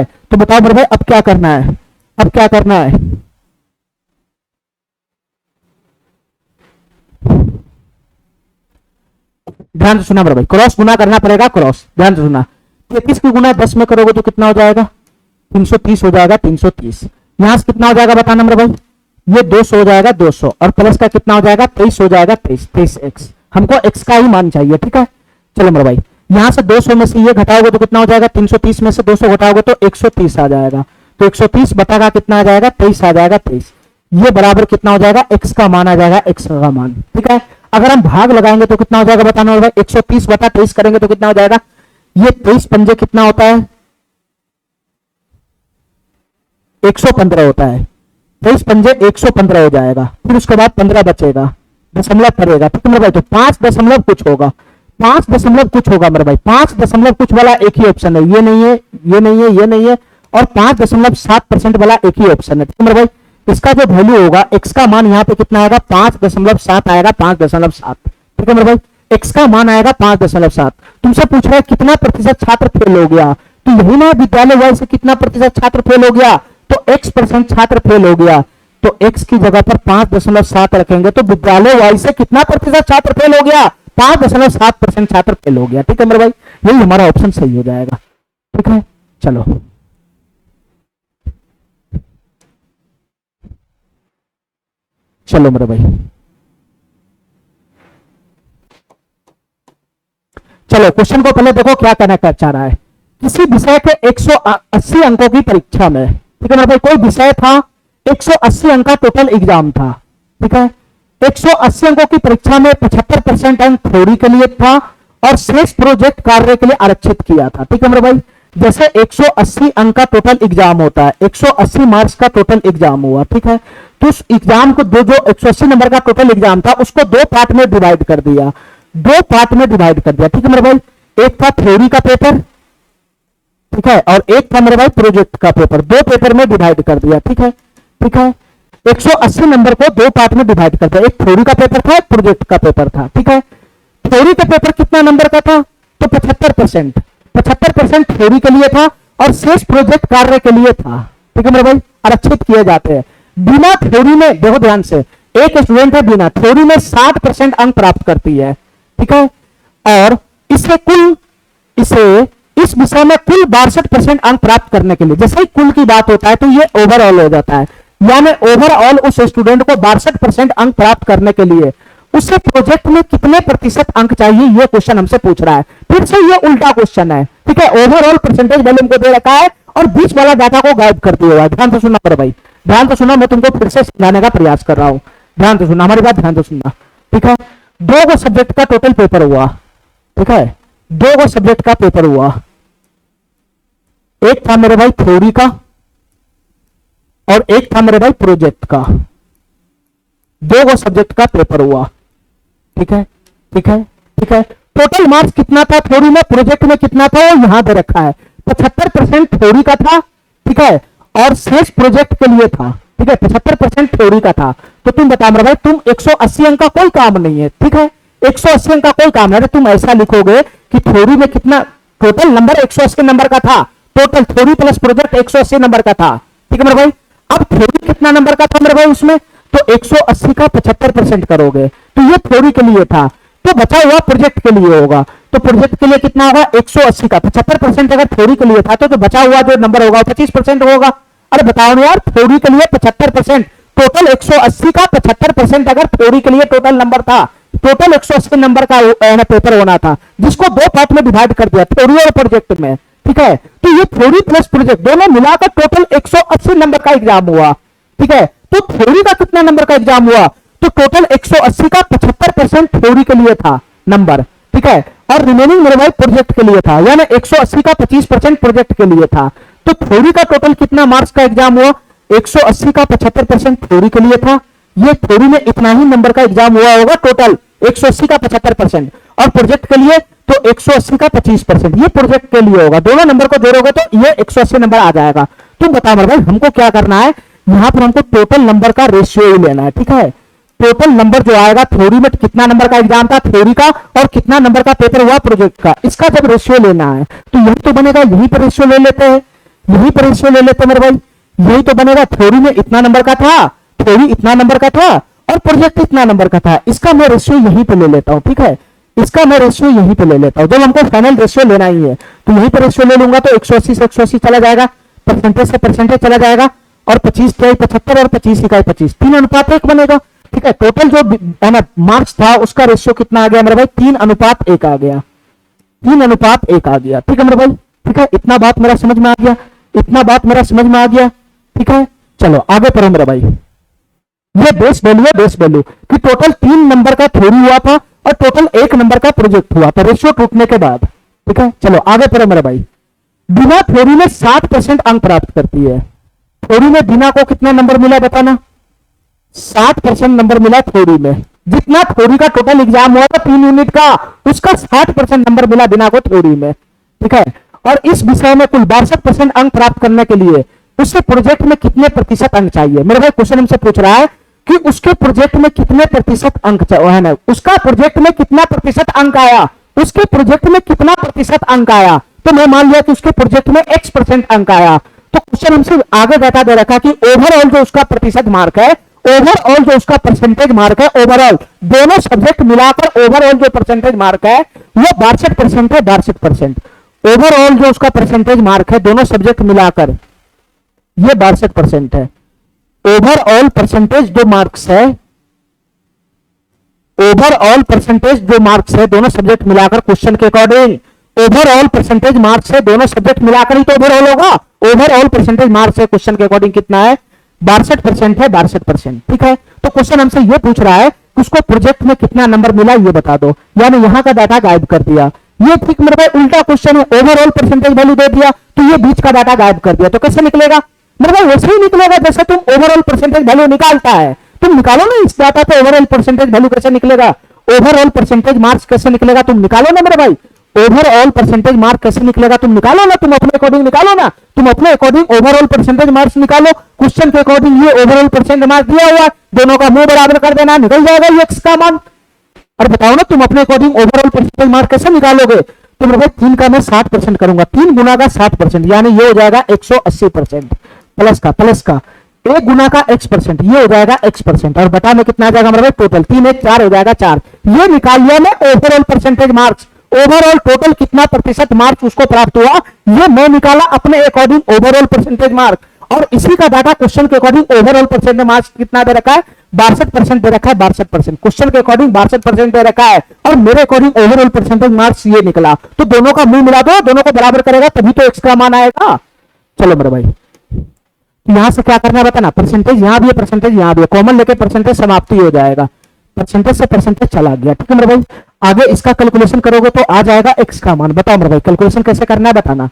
तो बताओ मेरे भाई अब क्या करना है? ध्यान से सुना मेरे भाई, क्रॉस गुना करना पड़ेगा, क्रॉस। ध्यान से सुना, 33 की गुना 10 में करोगे तो कितना हो जाएगा? 330 हो जाएगा, 330। यहां से कितना हो जाएगा बताना मेरे भाई? ये 200 हो जाएगा 200 और प्लस का कितना हो जाएगा 23 हो जाएगा 23 एक्स। हमको एक्स का ही मान चाहिए, ठीक है। चलो मेरे भाई यहां से 200 में से ये घटाओगे तो कितना हो जाएगा, 330 में से 200 घटाओगे तो 130 आ जाएगा। तो 130 बटा का कितना आ जाएगा 23 आ जाएगा 23। ये बराबर कितना हो जाएगा, एक्स का मान आ जाएगा, एक्स का मान, ठीक है। अगर हम भाग लगाएंगे तो कितना हो जाएगा बताना होगा, 130 बटा 23 करेंगे तो कितना हो जाएगा, ये 23 पंजे कितना होता है 115 होता है, 23 पंजे 115 हो जाएगा। फिर उसके बाद 15 बचेगा, दशमलव पड़ेगा, ठीक है मेरे भाई। तो 5 दशमलव कुछ होगा, 5 दशमलव कुछ होगा मेरे भाई। 5 दशमलव कुछ वाला एक ही ऑप्शन है, ये नहीं है, ये नहीं है, ये नहीं है, और 5.7% वाला एक ही ऑप्शन है, ठीक है मेरे भाई। इसका जो वैल्यू होगा, एक्स का मान यहाँ पे कितना आएगा 5.7 आएगा, 5.7, ठीक है मेरे भाई। एक्स का मान आएगा 5.7। तुमसे पूछ रहा है कितना प्रतिशत छात्र फेल हो गया, तो यही ना विद्यालय वाई से कितना प्रतिशत छात्र फेल हो गया, तो x% छात्र फेल हो गया, तो x की जगह पर 5.7 रखेंगे तो विद्यालय वाई से कितना प्रतिशत छात्र फेल हो गया, 5.7% छात्र फेल हो गया, ठीक है मेरे भाई। यही हमारा ऑप्शन सही हो जाएगा, ठीक है। चलो चलो मेरे भाई, चलो क्वेश्चन को पहले देखो क्या कहना चाह रहा है। किसी विषय के 180 अंकों की परीक्षा में, ठीक है मेरे भाई, कोई विषय था 180 अंक का टोटल एग्जाम था, ठीक है। 180 अंकों की परीक्षा में 75% अंक थ्योरी के लिए था और शेष प्रोजेक्ट कार्य के लिए आरक्षित किया था, ठीक है मेरे भाई। जैसे 180 अंक का टोटल एग्जाम होता है, 180 मार्क्स का टोटल एग्जाम हुआ, ठीक है। तो उस एग्जाम को जो 180 नंबर का टोटल एग्जाम था उसको 2 पार्ट में डिवाइड कर दिया, 2 पार्ट में डिवाइड कर दिया, ठीक है मेरे भाई। एक था थ्योरी का पेपर, ठीक है, और एक था मेरे भाई प्रोजेक्ट का पेपर, 2 पेपर में डिवाइड कर दिया, ठीक है, ठीक है। 180 नंबर को 2 पार्ट में डिवाइड कर दिया, एक थ्योरी का पेपर था, एक प्रोजेक्ट का पेपर था, ठीक है। थ्योरी का पेपर कितना नंबर का था, तो 75% थ्योरी के लिए था और शेष प्रोजेक्ट कार्य के लिए था, ठीक है मेरे भाई, आरक्षित किए जाते हैं। बिना थ्योरी में, देखो ध्यान से, एक स्टूडेंट है बिना थ्योरी में 60% अंक प्राप्त करती है, ठीक है, और इस विषय में कुल 62% अंक प्राप्त करने के लिए, जैसे ही कुल की बात होता है तो ये ओवरऑल हो जाता है, यानी ओवरऑल उस स्टूडेंट को 62% अंक प्राप्त करने के लिए उसे प्रोजेक्ट में कितने प्रतिशत अंक चाहिए, ये क्वेश्चन हमसे पूछ रहा है। फिर से ये उल्टा क्वेश्चन है, ठीक है। ओवरऑल परसेंटेज वैल्यू को दे रखा है और बीच वाला डाटा को गायब कर दिया हुआ है। ध्यान से सुनना पर भाई, ध्यान से सुनना, मैं तुमको फिर से समझाने का प्रयास कर रहा हूं, ध्यान से सुनना, हमारी बात ध्यान से सुनना, ठीक है। 2 सब्जेक्ट का टोटल पेपर हुआ, ठीक है, 2 सब्जेक्ट का पेपर हुआ, एक था मेरे भाई थ्योरी का और एक था मेरे भाई प्रोजेक्ट का, 2 सब्जेक्ट का पेपर हुआ, ठीक है, ठीक है, ठीक है। टोटल मार्क्स कितना था थ्योरी में, प्रोजेक्ट में कितना था, वो यहां पे रखा है, 75% थ्योरी का था, ठीक है, और शेष प्रोजेक्ट के लिए था, ठीक है, 75% थ्योरी का था। तो तुम बता मेरे भाई, तुम 180 अंक का कोई काम नहीं है, ठीक है, 180 अंक का कोई काम नहीं है, तुम ऐसा लिखोगे कि थ्योरी में कितना टोटल नंबर 180 नंबर का था, total theory plus project 180 number का था, ठीक है मेरे भाई। अब थ्योरी कितना नंबर का था मेरे भाई उसमें, तो 180 का 75% करोगे तो ये थ्योरी के लिए था, तो बचा हुआ प्रोजेक्ट के लिए होगा, तो प्रोजेक्ट के लिए कितना होगा 180 का 75% अगर थ्योरी के लिए था तो बचा हुआ जो नंबर होगा 25% होगा। अरे बताओ ना यार, थ्योरी के लिए 75%, टोटल 180 का 75% अगर थ्योरी के लिए टोटल नंबर था, टोटल 180 नंबर का पेपर होना था, जिसको 2 पार्ट में डिवाइड कर दिया, थ्योरी और प्रोजेक्ट में, ठीक है। तो ये थ्योरी प्लस प्रोजेक्ट दोनों मिलाकर टोटल 180 नंबर का एग्जाम हुआ, ठीक है। तो थ्योरी का कितना नंबर का एग्जाम हुआ, तो टोटल 180 का 75% थ्योरी के लिए था नंबर, ठीक है, और रिमेनिंग मेरे भाई प्रोजेक्ट के लिए था, यानी 180 का 25% प्रोजेक्ट के लिए था। तो थ्योरी का टोटल कितना मार्क्स का एग्जाम हुआ, 180 का 75% थ्योरी के लिए था, ये थ्योरी में इतना ही नंबर का एग्जाम हुआ होगा टोटल 180 का 75%, और प्रोजेक्ट के लिए तो 180 का 25%, ये प्रोजेक्ट के लिए होगा। दोनों नंबर को जोड़ोगे तो ये 180 नंबर आ जाएगा। तुम बताओ मेरे भाई, हमको क्या करना है, यहां पर हमको टोटल नंबर का रेशियो ही लेना है, ठीक है। टोटल नंबर जो आएगा, थ्योरी में कितना नंबर का एग्जाम था थ्योरी का और कितना नंबर का पेपर हुआ प्रोजेक्ट का, इसका जब रेशियो लेना है तो यही तो बनेगा, यहीं पर रेशियो ले लेते हैं, यहीं पर रेशियो ले लेते हैं मेरे भाई, यही तो बनेगा। थ्योरी में इतना नंबर का था, थ्योरी इतना नंबर का था और प्रोजेक्ट इतना नंबर का था, इसका मैं रेशियो यहीं पे ले लेता हूं, ठीक है, इसका मैं रेशियो यहीं पे ले लेता हूं। जब हमको फाइनल रेशियो लेना ही है तो यहीं पर रेशियो ले लूंगा, तो 180 से 180 चला जाएगा, परसेंटेज से परसेंटेज चला जाएगा, और 25 तिहाई 75 और 25 इकाई 25, 3:1 बनेगा। ठीक है, टोटल जो है ना मार्क्स था उसका रेशियो कितना आ गया मेरे भाई, 3:1 आ गया, 3:1 आ गया। ठीक है मेरे भाई, ठीक है, इतना बात मेरा समझ में आ गया, इतना बात मेरा समझ में आ गया। ठीक है, चलो आगे पढ़ो मेरा भाई। ये बेस वैल्यू है, बेस वैल्यू कि टोटल 3 नंबर का थ्योरी हुआ था और टोटल 1 नंबर का प्रोजेक्ट हुआ था रेशियो टूटने के बाद। ठीक है, चलो आगे पढ़ो मेरा भाई। बिना थ्योरी में 60% अंक प्राप्त करती है। थ्योरी में बिना को कितना नंबर मिला बताना, 60% नंबर मिला थ्योरी में। जितना थ्योरी का टोटल एग्जाम हुआ था 3 यूनिट का, उसका 60% नंबर मिला बिना को थ्योरी में। ठीक है, और इस विषय में कुल 62% अंक प्राप्त करने के लिए उससे प्रोजेक्ट में कितने प्रतिशत अंक चाहिए। मेरे भाई क्वेश्चन हमसे पूछ रहा है कि उसके प्रोजेक्ट में कितने प्रतिशत अंक है ना, उसका प्रोजेक्ट में कितना प्रतिशत अंक आया, उसके प्रोजेक्ट में कितना प्रतिशत अंक आया। तो मैं मान लिया कि उसके प्रोजेक्ट में X% अंक आया, तो क्वेश्चन हमसे आगे डाटा दे रखा कि ओवरऑल जो उसका प्रतिशत मार्क है, ओवरऑल जो उसका परसेंटेज मार्क है, ओवरऑल दोनों सब्जेक्ट मिलाकर ओवरऑल जो परसेंटेज मार्क है वो 62% है, 62%। ओवरऑल जो उसका परसेंटेज मार्क है दोनों सब्जेक्ट मिलाकर ये 62% है। ओवरऑल परसेंटेज जो मार्क्स है, ओवरऑल परसेंटेज जो मार्क्स है दोनों सब्जेक्ट मिलाकर क्वेश्चन के अकॉर्डिंग, ओवरऑल परसेंटेज मार्क्स है दोनों सब्जेक्ट मिलाकर ही तो ओवरऑल होगा। ओवरऑल परसेंटेज मार्क्स है क्वेश्चन के अकॉर्डिंग कितना है, 62% है, 62%। ठीक है, तो क्वेश्चन हमसे ये पूछ रहा है कि उसको प्रोजेक्ट में कितना नंबर मिला ये बता दो, यानी यहां का डाटा गायब कर दिया। ये ठीक मेरे भाई उल्टा क्वेश्चन है, ओवरऑल परसेंटेज वैल्यू दे दिया तो ये बीच का डाटा गायब कर दिया, तो कैसे निकलेगा मेरे भाई, वैसे ही निकलेगा जैसे तुम ओवरऑल परसेंटेज वैल्यू निकालता है। तुम निकालो ना इस डाटा पे ओवरऑल परसेंटेज वैल्यू कैसे निकलेगा, ओवरऑल परसेंटेज मार्क्स कैसे निकलेगा तुम निकालो ना मेरे भाई, ओवरऑल परसेंटेज मार्क कैसे निकलेगा तुम निकालो ना, तुम अपने अकॉर्डिंग निकालो ना, तुम अपने अकॉर्डिंग ओवरऑल परसेंटेज मार्क्स निकालो। क्वेश्चन के अकॉर्डिंग ये ओवरऑल परसेंटेज मार्क दिया हुआ, दोनों का मुंह बराबर कर देना, निकल जाएगा ये x का मान। और बताओ ना तुम अपने अकॉर्डिंग ओवरऑल परसेंटेज मार्क कैसे निकालोगे। तो मेरे भाई 3 का मैं 60% करूंगा, 3 गुना का 60%, यानी ये हो जाएगा 180%। प्लस का 1 गुना का x%, ये हो जाएगा x%, और बता में कितना आ जाएगा मेरे भाई टोटल, 3 1 4 हो जाएगा 4। ये निकाल लिया मैं overall percentage marks, overall total कितना प्रतिशत मार्क्स उसको प्राप्त हुआ ये मैं निकाला अपने अकॉर्डिंग ओवरऑल परसेंटेज मार्क, और इसी का डाटा क्वेश्चन के अकॉर्डिंग ओवरऑल परसेंटेज मार्क्स कितना दे रखा है, 62% दे रखा है, 62%। क्वेश्चन के अकॉर्डिंग 62% दे रखा है और मेरे अकॉर्डिंग ओवरऑल परसेंटेज मार्क्स ये निकला, तो दोनों का मुंह मिला दो, दोनों को बराबर करेगा तभी तो x का मान आएगा। चलो मेरे भाई यहां से क्या करना है बताना, परसेंटेज यहां भी है, परसेंटेज यहां भी है, कॉमन लेके परसेंटेज समाप्ति हो जाएगा, परसेंटेज से परसेंटेज चला गया। ठीक है मेरे भाई, आगे इसका कैलकुलेशन करोगे तो आ जाएगा x का मान। बताओ मेरे भाई कैलकुलेशन कैसे करना है बताना,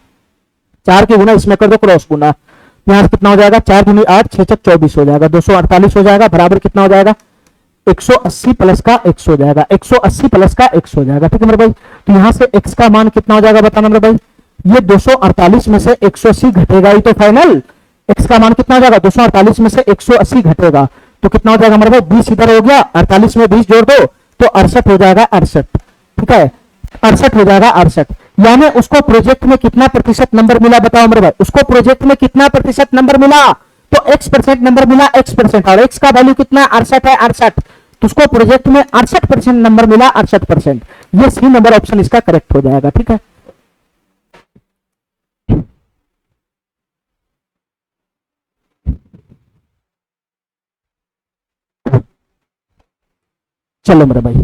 4 के गुना इसमें कर दो क्रॉस गुना, यहां से कितना हो जाएगा 4 दूनी 8 6 6 24 हो जाएगा, 248 हो जाएगा, बराबर कितना हो जाएगा 180 प्लस का x हो जाएगा, 180 प्लस का x हो जाएगा। ठीक है मेरे भाई, तो यहां से x का मान कितना हो जाएगा बताना मेरे भाई, ये 248 में से 180 घटेगा ही तो फाइनल, x का मान कितना हो जाएगा 248 में से 180 घटेगा तो कितना हो जाएगा मेरे भाई 20 इधर हो गया, 48 में 20 जोड़ दो तो 68 हो जाएगा 68। ठीक है 68 हो जाएगा 68, यानी उसको प्रोजेक्ट में कितना प्रतिशत नंबर मिला बताओ मेरे भाई, उसको प्रोजेक्ट में कितना प्रतिशत नंबर मिला, तो x% नंबर मिला x%, और x का वैल्यू कितना 68 है 68, तो उसको प्रोजेक्ट में 68% नंबर मिला 68%, ये सी नंबर ऑप्शन इसका करेक्ट हो जाएगा। ठीक है चलो मेरे भाई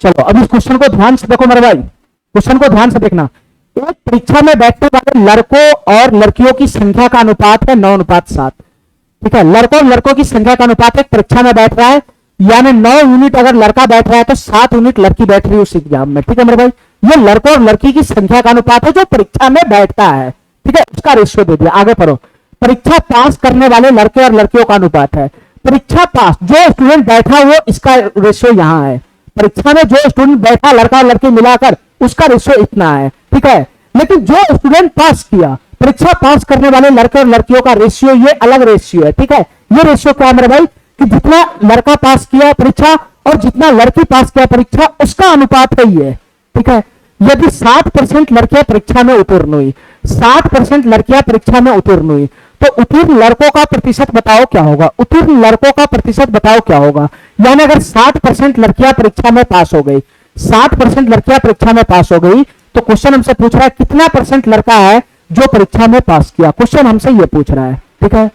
चलो अब इस क्वेश्चन को ध्यान से देखो मेरे भाई, क्वेश्चन को ध्यान से देखना। एक परीक्षा में बैठने वाले लड़कों और लड़कियों की संख्या का अनुपात है 9:7। ठीक है, लड़कों और लड़कों की संख्या का अनुपात एक परीक्षा में बैठ रहा है, यानी 9 यूनिट अगर लड़का बैठ रहा है तो 7 यूनिट लड़की बैठ रही है उस एग्जाम में। ठीक है मेरे भाई, ये लड़कों और लड़की की संख्या का अनुपात है जो परीक्षा में बैठता है। ठीक है, उसका रेशियो दे दिया। आगे पढ़ो, परीक्षा पास करने वाले लड़के और लड़कियों का अनुपात है। परीक्षा पास जो स्टूडेंट बैठा वो इसका रेशियो यहां है, परीक्षा में जो स्टूडेंट बैठा लड़का और लड़की मिलाकर उसका रेशियो इतना है। ठीक है, लेकिन जो स्टूडेंट पास किया, परीक्षा पास करने वाले लड़के और लड़कियों का रेशियो ये अलग रेशियो है। ठीक है, ये रेशियो क्या है मेरे भाई कि जितना लड़का पास किया परीक्षा और जितना लड़की पास किया परीक्षा उसका अनुपात है ये। ठीक है, यदि 60% लड़कियां परीक्षा में उत्तीर्ण हुई, 60% लड़कियां परीक्षा में उत्तीर्ण हुई, तो उत्तीर्ण लड़कों का प्रतिशत बताओ क्या होगा, उत्तीर्ण लड़कों का प्रतिशत बताओ क्या होगा। यानी अगर 60% लड़कियां परीक्षा में पास हो गई, 60% लड़कियां परीक्षा में पास हो गई, तो क्वेश्चन हमसे पूछ रहा है कितना परसेंट लड़का है जो परीक्षा में पास किया, क्वेश्चन हमसे ये पूछ रहा है। ठीक है,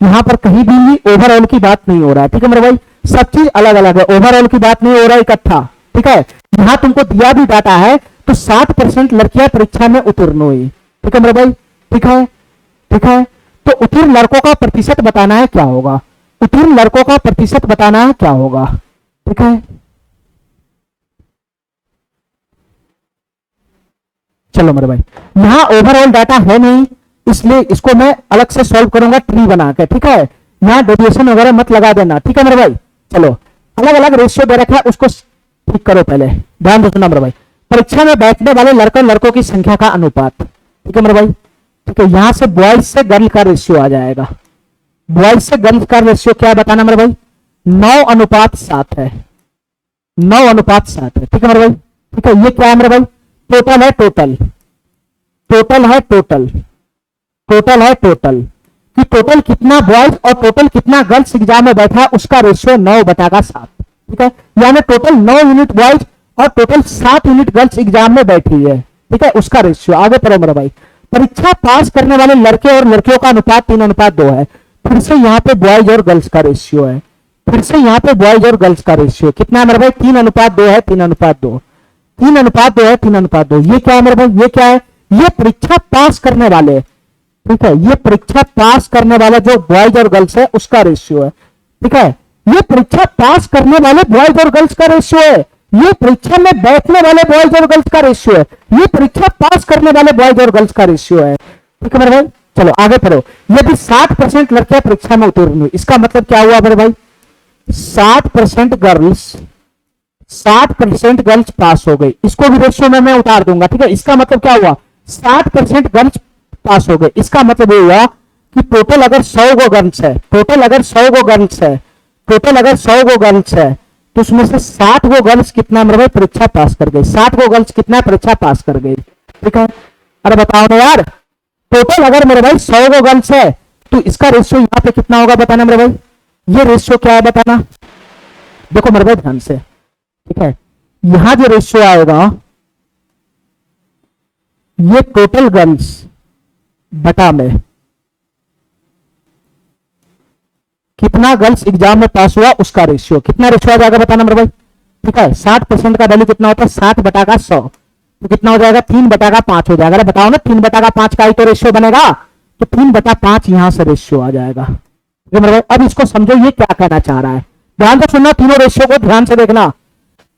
यहां पर कहीं भी ओवरऑल की बात नहीं हो रहा है। ठीक है मेरे भाई, सब चीज अलग अलग है, ओवरऑल की बात नहीं हो रहा है इकट्ठा। ठीक है, यहां तुमको दिया भी डाटा है तो 60% लड़कियां परीक्षा में उत्तीर्ण हुई। ठीक है मेरे भाई, ठीक है, ठीक है। तो उत्तीर्ण लड़कों का प्रतिशत बताना है क्या होगा, उत्तीर्ण लड़कों का प्रतिशत बताना है क्या होगा। ठीक है, चलो मेरे भाई, यहां ओवरऑल डाटा है नहीं, इसलिए इसको मैं अलग से सॉल्व करूंगा ट्री बना के। ठीक है, यहां डेविएशन वगैरह मत लगा देना। ठीक है मेरे भाई, चलो अलग अलग रेशियो दे रखा है, उसको ठीक करो। पहले ध्यान रखना मेरे भाई, परीक्षा में बैठने वाले लड़कों लड़कों की संख्या का अनुपात। ठीक है मेरे भाई, ठीक है, यहां से बॉयज से गर्ल का रेशियो आ जाएगा। बॉयज से गर्ल का रेशियो क्या बताना मेरे भाई, 9:7 है, 9:7 है। ठीक है मेरे भाई, ठीक है, ये क्या है मेरे भाई, टोटल है, टोटल टोटल है, टोटल टोटल है, टोटल कि टोटल कितना बॉयज और टोटल कितना गर्ल्स एग्जाम में बैठा, उसका रेशियो 9/7। ठीक है, यानी टोटल 9 यूनिट बॉयज और टोटल 7 यूनिट गर्ल्स एग्जाम में बैठी है। ठीक है, उसका रेशियो। आगे पढ़ो मेरा भाई, परीक्षा पास करने वाले लड़के और लड़कियों का अनुपात 3:2 है। फिर से यहाँ पे बॉयज और गर्ल्स का रेशियो है, फिर से यहाँ पे बॉयज और गर्ल्स का रेशियो कितना है मेरे भाई, 3:2 है, 3:2, 3:2 है, 3:2। ये क्या है मेरे भाई, ये क्या है, ये परीक्षा पास करने वाले। ठीक है, ये परीक्षा पास करने वाला जो बॉयज और गर्ल्स है उसका रेशियो है। ठीक है, ये परीक्षा पास करने वाले बॉयज और गर्ल्स का रेशियो है, ये परीक्षा में बैठने वाले बॉयज और गर्ल्स का रेशियो है, ये परीक्षा पास करने वाले बॉयज और गर्ल्स का रेशियो है। ठीक है मेरे भाई, चलो आगे पढ़ो। यदि 60% लड़कियां परीक्षा में उत्तीर्ण हुई, इसका मतलब क्या हुआ मेरे भाई, 60% गर्ल्स, 60% गर्ल्स पास हो गई, इसको भी रेशियो में मैं उतार दूंगा। ठीक है, इसका मतलब क्या हुआ, 60% गर्ल्स पास हो गए, इसका मतलब ये हुआ कि टोटल अगर 100 गो गर्ल्स है, टोटल अगर 100 गो गर्ल्स है, टोटल अगर 100 गो गर्ल्स है, तो उसमें से 60 गो गर्ल्स कितना मेरे भाई परीक्षा पास कर गई, 60 गो गर्ल्स कितना परीक्षा पास कर गई। ठीक है, अरे बताओ ना यार, टोटल अगर मेरे भाई 100 गो गर्ल्स है तो इसका रेशियो यहां पे कितना होगा बताना मेरे भाई, ये रेशियो क्या है बताना। देखो मेरे भाई ध्यान से, ठीक है, यहां जो रेशियो आएगा ये टोटल गर्ल्स बटा में कितना गर्ल्स एग्जाम में पास हुआ उसका रेशियो, कितना रेशियो आ जाएगा बताना मेरे भाई। ठीक है, 60% का वैल्यू कितना होता है, 60/100, तो कितना हो जाएगा, 3/5 हो जाएगा। अरे बताओ ना, 3/5 का ही तो रेशियो बनेगा, तो 3/5 यहां से रेशियो आ जाएगा। ठीक है मेरे भाई, अब इसको समझो ये क्या कहना चाह रहा है, ध्यान से सुनना, तीनों रेशियो को ध्यान से देखना।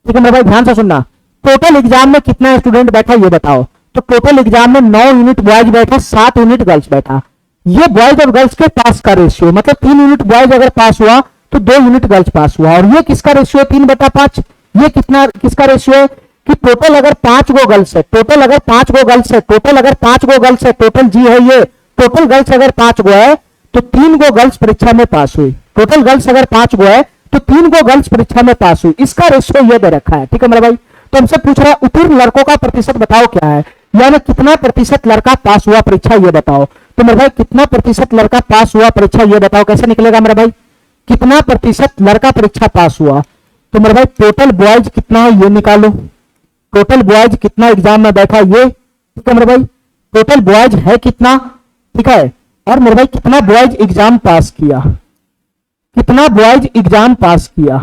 ठीक है मेरे भाई, ध्यान से सुनना। टोटल एग्जाम में कितना स्टूडेंट बैठा ये बताओ, तो टोटल एग्जाम में 9 यूनिट बॉयज बैठा, 7 यूनिट गर्ल्स बैठा। ये बॉयज और गर्ल्स के पास का रेशियो, मतलब 3 यूनिट बॉयज अगर पास हुआ तो 2 यूनिट गर्ल्स पास हुआ, और ये किसका रेशियो, 3/5। ये कितना किसका रेशियो है कि टोटल अगर 5 गो गर्ल्स है, टोटल अगर 5 गो गर्ल्स है, टोटल अगर 5 गो गर्ल्स है, टोटल जी है ये, टोटल गर्ल्स अगर 5 गो है तो 3 गो गर्ल्स परीक्षा में पास हुई, टोटल गर्ल्स अगर 5 गो है तो 3 गो गर्ल्स परीक्षा में पास हुई, इसका रेशियो ये दे रखा है। ठीक है मेरे भाई, तो हमसे पूछ रहा है उत्तीर्ण लड़कों का प्रतिशत बताओ क्या है, यानी कितना प्रतिशत लड़का पास हुआ परीक्षा ये बताओ। तो मेरे भाई कितना प्रतिशत लड़का पास हुआ परीक्षा ये बताओ, कैसे निकलेगा मेरे भाई, कितना प्रतिशत लड़का परीक्षा पास हुआ, तो मेरे भाई टोटल बॉयज कितना है ये निकालो, टोटल बॉयज कितना एग्जाम में बैठा ये। ठीक है मेरे भाई, टोटल बॉयज है कितना, ठीक है, और मेरे भाई कितना बॉयज एग्जाम पास किया, कितना बॉयज एग्जाम पास किया।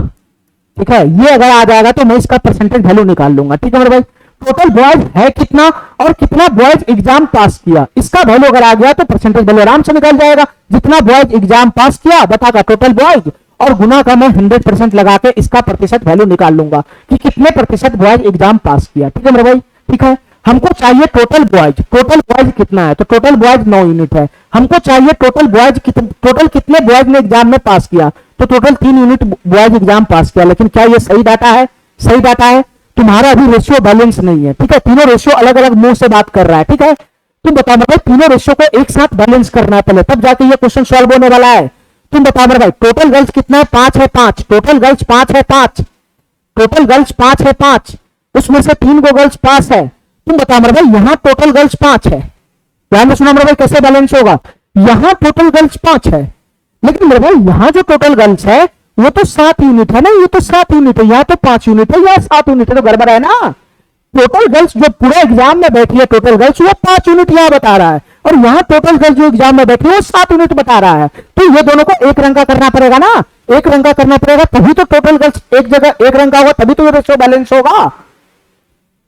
ठीक है, ये अगर आ जाएगा तो मैं इसका परसेंटेज वैल्यू निकाल लूंगा। ठीक है मेरे भाई, टोटल बॉयज है कितना और कितना बॉयज एग्जाम पास किया, इसका वैल्यू अगर आ गया तो परसेंटेज वैल्यू आराम से निकल जाएगा। जितना बॉयज एग्जाम पास किया बतागा टोटल बॉयज, और गुना का मैं 100% लगा के इसका प्रतिशत वैल्यू निकाल लूंगा कि कितने प्रतिशत बॉयज एग्जाम पास किया। ठीक है मेरे भाई, ठीक है, हमको चाहिए टोटल बॉयज, टोटल बॉयज कितना है, तो टोटल बॉयज 9 यूनिट है। हमको चाहिए टोटल बॉयज टोटल कितने बॉयज ने एग्जाम में पास किया, तो टोटल 3 यूनिट बॉयज एग्जाम पास किया। लेकिन क्या ये सही डाटा है, सही डाटा है, तुम्हारा अभी रेशियो बैलेंस नहीं है। ठीक है, तीनों रेशियो अलग अलग मुंह से बात कर रहा है। ठीक है, तुम बताओ मेरे भाई, तीनों रेशियो को एक साथ बैलेंस करना है पहले, तब जाके ये क्वेश्चन सॉल्व होने वाला है। तुम बताओ मेरे भाई, टोटल गर्ल्स कितना है, 5 है, 5, टोटल गर्ल्स 5 है, 5, टोटल गर्ल्स 5 है, 5, उसमें से 3 गो गर्ल्स पास है। तुम बताओ मेरे भाई, यहां टोटल गर्ल्स 5 है, ध्यान में सुना मेरे भाई, कैसे बैलेंस होगा, यहां टोटल गर्ल्स 5 है, लेकिन मेरे भाई यहां जो टोटल गर्ल्स है वो तो 7 यूनिट है ना, ये तो 7 यूनिट है, यहाँ तो 5 यूनिट है, यहाँ 7 यूनिट है, तो गड़बड़ है ना। टोटल गर्ल्स जो पूरे एग्जाम में बैठी है टोटल गर्ल्स वो 5 यूनिट यहाँ बता रहा है, और यहाँ टोटल गर्ल्स जो एग्जाम में बैठी है वो 7 यूनिट बता रहा है। तो ये दोनों को एक रंग का करना पड़ेगा ना, एक रंग का करना पड़ेगा, तभी तो टोटल गर्ल्स एक जगह एक रंग का होगा, तभी तो ये रेशियो बैलेंस होगा।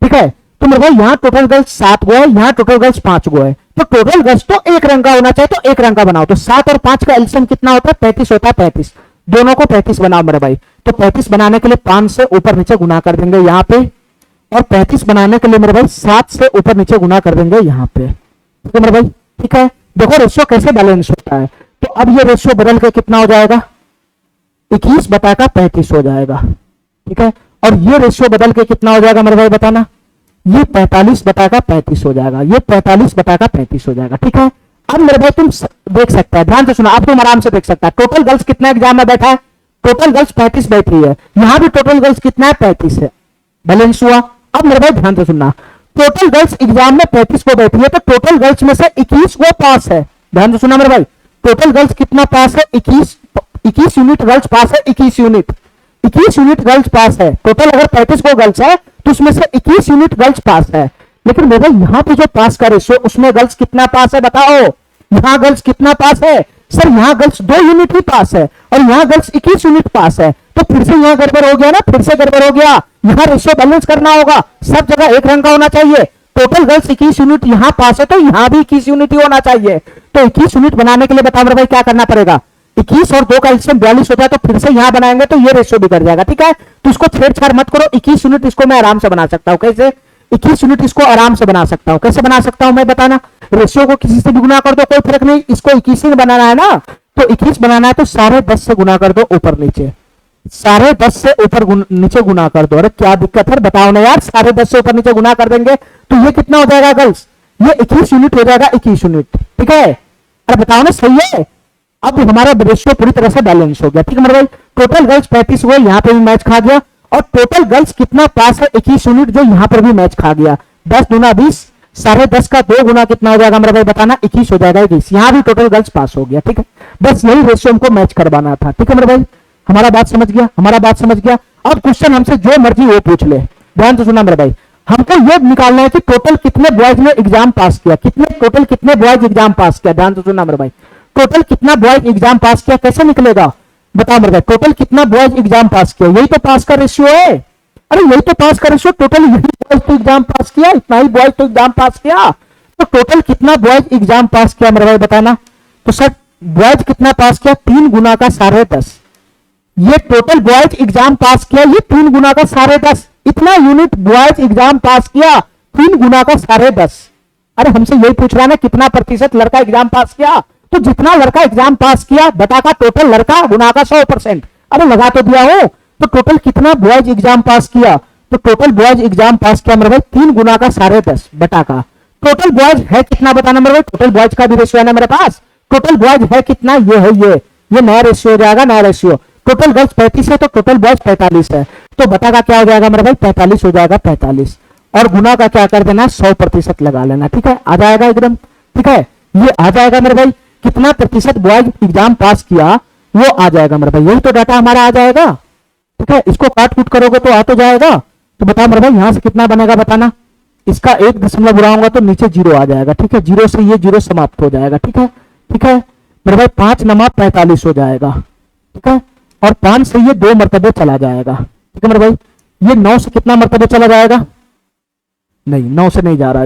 ठीक है, तो मेरे भाई यहाँ टोटल गर्ल्स 7 गो है, यहाँ टोटल गर्ल्स 5 गो है, तो टोटल गर्ल्स तो एक रंग का होना चाहिए, तो एक रंग का बनाओ। तो 7 और 5 का एलसीएम कितना होता है? 35 होता है, 35। दोनों को 35 बनाओ मेरे भाई। तो 35 बनाने के लिए 5 से ऊपर नीचे गुना कर देंगे यहाँ पे, और 35 बनाने के लिए मेरे भाई 7 से ऊपर नीचे गुना कर देंगे यहाँ पे। ठीक है मेरे भाई, ठीक है। देखो रेशियो कैसे बैलेंस होता है। तो अब ये रेशियो बदल के कितना हो जाएगा? 21 बटा का 35 हो जाएगा। ठीक है, और ये रेशियो बदल के कितना हो जाएगा मेरे भाई बताना? ये 45 बटा का 35 हो जाएगा, ये 45 बटा का 35 हो जाएगा। ठीक है, अब मेरे भाई तुम देख सकते हैं, ध्यान से सुना, अब तुम आराम से देख सकता है टोटल गर्ल्स कितना एग्जाम में बैठा है? टोटल गर्ल्स 35 बैठी है, यहां भी टोटल गर्ल्स कितना है? 35 है, बैलेंस हुआ। अब मेरे भाई ध्यान से सुनना, टोटल गर्ल्स एग्जाम में 35 को बैठी है, तो टोटल गर्ल्स में से 21 वो पास है। ध्यान से सुना मेरे भाई, टोटल गर्ल्स कितना पास है? 21 यूनिट गर्ल्स पास है, 21 यूनिट गर्ल्स पास है। टोटल अगर 35 को गर्ल्स है तो उसमें से 21 यूनिट गर्ल्स पास है। लेकिन मेरे यहाँ पे जो पास का रेशियो उसमें गर्ल्स कितना पास है बताओ? यहाँ गर्ल्स कितना पास है? सर यहाँ गर्ल्स 2 यूनिट ही पास है, और यहाँ गर्ल्स 21 यूनिट पास है। तो फिर से यहाँ गड़बड़ हो गया ना, फिर से गड़बड़ हो गया। यहाँ रेशियो बैलेंस करना होगा, सब जगह एक रंग का होना चाहिए। टोटल गर्ल्स 21 यूनिट यहाँ पास है, तो यहाँ भी 21 यूनिट ही होना चाहिए। तो 21 यूनिट बनाने के लिए बताओ मेरे भाई क्या करना पड़ेगा? 21 और 2 का एलसीएम 42 हो जाए, तो फिर से यहां बनाएंगे तो ये रेशियो बिगड़ जाएगा। ठीक है, तो इसको छेड़छाड़ मत करो। 21 यूनिट इसको मैं आराम से बना सकता हूं। कैसे? 21 यूनिट इसको आराम से बना सकता हूं। कैसे बना सकता हूं मैं बताना? रेशियो को किसी से भी गुना कर दो, कोई फर्क नहीं, इसको 21 ही बनाना है ना। तो 21 बनाना है तो 10.5 से गुना कर दो ऊपर नीचे, 10.5 से ऊपर नीचे गुना कर दो। अरे क्या दिक्कत है बताओ ना यार, 10.5 से ऊपर नीचे गुना कर देंगे तो ये कितना हो जाएगा गर्ल्स? ये 21 यूनिट हो जाएगा, 21 यूनिट। ठीक है, अरे बताओ ना, सही है। अब हमारा रेशियो पूरी तरह से बैलेंस हो गया। ठीक है मेरे भाई, टोटल गर्ल्स 35 हुए, यहां पे भी मैच खा गया, और टोटल गर्ल्स कितना पास है? 21 यूनिट, जो यहां पर भी मैच खा गया। 10 दूना 20, 10.5 का 2 गुना कितना हो जाएगा मेरे भाई बताना? 21 हो जाएगा, 21। यहां भी टोटल गर्ल्स पास हो गया। ठीक है, बस यही रेशियो हमको मैच करवाना था। ठीक है मेरे भाई, हमारा बात समझ गया, हमारा बात समझ गया। अब क्वेश्चन हमसे जो मर्जी वो पूछ ले, ध्यान से सुना मेरे भाई। हमको ये निकालना है कि टोटल कितने बॉयज ने एग्जाम पास किया, टोटल कितने बॉयज एग्जाम पास किया। ध्यान से सुना मेरे भाई, टोटल कितना बॉयज एग्जाम पास किया कैसे निकलेगा बताओ मेरे भाई? टोटल कितना बॉयज एग्जाम पास किया, यही तो पास का रेशियो है। अरे यही तो पास का रेशियो, टोटल यही बॉयज तो एग्जाम पास किया, इतना ही बॉयज तो एग्जाम पास किया। तो टोटल कितना बॉयज एग्जाम पास किया मेरे भाई बताना? तो सर बॉयज कितना पास किया? 3 गुना का 10.5। ये टोटल बॉयज एग्जाम पास किया, ये 3 गुना का 10.5। इतना यूनिट बॉयज एग्जाम पास किया, 3 गुना का 10.5। अरे हमसे यही पूछ रहा है ना कितना प्रतिशत लड़का एग्जाम पास किया, तो जितना लड़का एग्जाम पास किया बटा का टोटल लड़का गुना का 100%। अरे लगा तो दिया हो। तो टोटल कितना बॉयज एग्जाम पास किया? तो टोटल बॉयज एग्जाम पास किया मेरे भाई 3 गुना का 10.5 बटा का टोटल बॉयज है कितना बताना मेरे भाई? टोटल बॉयज का भी रेशियो है ना मेरे पास। टोटल बॉयज है कितना? ये है, ये नया रेशियो हो जाएगा, नया रेशियो। टोटल गर्ल्स 35 है तो टोटल बॉयज 45 है, तो बटा का क्या हो जाएगा मेरे भाई? 45 हो जाएगा, 45। और गुना का क्या कर देना? 100% लगा लेना। ठीक है, आ जाएगा एकदम। ठीक है, ये आ जाएगा मेरे भाई, कितना प्रतिशत बॉयज एग्जाम पास किया वो आ जाएगा मेरे भाई, यही तो डाटा हमारा आ जाएगा। ठीक है, इसको काट कूट करोगे तो आ तो जाएगा। तो बताओ मेरे भाई यहां से कितना बनेगा बताना? इसका 1 दशमलव बुलाऊंगा तो नीचे 0 आ जाएगा। ठीक है, 0 से ये 0 समाप्त हो जाएगा। ठीक है, ठीक है मेरे भाई, 5 नमा 45 हो जाएगा। ठीक है, और 5 से ये 2 मरतबे चला जाएगा। ठीक है मेरे भाई, ये 9 से कितना मरतबे चला जाएगा? नहीं, 9 से नहीं जा रहा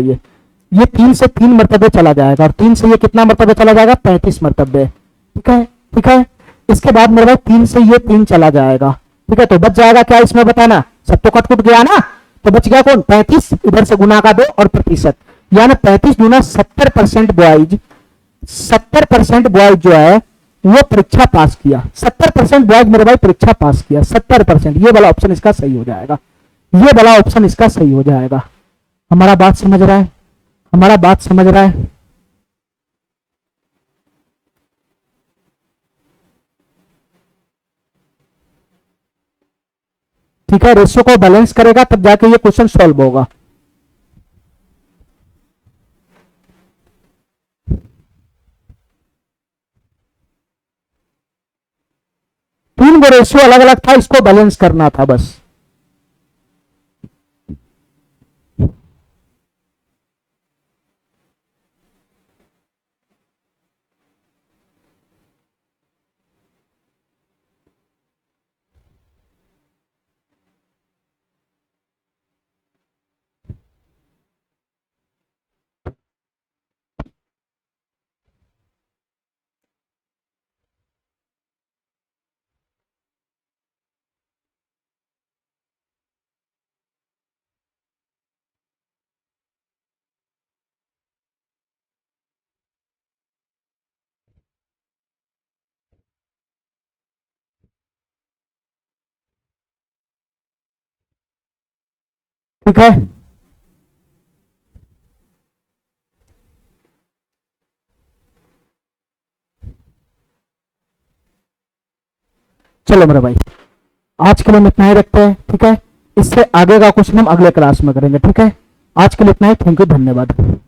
ये 3 से 3 मरतबे चला जाएगा, और 3 से ये कितना मरतबे चला जाएगा? 35 मरतबे। ठीक है, ठीक है। इसके बाद मेरे भाई 3 से ये 3 चला जाएगा। ठीक है, तो बच जाएगा क्या इसमें बताना? सब तो कट कुट गया ना, तो बच गया कौन? 35, इधर से गुना का 2 और प्रतिशत, यानी 35 गुना 70% बॉयज, 70% बॉयज जो है वो परीक्षा पास किया। 70% बॉयज मेरे भाई परीक्षा पास किया, 70%। ये वाला ऑप्शन इसका सही हो जाएगा, ये वाला ऑप्शन इसका सही हो जाएगा। हमारा बात समझ रहा है? हमारा बात समझ रहा है? ठीक है, रेशियो को बैलेंस करेगा तब जाके ये क्वेश्चन सॉल्व होगा। वो रेशियो अलग अलग था, इसको बैलेंस करना था बस। ठीक है, चलो मेरे भाई, आज के लिए हम इतना ही रखते हैं। ठीक है, इससे आगे का क्वेश्चन हम अगले क्लास में करेंगे। ठीक है, आज के लिए इतना ही। थैंक यू, धन्यवाद।